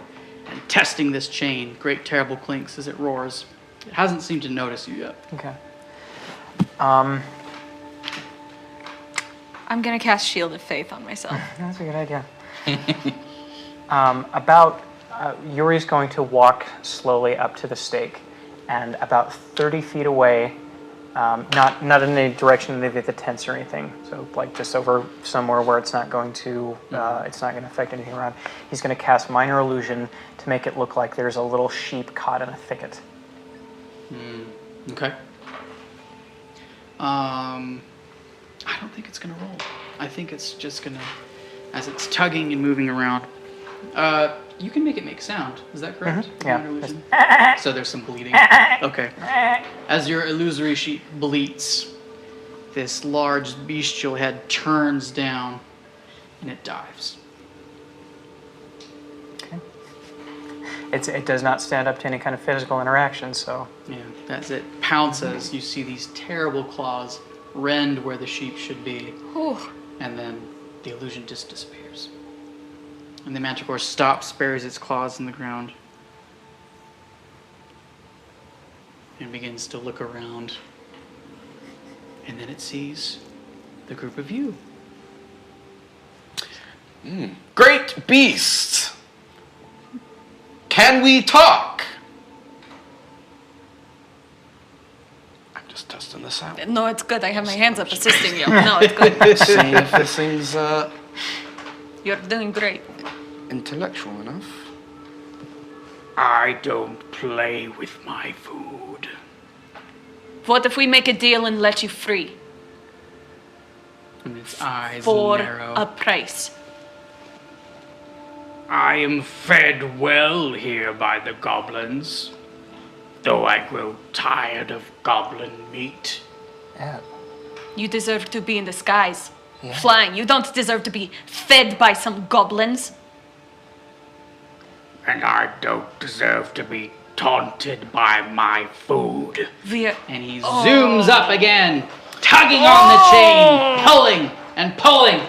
and testing this chain. Great terrible clinks as it roars. It hasn't seemed to notice you yet. Okay. I'm gonna cast Shield of Faith on myself. That's a good idea. Yuri's going to walk slowly up to the stake, and about 30 feet away, not in any direction of any of the tents or anything, so like just over somewhere where it's not going to affect anything around. He's going to cast Minor Illusion to make it look like there's a little sheep caught in a thicket. Okay. I don't think it's going to roll. I think it's just going to, as it's tugging and moving around. You can make it make sound. Is that correct? Mm-hmm. Yeah. Minor illusion? So there's some bleeding. Okay. As your illusory sheet bleats, this large bestial head turns down and it dives. Okay. It does not stand up to any kind of physical interaction, so. Yeah. As it pounces, you see these terrible claws rend where the sheep should be. Ooh. And then the illusion just disappears. And the manticore stops, buries its claws in the ground, and begins to look around. And then it sees the group of you. Great beast! Can we talk? I'm just testing this out. No, it's good. I have my hands up assisting you. No, it's good. See if this seems You're doing great. intellectual enough. I don't play with my food. What if we make a deal and let you free And its eyes for narrow. a price? I am fed well here by the goblins, though I grow tired of goblin meat. Yeah. You deserve to be in the skies, flying. You don't deserve to be fed by some goblins. And I don't deserve to be taunted by my food. And he zooms up again, tugging on the chain, pulling and pulling.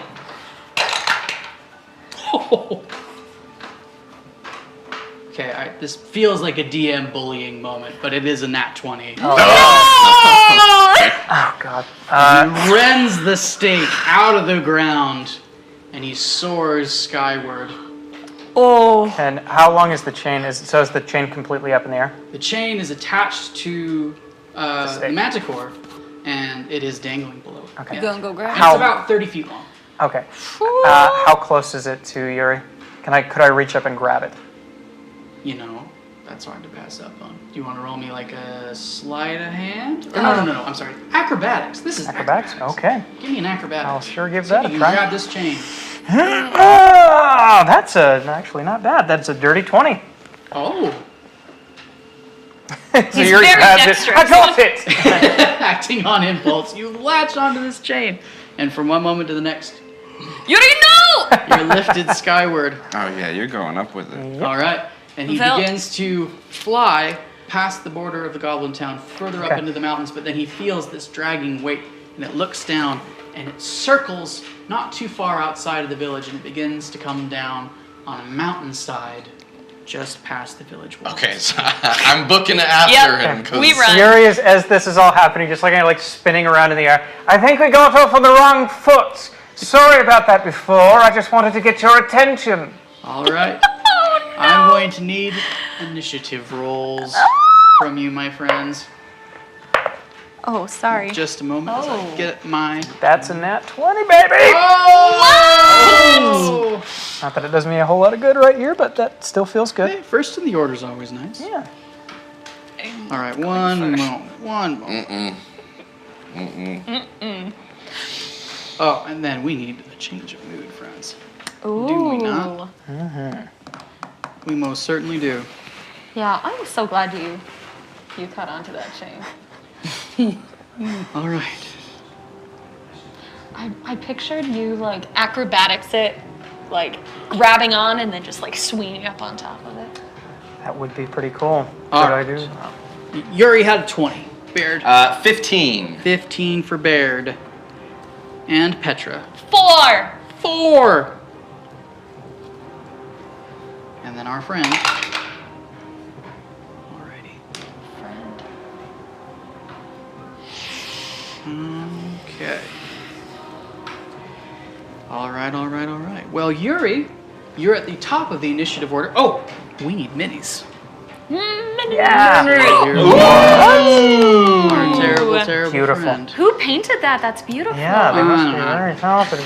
Okay, this feels like a DM bullying moment, but it is a nat 20. Oh, God. He rends the stake out of the ground, and he soars skyward. Oh. And how long is the chain? Is the chain completely up in the air? The chain is attached to the stake. manticore, and it is dangling below. Okay. You gonna go grab It's about 30 feet long. Okay. How close is it to Yuri? Could I reach up and grab it? You know, that's hard to pass up on. Do you want to roll me like a sleight of hand? Or no. I'm sorry. Acrobatics. This is acrobatics. Okay. Give me an acrobatics. I'll sure give See if that a you can try. grab this chain. Oh, that's actually not bad. That's a dirty 20. Oh. So He's Yuri very grabs dexterous. it. I dropped it. Acting on impulse, you latch onto this chain, and from one moment to the next, Yuri, no! you're lifted skyward. Oh yeah, you're going up with it. All right, and he Vel- begins to fly past the border of the goblin town, further up into the mountains, but then he feels this dragging weight, and it looks down, and it circles not too far outside of the village, and it begins to come down on a mountainside just past the village walls. Okay, so I'm booking it after him. 'Cause We run. Yuri is, as this is all happening, just like spinning around in the air. I think we got off on the wrong foot. Sorry about that before. I just wanted to get your attention. All right. Oh, no. I'm going to need initiative rolls from you, my friends. Oh, sorry. Just a moment as I get my... That's a nat 20, baby. Oh! Not that it does me a whole lot of good right here, but that still feels good. Hey, first in the order is always nice. Yeah. All right, one moment. Oh, and then we need a change of mood, friends. Ooh. Do we not? We most certainly do. Yeah, I'm so glad you caught onto that chain. All right. I pictured you like acrobatics it, like grabbing on and then just like swinging up on top of it. That would be pretty cool. All Did right. I do? Yuri had a 20. Baird. 15. 15 for Baird. And Petra. 4. 4. And then our friend. Alrighty. Okay. All right. Well, Yuri, you're at the top of the initiative order. Oh, we need minis. Yeah. Our terrible Beautiful. friend. Who painted that? That's beautiful. Yeah, they must be very talented.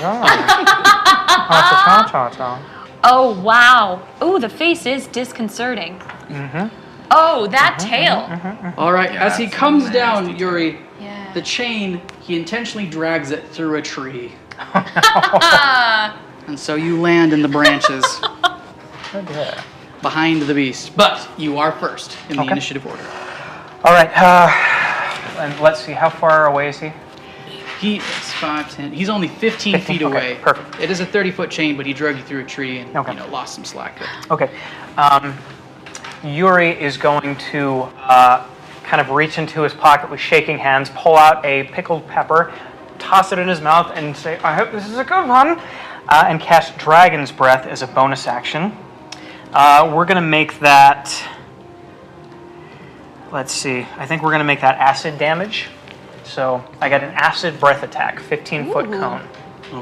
Oh, wow. Oh, the face is disconcerting. Oh, that tail. All right, as he that's comes a down, nasty Yuri, Yeah. the chain, he intentionally drags it through a tree. And so you land in the branches behind the beast. But you are first in the initiative order. All right. And let's see. How far away is he? He is 5, 10. He's only 15 feet okay, away. perfect. It is a 30-foot chain, but he drug you through a tree and lost some slack there. Okay. Yuri is going to kind of reach into his pocket with shaking hands, pull out a pickled pepper, toss it in his mouth, and say, I hope this is a good one, and cast Dragon's Breath as a bonus action. We're going to make that, let's see, I think we're going to make that acid damage. So I got an acid breath attack, 15-foot cone.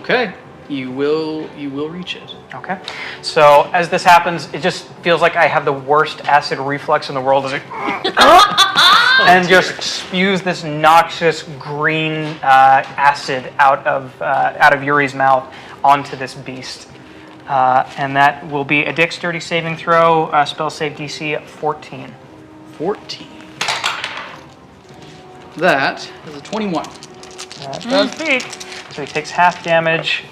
Okay. You will reach it. Okay. So as this happens, it just feels like I have the worst acid reflux in the world. As it and just spews this noxious green acid out of Yuri's mouth onto this beast. And that will be a dexterity saving throw, spell save DC 14. 14. That is a 21. That does beat. So he takes half damage.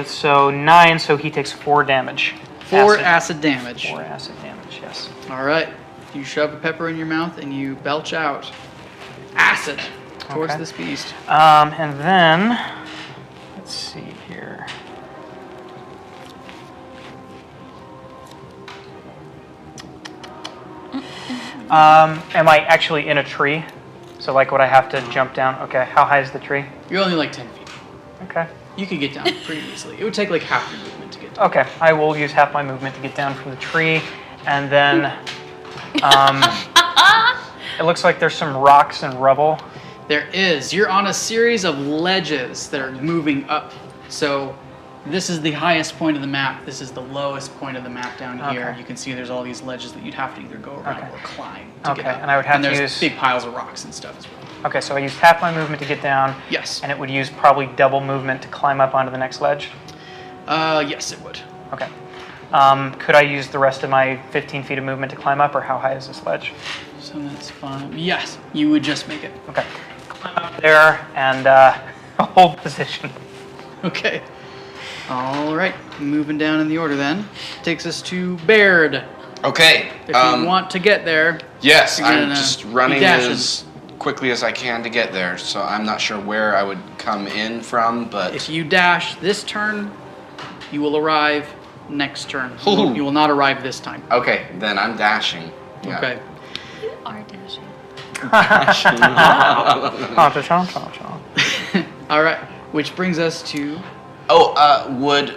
So 9, so he takes 4 damage. 4 acid damage. 4 acid damage, yes. All right. You shove a pepper in your mouth and you belch out acid towards this beast. And then, let's see here. Am I actually in a tree? So like, would I have to jump down? Okay, how high is the tree? You're only like 10 feet. Okay. You could get down pretty easily. It would take like half your movement to get down. Okay, I will use half my movement to get down from the tree, and then it looks like there's some rocks and rubble. There is. You're on a series of ledges that are moving up. So this is the highest point of the map. This is the lowest point of the map down here. Okay. You can see there's all these ledges that you'd have to either go around or climb to Okay, get up. and I would have to there's use- big piles of rocks and stuff as well. Okay, so I used half my movement to get down. Yes. And it would use probably double movement to climb up onto the next ledge. Yes, it would. Okay. Could I use the rest of my 15 feet of movement to climb up, or how high is this ledge? So that's fine. Yes, you would just make it. Okay. Climb up there and hold position. Okay. All right. Moving down in the order then. Takes us to Baird. Okay. If you want to get there. Yes, you're I'm gonna just be running dashing. as quickly as I can to get there. So I'm not sure where I would come in from, but If you dash this turn, you will arrive next turn. Ooh. You will not arrive this time. okay, then I'm dashing. Yeah. Okay. You are dashing. All right. Which brings us to. Would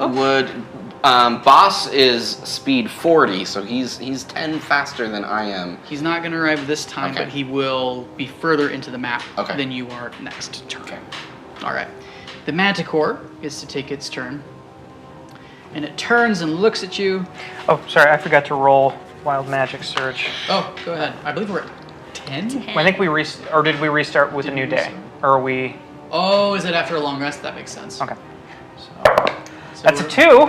Boss is speed 40, so he's 10 faster than I am. He's not going to arrive this time, Okay. but he will be further into the map Okay. than you are next turn. Okay. All right. The Manticore is to take its turn. And it turns and looks at you. Oh, sorry, I forgot to roll Wild Magic Surge. Oh, go ahead. I believe we're at 10? I think or did we restart with a new day? Or are we? Oh, is it after a long rest? That makes sense. Okay. So That's a we're-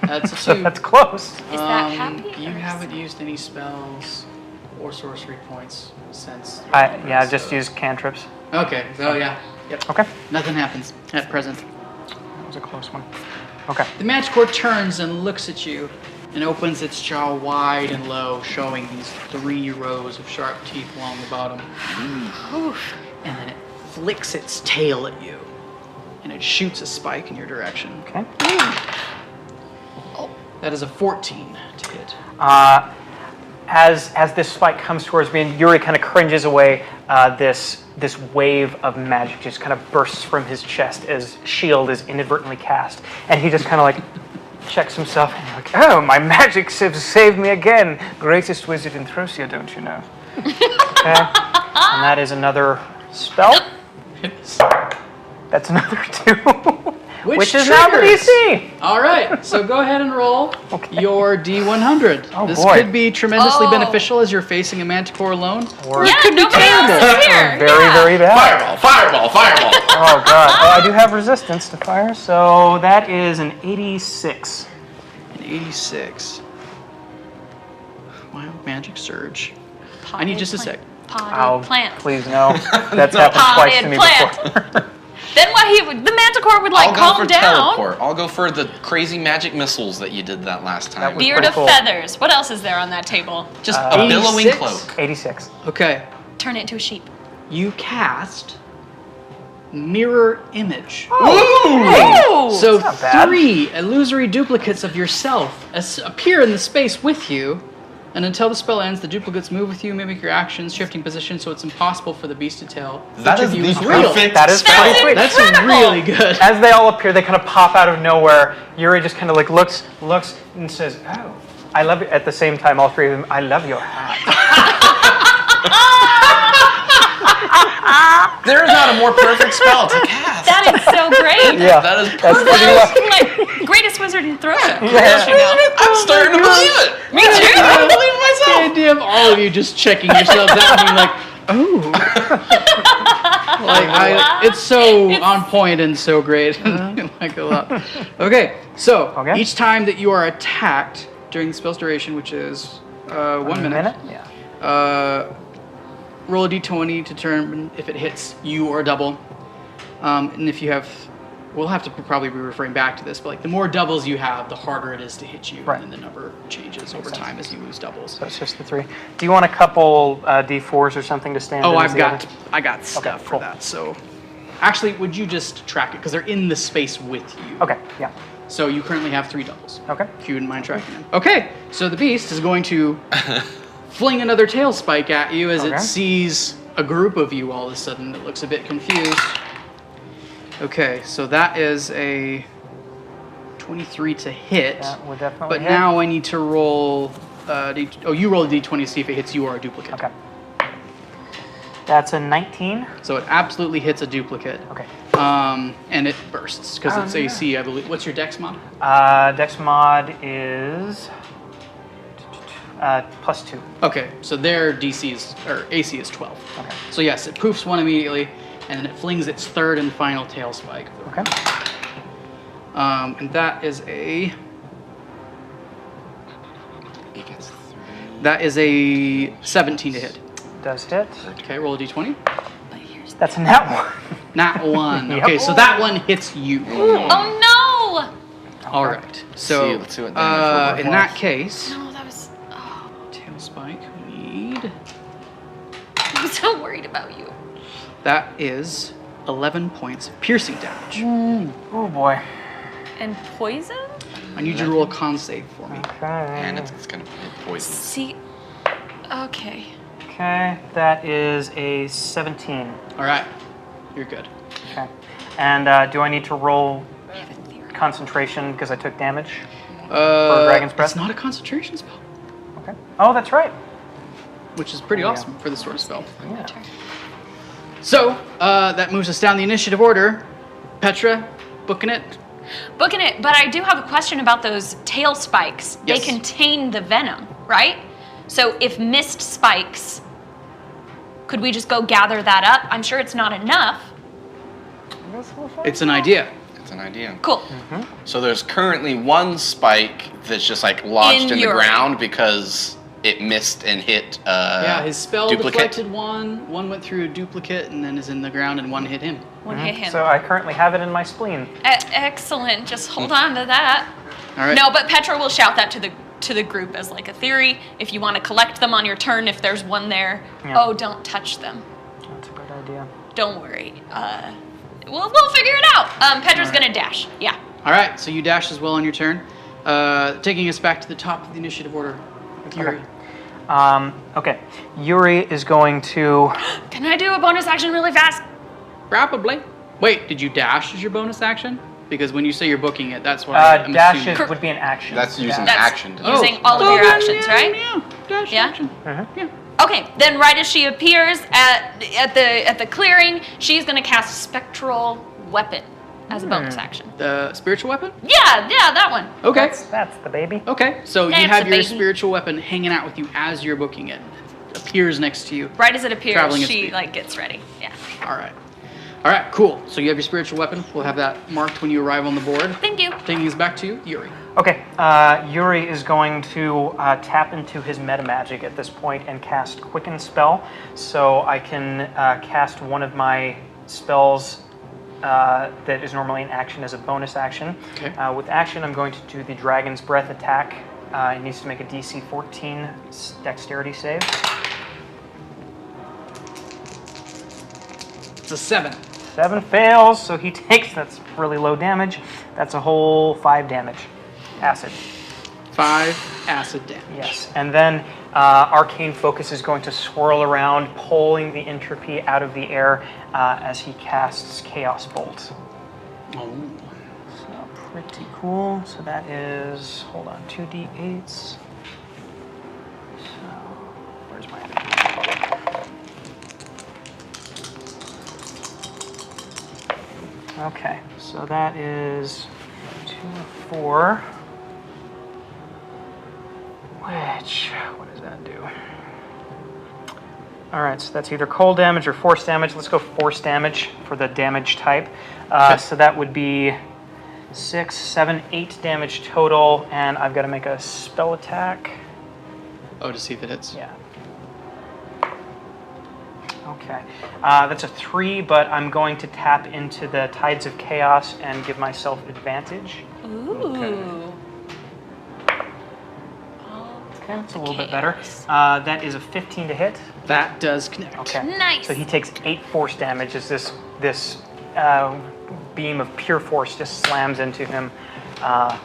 2. That's a 2. So that's close. Is that happy? You or haven't used any spells or sorcery points since. I just use cantrips. Okay, so yeah. Yep. Okay. Nothing happens at present. That was a close one. Okay. The Manticore turns and looks at you and opens its jaw wide and low, showing these 3 rows of sharp teeth along the bottom. And then it flicks its tail at you. And it shoots a spike in your direction. Okay. That is a 14 to hit. As this spike comes towards me, and Yuri kind of cringes away, this wave of magic just kind of bursts from his chest as shield is inadvertently cast, and he just kind of like checks himself and like, oh, my magic has saved me again, greatest wizard in Throssia, don't you know? Okay, and that is another spell. That's another 2. Which is now the triggers. DC. All right, so go ahead and roll your D100. Oh, this boy. could be tremendously Oh. beneficial as you're facing a Manticore alone, or it Yeah, could be nobody terrible. else is here. Very, Yeah. very bad. Fireball! Oh god. Oh, I do have resistance to fire, so that is an 86. An 86. Wild Magic Surge. I need just a sec. Oh, Plant. please no. That's happened twice to me Plant. before. Then what? The Manticore would like I'll go calm for down. teleport. I'll go for the crazy magic missiles that you did that last time. was Beard pretty of cool. feathers. What else is there on that table? Just a billowing 86? cloak. 86. Okay, Turn it into a sheep. you cast Mirror Image. Oh, So not bad. 3 illusory duplicates of yourself appear in the space with you, and until the spell ends, the duplicates move with you, mimic your actions, shifting position, so it's impossible for the beast to tell That which is of you the is real. perfect That is spell. pretty sweet. That's Incredible. really good. As they all appear, they kind of pop out of nowhere. Yuri just kind of like looks, and says, "Oh, I love it." At the same time, all 3 of them, "I love your hat." There is not a more perfect spell to cast. that is so great. Yeah, That is that's perfect. pretty lucky. Like, greatest wizard in Throssia. I'm starting to believe it. Me too. I don't believe The myself. idea of all of you just checking yourselves out and being like, oh. It's so on point and so great. I like it a lot. Okay, so Okay. each time that you are attacked during the spell's duration, which is 1 minute, Yeah. roll a d20 to determine if it hits you or double. And if you have, we'll have to probably be referring back to this, but like the more doubles you have, the harder it is to hit you, Right. and then the number changes over time as you lose doubles. So it's just the 3. Do you want a couple D4s or something to stand? Oh, in as I've the got, other? I got stuff cool. for that. So, actually, would you just track it because they're in the space with you? Okay. Yeah. So you currently have 3 doubles. Okay. If you wouldn't mind tracking them. Okay. So the beast is going to fling another tail spike at you as Okay. it sees a group of you all of a sudden. It looks a bit confused. Okay, so that is a 23 to hit. That would definitely But hit. now I need to roll. You roll a d20 to see if it hits you or a duplicate. Okay. That's a 19. So it absolutely hits a duplicate. Okay. And it bursts because it's AC, I believe. What's your dex mod? Dex mod is +2. Okay, so their DC is, or AC is 12. Okay. So yes, it poofs one immediately, and then it flings its third and final tail spike. Okay. And that is a... He gets 3. That is a 17 to hit. Does hit. Okay, roll a d20. That's a nat 1. Nat 1. Yep. Okay, so that one hits you. Oh no! All right. So Let's see what damage in that case, No, that was. Oh, tail spike. We need. I'm so worried about you. That is 11 points of piercing damage. Oh boy. And poison? I need you to roll a con save for me. Okay. And it's going to be poison. See. Okay. Okay, that is a 17. All right, you're good. Okay. And do I need to roll concentration because I took damage? For Dragon's Breath? It's not a concentration spell, Okay. Oh, that's right. which is pretty Yeah. awesome for this sort of spell. Yeah. So that moves us down the initiative order. Petra, booking it. Booking it, but I do have a question about those tail spikes. Yes. They contain the venom, right? So if mist spikes, could we just go gather that up? I'm sure it's not enough. It's an idea. It's an idea. Cool. So there's currently one spike that's just like lodged in the Yuri. ground because it missed and hit Yeah, his spell duplicate. deflected one. One went through a duplicate and then is in the ground, and one hit him. One hit him. So I currently have it in my spleen. Excellent. Just hold on to that. All right. No, but Petra will shout that to the group as like a theory. If you want to collect them on your turn, if there's one there, Yeah. oh, don't touch them. That's a good idea. Don't worry. We'll figure it out. Petra's gonna dash. Yeah. All right, so you dash as well on your turn, taking us back to the top of the initiative order with Yuri. Okay. Yuri is going to. Can I do a bonus action really fast? Probably. Wait, did you dash as your bonus action? Because when you say you're booking it, that's what I'm Dash assuming. would be an action. That's using That's action. using all of your actions, right? Yeah, dash Yeah? action. Yeah. Okay, then right as she appears at the clearing, she's gonna cast Spectral Weapon as a bonus action. The spiritual weapon? Yeah, that one. Okay. That's the baby. Okay, so That's you have a your baby. spiritual weapon hanging out with you as you're booking it. It appears next to you. Right as it appears, Traveling at she speed. like gets ready. Yeah. All right. All right, cool. So you have your spiritual weapon. We'll have that marked when you arrive on the board. Thank you. Taking us back to you, Yuri. Okay. Yuri is going to tap into his meta magic at this point and cast Quicken Spell. So I can cast one of my spells that is normally an action as a bonus action. Okay. With action, I'm going to do the Dragon's Breath attack. It needs to make a DC 14 dexterity save. It's a 7. 7 fails, so he takes, that's really low damage. That's a whole 5 damage. Acid. 5 acid damage. Yes. And then Arcane Focus is going to swirl around, pulling the entropy out of the air as he casts Chaos Bolt. Oh. So pretty cool. So that is, hold on, 2d8s. So, where's my Okay, so that is 2 and 4. Which, what does that do? All right, so that's either cold damage or force damage. Let's go force damage for the damage type. So that would be 6, 7, 8 damage total, and I've got to make a spell attack. Oh, to see if it hits. Yeah. Okay. That's a 3, but I'm going to tap into the Tides of Chaos and give myself advantage. Ooh. Okay, that's a little bit better. That is a 15 to hit. That does connect. Okay. Nice. So he takes 8 force damage as this beam of pure force just slams into him. And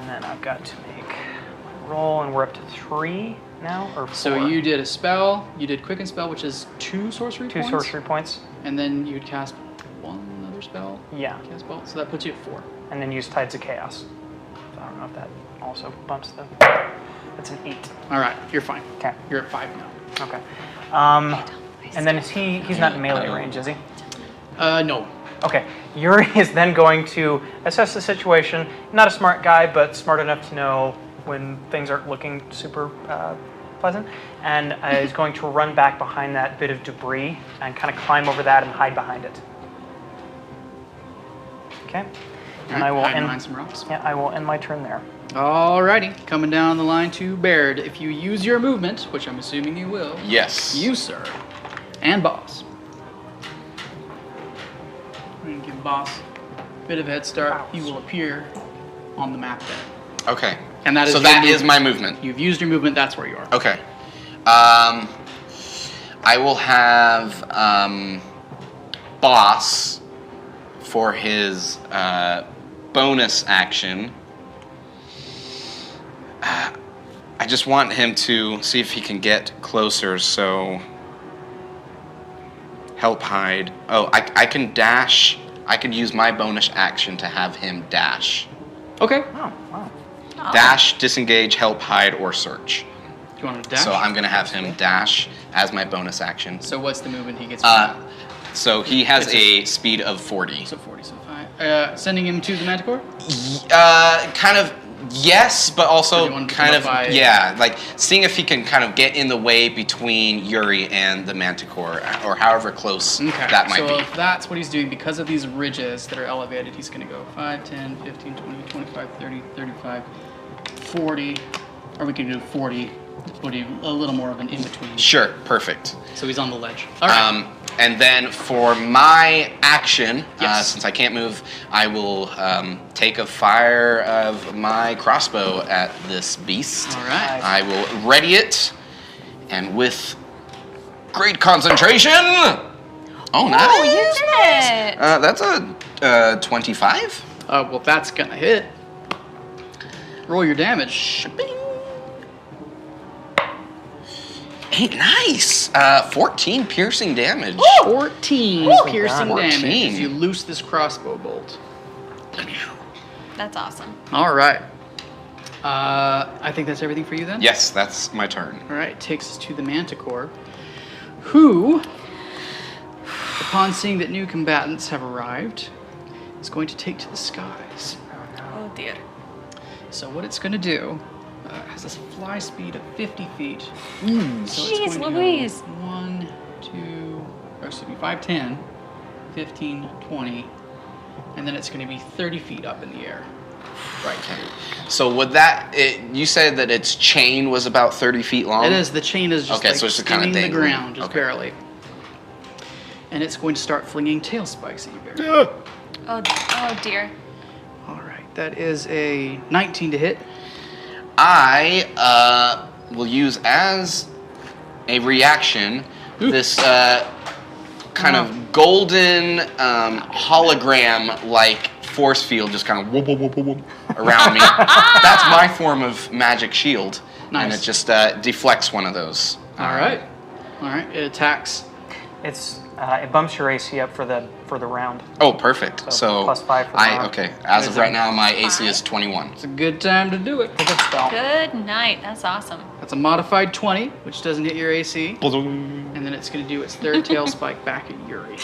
then I've got to make my roll, and we're up to 3 now, or 4? So you did a spell, you did Quicken Spell, which is 2 sorcery 2 points. sorcery points. And then you'd cast one other spell. Yeah. Cast spell. So that puts you at 4. And then use Tides of Chaos. So I don't know if that also bumps the... That's an 8. All right, you're fine. Okay. You're at 5 now. Okay. And then he's not in melee range, is he? No. Okay. Yuri is then going to assess the situation. Not a smart guy, but smart enough to know when things aren't looking super pleasant. And is going to run back behind that bit of debris and kind of climb over that and hide behind it. Okay. And I will hide behind some rocks. Yeah, I will end my turn there. Alrighty, coming down the line to Baird. If you use your movement, which I'm assuming you will. Yes. You, sir. And Boss. We're going to give Boss a bit of a head start. He will appear on the map there. Okay. And that is so that is my movement. You've used your movement, that's where you are. Okay. I will have Boss for his bonus action. I just want him to see if he can get closer, so help hide. Oh, I can dash. I could use my bonus action to have him dash. Okay. Oh, wow. Dash, disengage, help hide, or search. Do you want to dash? So I'm going to have him dash as my bonus action. So what's the movement he gets? So he has a speed of 40. So 40, so 5. Sending him to the Manticore? Kind of, yes, but also kind of, by... yeah, like seeing if he can kind of get in the way between Yuri and the Manticore, or however close that might be. So if that's what he's doing, because of these ridges that are elevated, he's going to go 5, 10, 15, 20, 25, 30, 35, 40, or we can do 40, put a little more of an in-between. Sure, perfect. So he's on the ledge. All right. And then for my action, since I can't move, I will take a fire of my crossbow at this beast. All right. I will ready it, and with great concentration. Oh, nice. Oh, you did it. That's a 25. Well, that's gonna hit. Roll your damage. Hey, nice. 14 piercing damage. 14 piercing 14. damage as you loose this crossbow bolt. That's awesome. All right. I think that's everything for you then? Yes, that's my turn. All right, takes us to the Manticore, who, upon seeing that new combatants have arrived, is going to take to the skies. Oh dear. So what it's going to do, has this fly speed of 50 feet. So Jeez Louise. 1, 2, or excuse me, 5, 10, 15, 20, and then it's going to be 30 feet up in the air. Right. So would that, you said that its chain was about 30 feet long? It is. The chain is just like so it's kind of skimming the dangling. ground, just barely. And it's going to start flinging tail spikes at you, Barry. Oh dear. All right, that is a 19 to hit. I will use as a reaction this kind of golden hologram-like force field just kind of whoop, whoop, whoop, whoop, around me. That's my form of magic shield. Nice. And it just deflects one of those. All right. All right, it attacks. It bumps your AC up for the round. Oh, perfect. So +5 for the round. okay. As of right now, my AC is 21. It's a good time to do it. Good spell. Good night. That's awesome. That's a modified 20, which doesn't hit your AC. And then it's going to do its third tail spike back at Yuri.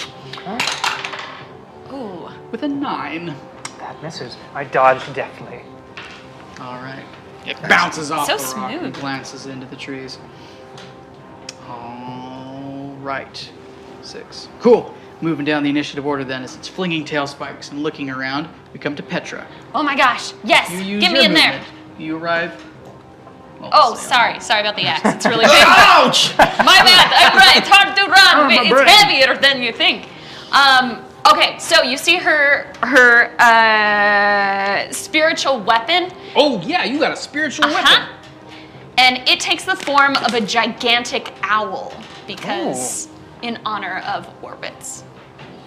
Ooh. With a 9. That misses. I dodged deftly. All right. It bounces off So the rock and smooth. glances into the trees. All right. 6. Cool. Moving down the initiative order then, as it's flinging tail spikes and looking around, we come to Petra. Oh my gosh. Yes. You use Get me your in there. movement. You arrive. Oh, sorry about the axe. It's really big. Ouch! My bad. I'm right. It's hard to run. my It's brain. heavier than you think. Okay, so you see her spiritual weapon. Oh yeah, you got a spiritual weapon. And it takes the form of a gigantic owl because in honor of Orbits.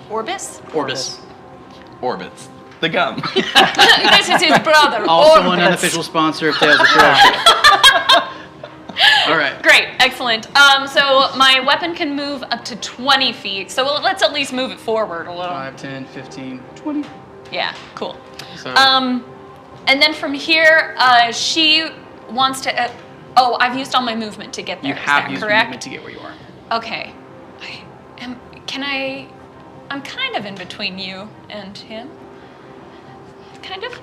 Orbis? Orbis. Orbits. The gum. This is his brother, Also Orbis. an unofficial sponsor of Tales of Throssia. All right. Great, excellent. So my weapon can move up to 20 feet, so let's at least move it forward a little. 5, 10, 15, 20. Yeah, cool. So, And then from here, she wants to. I've used all my movement to get there. you Is have that used correct? movement to get where you are. Okay. I I'm kind of in between you and him. Kind of.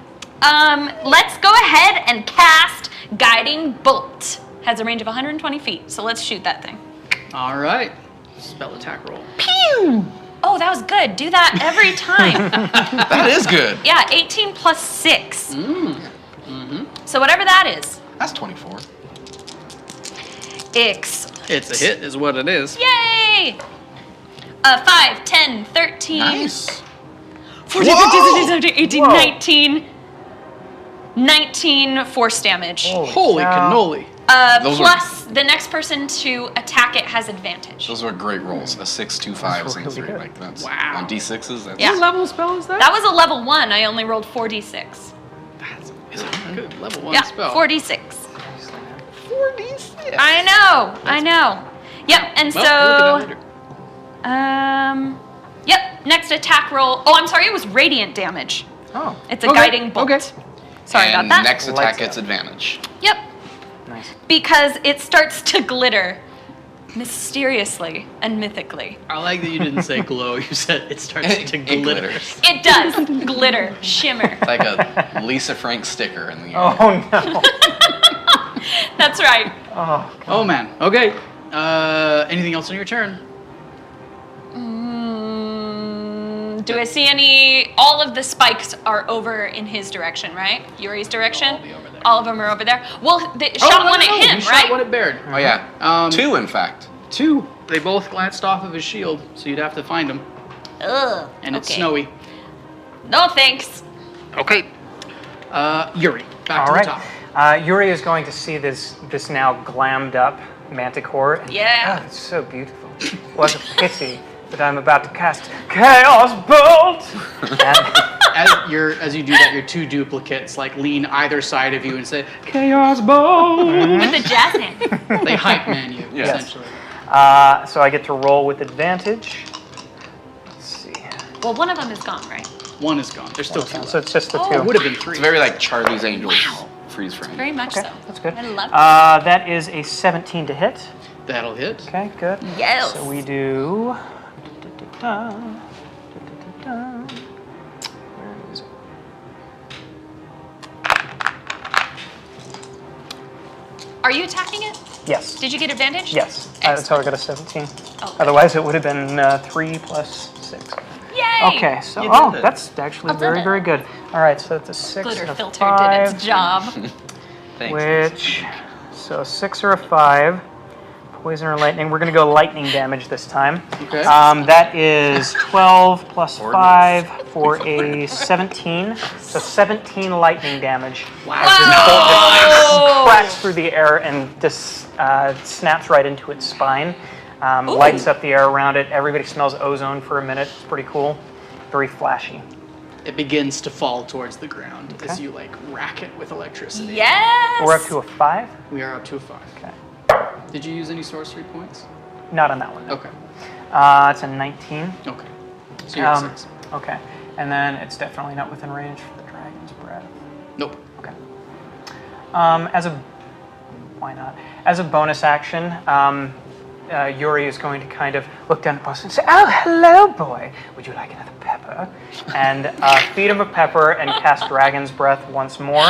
Let's go ahead and cast Guiding Bolt. Has a range of 120 feet, so let's shoot that thing. All right. Spell attack roll. Pew! Oh, that was good. Do that every time. That is good. Yeah, 18 plus 6. So whatever that is. That's 24. Excellent. It's a hit, is what it is. Yay! 5, 10, 13. Nice. 14, 15, 16, 17, 18, Whoa. 19. 19 force damage. Holy cannoli. Plus, the next person to attack it has advantage. Those were great rolls. A 6, 2 5s, and a really 3. good. Like that's Wow. on D6s. That's Yeah. What level spell is that? That was a level 1. I only rolled 4d6. That's a good level 1 Yeah, spell. 4d6. 4d6. I know. Yep, and Well, we'll look at that later. Yep, next attack roll. Oh, I'm sorry, it was radiant damage. Oh, It's a Okay, guiding bolt. okay. Sorry and about that. next attack Lights gets out. advantage. Yep, nice. because it starts to glitter mysteriously and mythically. I like that you didn't say glow. You said it starts to It glitter. glitters. It does glitter, shimmer. It's like a Lisa Frank sticker in the air. Oh no. That's right. Oh, Oh man. Okay. Anything else on your turn? Do I see any? All of the spikes are over in his direction, right? Yuri's direction? They'll all be over there. All of them are over there. Well, they Oh, shot no, one no, at no, him, you right? shot one at Baird. Oh yeah. 2 in fact. 2. They both glanced off of his shield, so you'd have to find him. Ugh. And it's okay. snowy. No thanks. Okay. Yuri, back all to right. the top. Yuri is going to see this now glammed up manticore. And, Yeah. Oh, it's so beautiful. What a pity that I'm about to cast Chaos Bolt. And, As you do that, your 2 duplicates like lean either side of you and say, Chaos Bolt! With the jazz hand. They hype man you, Yes. essentially. so I get to roll with advantage. Let's see. Well, one of them is gone, right? 1 is gone. There's still 2 left. So it's just the Oh. two. It would have been 3. It's very like Charlie's Angels freeze frame. Very much Okay, so. that's good. I love That is a 17 to hit. That'll hit. Okay, good. Yes. So we do. Where is it? Are you attacking it? Yes. Did you get advantage? Yes. That's how I got a 17. Oh. Otherwise, it would have been 3 plus 6. Yay! Okay, so You did it. that's actually I did very, it. very good. All right, so that's a 6 Glitter and a filter 5, did its job. Thanks. which so a 6 or a 5, poison or lightning. We're gonna go lightning damage this time. Okay. That is 12 plus 5 for a 17. So 17 lightning damage. Wow! As this bolt just cracks through the air and just snaps right into its spine. Lights up the air around it. Everybody smells ozone for a minute. It's pretty cool. Very flashy. It begins to fall towards the ground as Okay. you like rack it with electricity. Yes! We're up to a 5. We are up to a 5. Okay. Did you use any sorcery points? Not on that one. No. Okay. It's a 19. Okay. So you're at 6. Okay. And then it's definitely not within range for the dragon's breath. Nope. Okay. Why not? As a bonus action, Yuri is going to kind of look down at the boss and say, "Oh, hello, boy. Would you like another pepper?" And feed him a pepper and cast dragon's breath once more.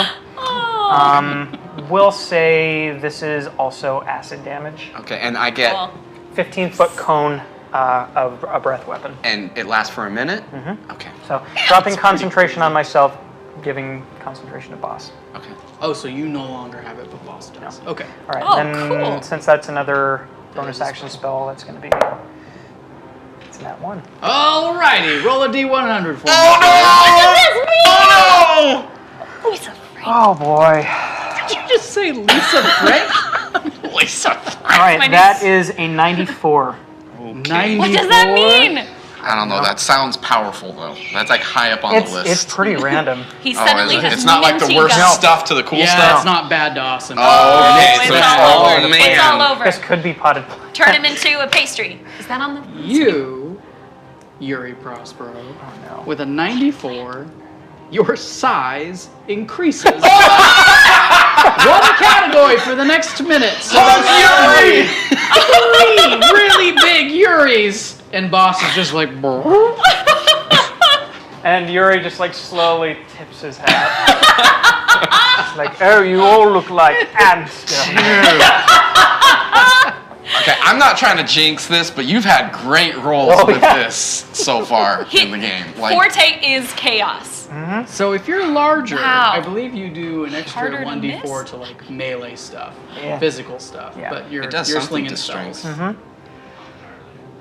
We'll say this is also acid damage. Okay, and I get, Cool. 15-foot cone of a breath weapon. and it lasts for a minute? Mm-hmm. Okay. So dropping concentration on myself, giving concentration to boss. Okay. Oh, so you no longer have it, but boss does. Okay. All right, Oh, then cool. since that's another bonus action spell, that's going to be it's that one. Alrighty, roll a d100 for me. Lisa Frank. Oh boy! Did you just say Lisa Frank? Lisa. All right, my that is a 94. 94? What does that mean? I don't know. That sounds powerful though. That's like high up on the list. It's pretty random. He Oh, suddenly is it? has It's not like the minty worst gum. stuff to the cool Yeah, stuff. it's not bad to awesome. Oh, okay. it's So all over. man. It's all over. This could be potted plant. Turn him into a pastry. Is that on the? You, Yuri Prospero, no. with a 94, your size increases. One category for the next minute. So Yuri! 3 really big Yuris And Boss is just like, And Yuri just like slowly tips his hat. It's like, oh, you all look like ants. Okay, I'm not trying to jinx this, but you've had great rolls with this so far in the game. Like, Forte is chaos. So if you're larger, Wow. I believe you do an extra Harder to 1d4 miss? to like melee stuff, Yeah. physical stuff. Yeah. But you're it does you're something slinging to spells. strength.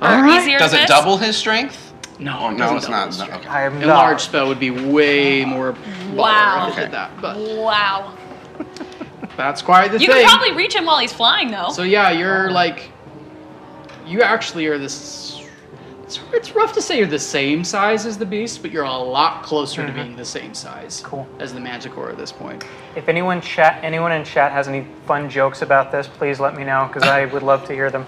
All right. Easier Does to it miss? double his strength? No, Oh, it no, doesn't it's double not. the No, strength. okay. I am A not. large spell would be way more Wow. if it did that, but Wow. that's quite the You thing. could probably reach him while he's flying, though. So yeah, you're like, you actually are this. It's rough to say you're the same size as the beast, but you're a lot closer to being the same size Cool. as the Manticore at this point. If anyone in chat has any fun jokes about this, please let me know because I would love to hear them.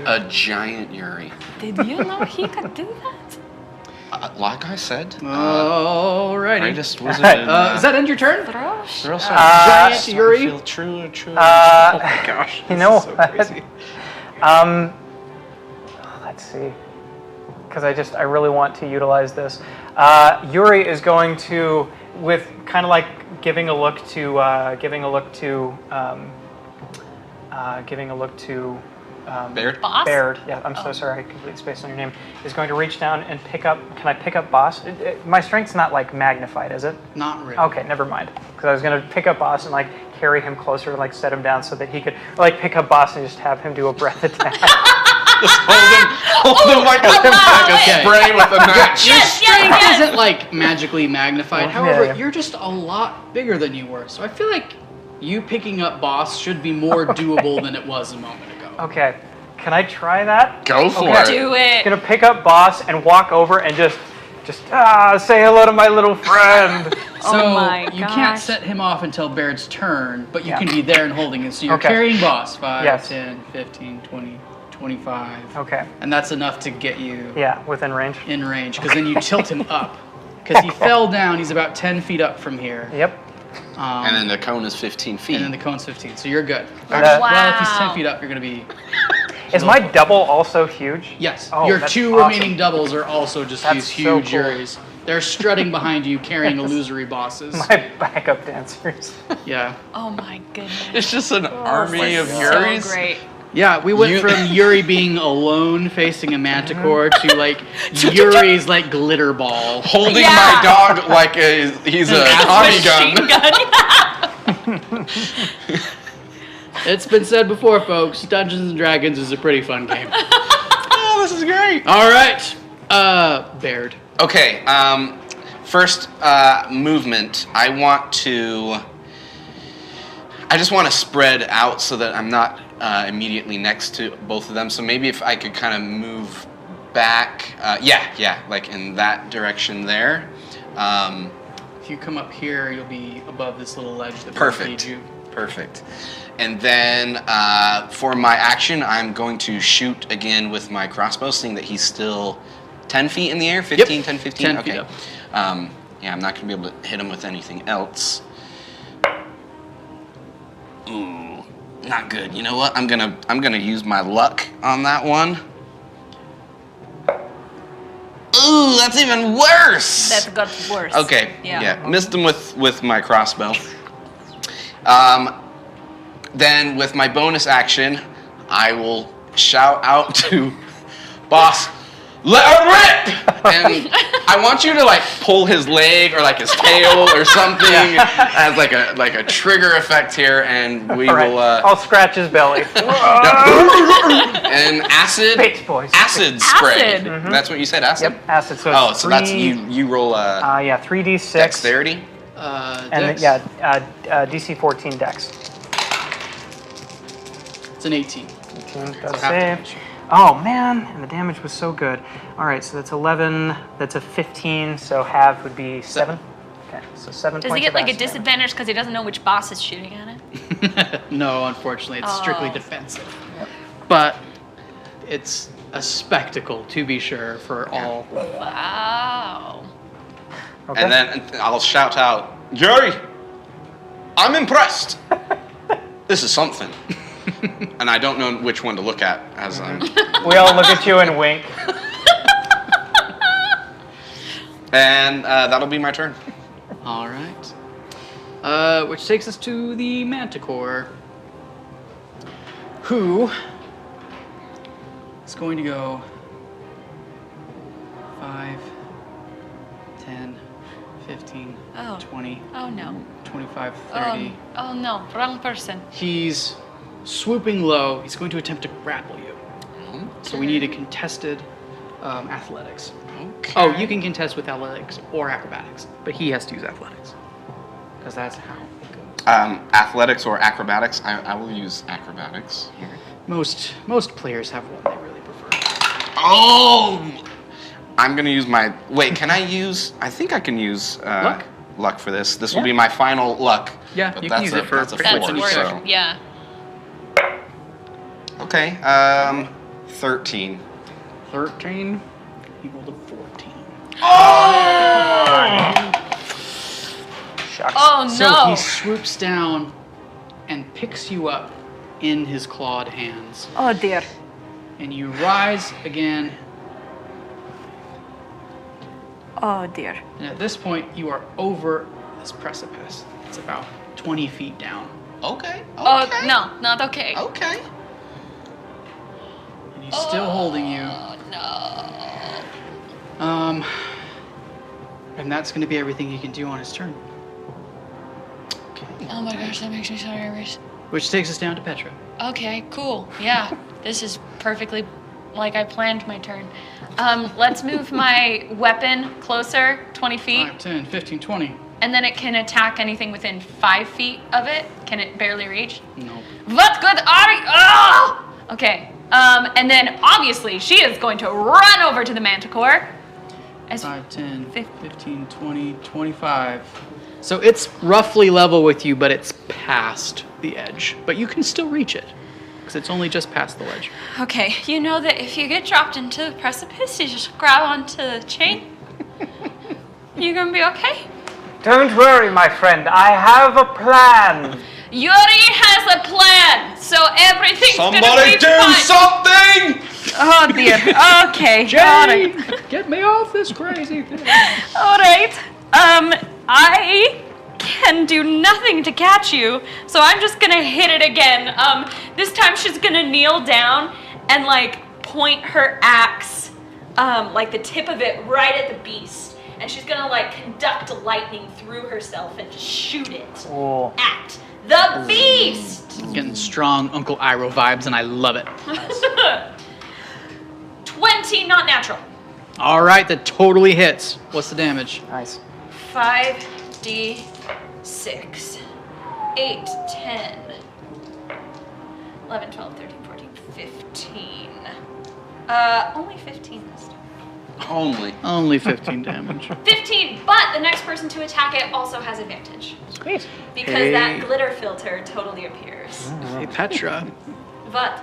A giant Yuri. Did you know he could do that? Like I said, Alrighty. greatest wizard in Does that end your turn? Throsh. Giant Yuri. Feel true. Oh my gosh. You know so what? crazy. Let's see, because I really want to utilize this. Yuri is going to, with kind of like giving a look to Baird. Boss? Baird. Yeah, I'm so sorry, I completely spaced on your name. Is going to reach down and pick up. Can I pick up Boss? My strength's not like magnified, is it? Not really. Okay, never mind. Because I was going to pick up Boss and like carry him closer and like set him down so that he could, or like pick up Boss and just have him do a breath attack. Just hold him like a spray with a match. Yes, Strength isn't like magically magnified. However, yeah. you're just a lot bigger than you were. So I feel like you picking up Boss should be more doable than it was a moment ago. Okay, can I try that? Go for Okay. it. Do it. Gonna pick up Boss and walk over and just say hello to my little friend. So Oh my you can't gosh. set him off until Baird's turn, but you Yeah. can be there and holding it. So you're Okay. carrying Boss 5, Yes. 10, 15, 20, 25. Okay. And that's enough to get you Yeah, within range. in range, because then you tilt him up. Because he fell down, he's about 10 feet up from here. Yep. And then the cone is 15 feet. And then the cone's 15, so you're good. That- Well, if he's 10 Wow. feet up, you're going to be... Is my double also huge? Yes. Oh, Your that's 2 awesome. remaining doubles are also just That's these so huge cool. Yuris. They're strutting behind you, carrying illusory bosses. My backup dancers. Yeah. Oh my goodness. It's just an army of So Yuris. great. Yeah, we went from Yuri being alone facing a manticore to like Yuri's like glitter ball. Holding Yeah. my dog like he's a Tommy Machine gun. gun. It's been said before, folks. Dungeons and Dragons is a pretty fun game. Oh, this is great. All right, Baird. Okay, first movement. I just want to spread out so that I'm not immediately next to both of them. So maybe if I could kind of move back, yeah, like in that direction there. If you come up here, you'll be above this little ledge that Perfect. feeds you. Perfect. And then for my action, I'm going to shoot again with my crossbow, seeing that he's still 10 feet in the air, 15, 10, 15? 10 okay. feet up. Yeah, I'm not going to be able to hit him with anything else. Ooh, not good. You know what? I'm gonna use my luck on that one. Ooh, that's even worse. That got worse. Okay. Yeah. Yeah. Missed him with my crossbow. Then with my bonus action, I will shout out to Boss, "Let her rip!" And I want you to like pull his leg or like his tail or something as like a trigger effect here, and we All right. will. I'll scratch his belly. And acid. Bates boys. Acid spray. Acid. That's what you said. Acid. Yep, acid. So Oh, it's so that's three- you roll a Yeah, 3d6. dexterity. And Dex, DC 14 dex. it's an 18. 18 does Half save. damage. Oh man, and the damage was so good. All right, so that's 11. That's a 15. So half would be 7. Okay, so 7 Does points he get of like a acid damage. disadvantage because he doesn't know which boss is shooting at him? No, unfortunately, it's strictly Oh. defensive. But it's a spectacle, to be sure, for all. Wow. Okay. And then I'll shout out, "Yuri, I'm impressed. This is something." and I don't know which one to look at as I'm. We all look at you and wink. And that'll be my turn. All right. Which takes us to the Manticore, who is going to go 5, 10, 15, 20, Oh no. 25, 30. Oh no, wrong person. He's swooping low. He's going to attempt to grapple you. So we need a contested athletics. Okay. Oh, you can contest with athletics or acrobatics, but he has to use athletics. Because that's how it goes. Athletics or acrobatics? I will use acrobatics here. Most players have one they really prefer. Oh! I'm gonna use my. Wait, can I use? I think I can use luck for this. This will be my final luck. Yeah, but you can use it for that's a That's 4. work. So. Yeah. Okay. 13. 13 equal to 14. Shucks. Oh no. So he swoops down and picks you up in his clawed hands. Oh dear. And you rise again. Oh dear. And at this point, you are over this precipice. It's about 20 feet down. Okay. Oh no, not okay. Okay. And he's still holding you. Oh no. And that's going to be everything he can do on his turn. Oh my gosh, that makes me so nervous. Which takes us down to Petra. Okay, cool. Yeah, this is perfectly like I planned my turn. Let's move my weapon closer, 20 feet. 5, 10, 15, 20. And then it can attack anything within 5 feet of it. Can it barely reach? No. What good are you? Oh! Okay. And then obviously she is going to run over to the Manticore. 5, 10, 15, 20, 25. So it's roughly level with you, but it's past the edge. But you can still reach it, because it's only just past the ledge. Okay, you know that if you get dropped into the precipice, you just grab onto the chain. You gonna be okay? Don't worry, my friend. I have a plan. Yuri has a plan, so everything's gonna Somebody be do fine. something! Oh dear. Okay. Jane, All right. get me off this crazy thing. All right. I can do nothing to catch you, so I'm just gonna hit it again. This time she's gonna kneel down and like point her axe, like the tip of it right at the beast, and she's gonna like conduct lightning through herself and just shoot it at the beast. Getting strong Uncle Iroh vibes, and I love it. 20, not natural. All right, that totally hits. What's the damage? Nice. 5d6. 8, 10, 11, 12, 13, 14, 15. Only 15 this time. Only 15 damage. 15, but the next person to attack it also has advantage. Sweet. Because that glitter filter totally appears. Hey, Petra, But.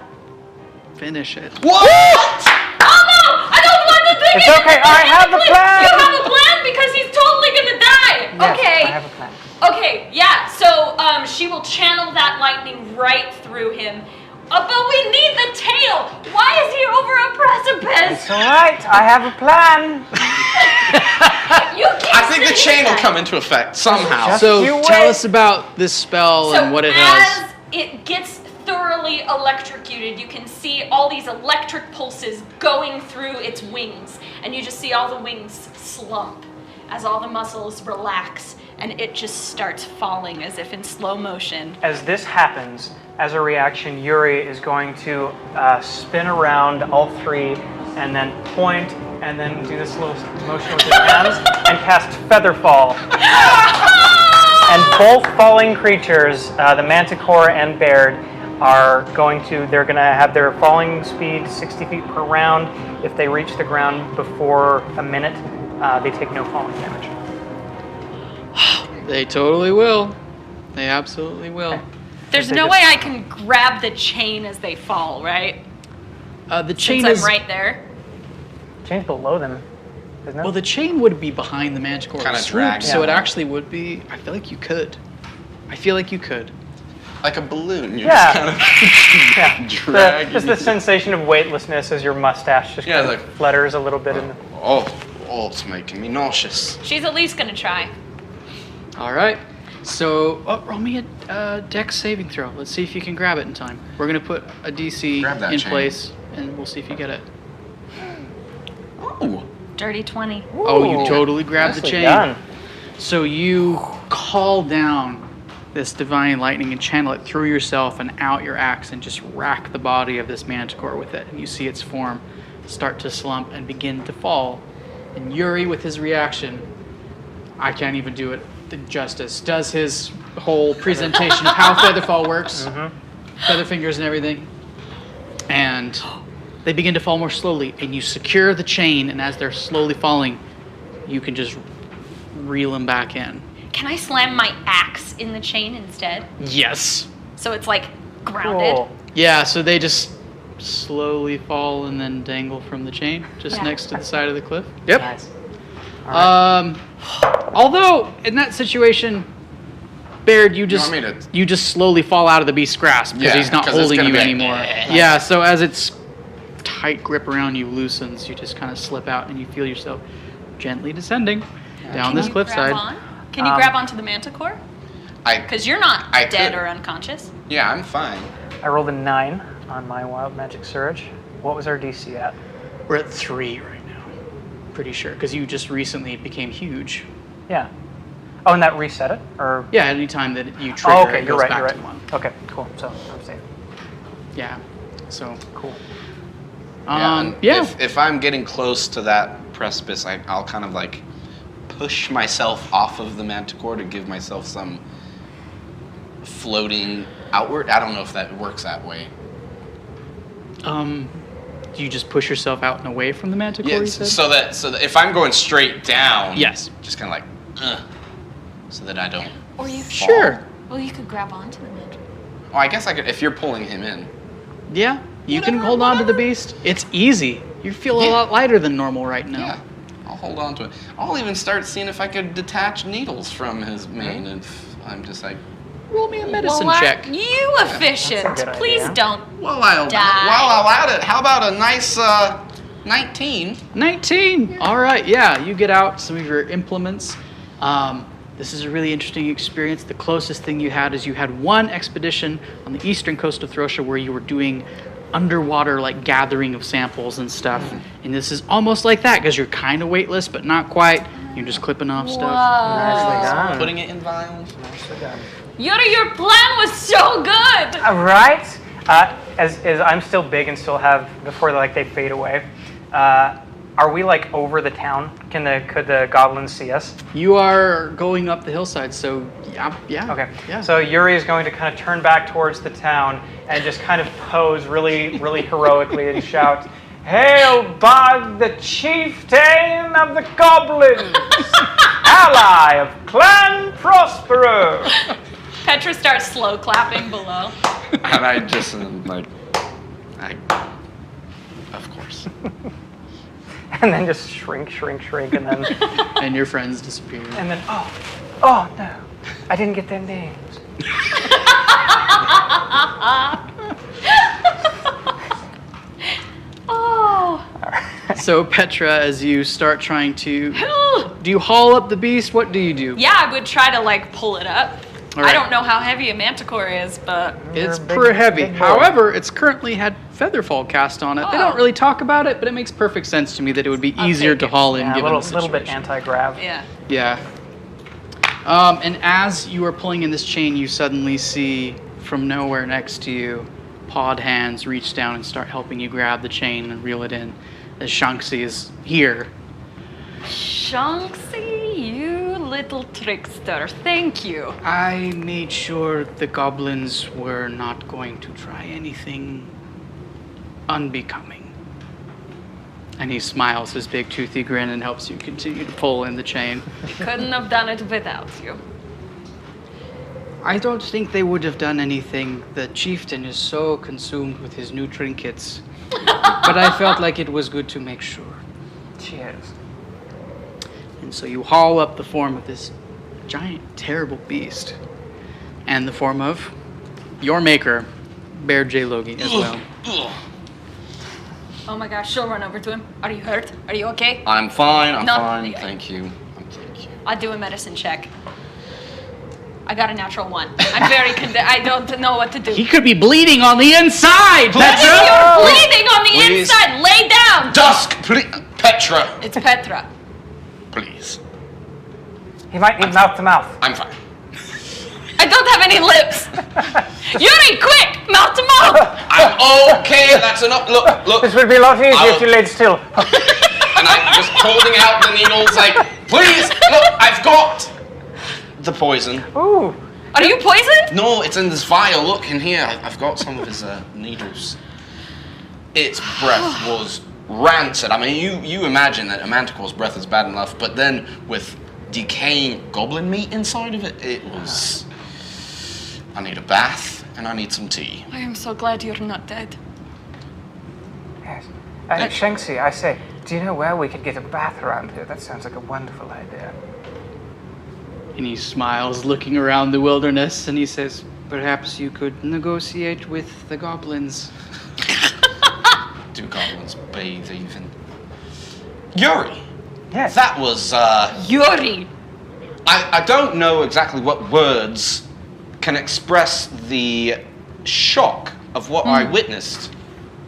finish it. What? Oh no! I don't want to think It's it! okay, I have a plan! You have a plan? Because he's totally gonna die! Yes, Okay. I have a plan. Okay, yeah, so she will channel that lightning right through him. But we need the tail! Why is he over a precipice? It's all right. I have a plan. You can't I think the say chain will that. come into effect somehow. Just So you tell wait. us about this spell So and what it as does. it gets thoroughly electrocuted, you can see all these electric pulses going through its wings, and you just see all the wings slump as all the muscles relax, and it just starts falling as if in slow motion. As this happens, as a reaction, Yuri is going to spin around all three and then point and then do this little motion with his hands and cast Featherfall. And both falling creatures, the Manticore and Baird, they're going to have their falling speed 60 feet per round. If they reach the ground before a minute, they take no falling damage. They totally will. They absolutely will. There's no way I can grab the chain as they fall, right? The chain Since is I'm right there. Chain's below them, isn't it? well. The chain would be behind the Manticore Kinda swoop, dragged. so it Yeah. actually would be. I feel like you could. Like a balloon. You're Yeah. just kind of Yeah. Just the sensation of weightlessness as your mustache just kind of flutters a little bit. Oh, it's making me nauseous. She's at least gonna try. All right. So, roll me a dex saving throw. Let's see if you can grab it in time. We're gonna put a DC in place, and we'll see if you get it. Oh. Dirty 20. Oh, you totally grabbed the chain. Done. So you call down this divine lightning and channel it through yourself and out your axe and just rack the body of this manticore with it. And you see its form start to slump and begin to fall. And Yuri, with his reaction, I can't even do it justice, does his whole presentation of how Featherfall works, feather fingers and everything. And they begin to fall more slowly, and you secure the chain, and as they're slowly falling, you can just reel them back in. Can I slam my axe in the chain instead? Yes. So it's like grounded. Cool. Yeah, so they just slowly fall and then dangle from the chain just next to the side of the cliff. Yep. Nice. Right. Although in that situation, Baird, you just slowly fall out of the beast's grasp because he's not holding you anymore. Yeah, so as its tight grip around you loosens, you just kind of slip out and you feel yourself gently descending down this cliffside. Can you grab onto the manticore? Because you're not dead or unconscious. Yeah, I'm fine. I rolled a 9 on my Wild Magic Surge. What was our DC at? We're at 3 right now. Pretty sure, because you just recently became huge. Yeah. Oh, and that reset it? Or yeah, anytime that you trigger, it goes back to 1. Okay, cool. So I'm safe. Yeah. So cool. If I'm getting close to that precipice, I'll kind of like push myself off of the manticore to give myself some floating outward. I don't know if that works that way. Do you just push yourself out and away from the manticore? Yeah, so that if I'm going straight down, yes, just kind of like, so that I don't. Or you fall. Sure. Well, you could grab onto the manticore. Well, I guess I could if you're pulling him in. Yeah, you can hold on to the beast. It's easy. You feel a lot lighter than normal right now. Yeah, I'll hold on to it. I'll even start seeing if I could detach needles from his mane, and I'm just like. Roll me a medicine check. You efficient. Please don't While at it, how about a nice 19? 19. All right. Yeah, you get out some of your implements. This is a really interesting experience. The closest thing you had is you had one expedition on the eastern coast of Throssia where you were doing underwater like gathering of samples and stuff. And this is almost like that because you're kind of weightless but not quite. You're just clipping off stuff. Nicely done. Putting it in vials. Nicely done. Yuri, your plan was so good. Right. As I'm still big and still have before they fade away. Are we like over the town? Could the goblins see us? You are going up the hillside, so yeah. Okay. Yeah. So Yuri is going to kind of turn back towards the town and just kind of pose really, really heroically and shout, "Hail, Bog, the chieftain of the goblins, ally of Clan Prosperer." Petra starts slow clapping below. And I just of course. And then just shrink, and then and your friends disappear. And then oh no, I didn't get their names. Oh. So Petra, as you start trying to, do you haul up the beast? What do you do? Yeah, I would try to like pull it up. All right. I don't know how heavy a manticore is, but it's pretty heavy. However, it's currently had Featherfall cast on it. They don't really talk about it, but it makes perfect sense to me that it would be easier to haul in given the situation. A little bit anti-grav. Yeah. Yeah. And as you are pulling in this chain, you suddenly see from nowhere next to you, pawed hands reach down and start helping you grab the chain and reel it in. As Shanxi is here. Shanxi, you little trickster, thank you. I made sure the goblins were not going to try anything unbecoming. And he smiles his big toothy grin and helps you continue to pull in the chain. Couldn't have done it without you. I don't think they would have done anything. The chieftain is so consumed with his new trinkets. But I felt like it was good to make sure. Cheers. And so you haul up the form of this giant, terrible beast. And the form of your maker, Bear J. Logie as well. Oh my gosh, she'll run over to him. Are you hurt? Are you okay? I'm fine. I'm No, fine. yeah. Thank you. Thank you. I'll do a medicine check. I got a natural 1. I'm very I don't know what to do. He could be bleeding on the inside, If Petra! you're bleeding on the Please. inside, lay down! Dusk, please. Petra, It's Petra. please. He might need mouth to mouth. I'm fine. I don't have any lips. Yuri, quick! Mouth to mouth! I'm okay. That's enough. Look. This would be a lot easier I'll- if you laid still. And I'm just holding out the needles like, please, look, I've got the poison. Ooh. Are you poisoned? No, it's in this vial. Look in here. I've got some of his needles. Its breath was rancid. I mean, you imagine that a manticore's breath is bad enough, but then with decaying goblin meat inside of it, it was... I need a bath, and I need some tea. I am so glad you're not dead. Yes. Shanksy, I say, do you know where we could get a bath around here? That sounds like a wonderful idea. And he smiles, looking around the wilderness, and he says, perhaps you could negotiate with the goblins. Do goblins bathe even? Yuri! Yes. That was, Yuri! I don't know exactly what words can express the shock of what I witnessed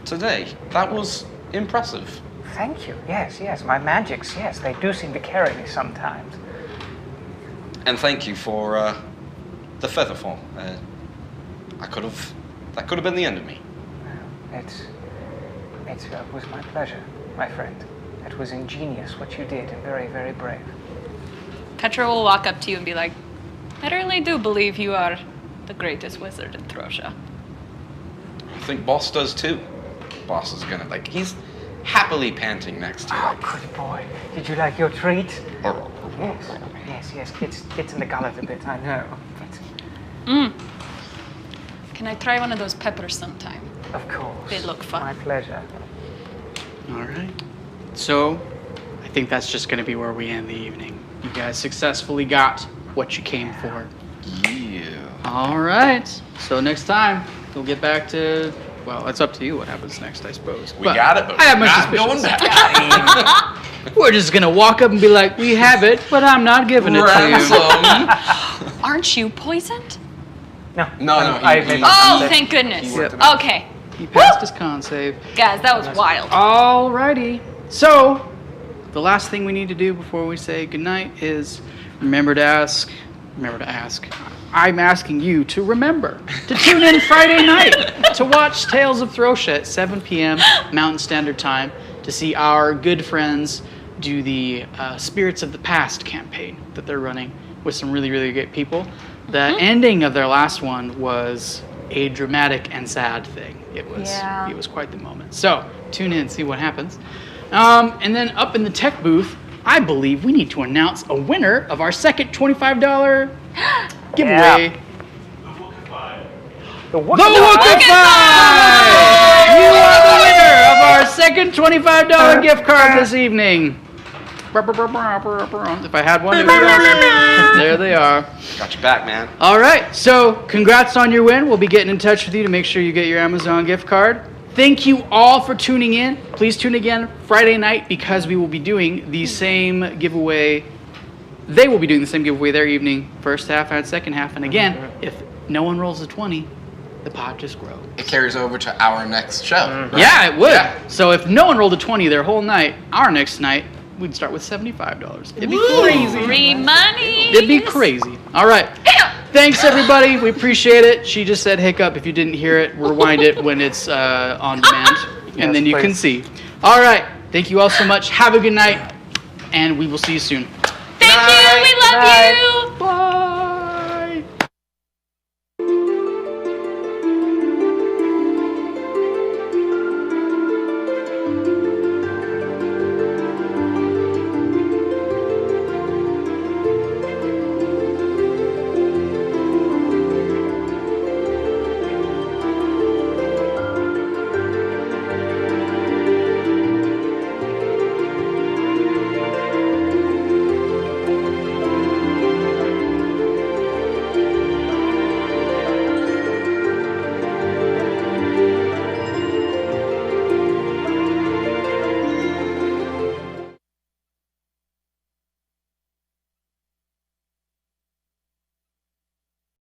today. That was impressive. Thank you. Yes. My magics, yes, they do seem to carry me sometimes. And thank you for the feather fall. That could have been the end of me. It was my pleasure, my friend. It was ingenious what you did and very, very brave. Petra will walk up to you and be like, I really do believe you are the greatest wizard in Throssia. I think Boss does too. Boss is gonna, he's happily panting next to you. Oh, good boy. Did you like your treat? Oh. Yes. Gets in the gullet a bit, I know. But Can I try one of those peppers sometime? of course. They look fun. My pleasure. All right. So, I think that's just going to be where we end the evening. You guys successfully got what you came for. Yeah. All right. So next time, we'll get back to, well, it's up to you what happens next, I suppose. We got it, but I have my not suspicions. going back. We're just going to walk up and be like, we have it, but I'm not giving it to Ransom. Aren't you poisoned? No. No, I he- made he- my Oh, mistake. thank goodness. He worked it out. Okay. you. He passed his con save. Guys, that was wild. All righty. So, the last thing we need to do before we say goodnight is remember to ask. I'm asking you to remember to tune in Friday night to watch Tales of Throssia at 7 p.m. Mountain Standard Time to see our good friends do the Spirits of the Past campaign that they're running with some really, really great people. The ending of their last one was a dramatic and sad thing. It was quite the moment. So tune in, see what happens. And then up in the tech booth, I believe we need to announce a winner of our second $25 giveaway. The The Wookify! You are the winner of our second $25 gift card this evening. If I had one, it would there they are. Got your back, man. All right, so congrats on your win. We'll be getting in touch with you to make sure you get your Amazon gift card. Thank you all for tuning in. Please tune again Friday night because we will be doing the same giveaway. They will be doing the same giveaway their evening, first half and second half. And again, if no one rolls a 20, the pot just grows. It carries over to our next show. right? Yeah, it would. Yeah. So if no one rolled a 20 their whole night, our next night, we'd start with $75. It'd be crazy. Free money. It'd be crazy. All right. Thanks, everybody. We appreciate it. She just said hiccup. If you didn't hear it, rewind it when it's on demand, and then you can see. All right. Thank you all so much. Have a good night, and we will see you soon. Thank you. We love you. Bye.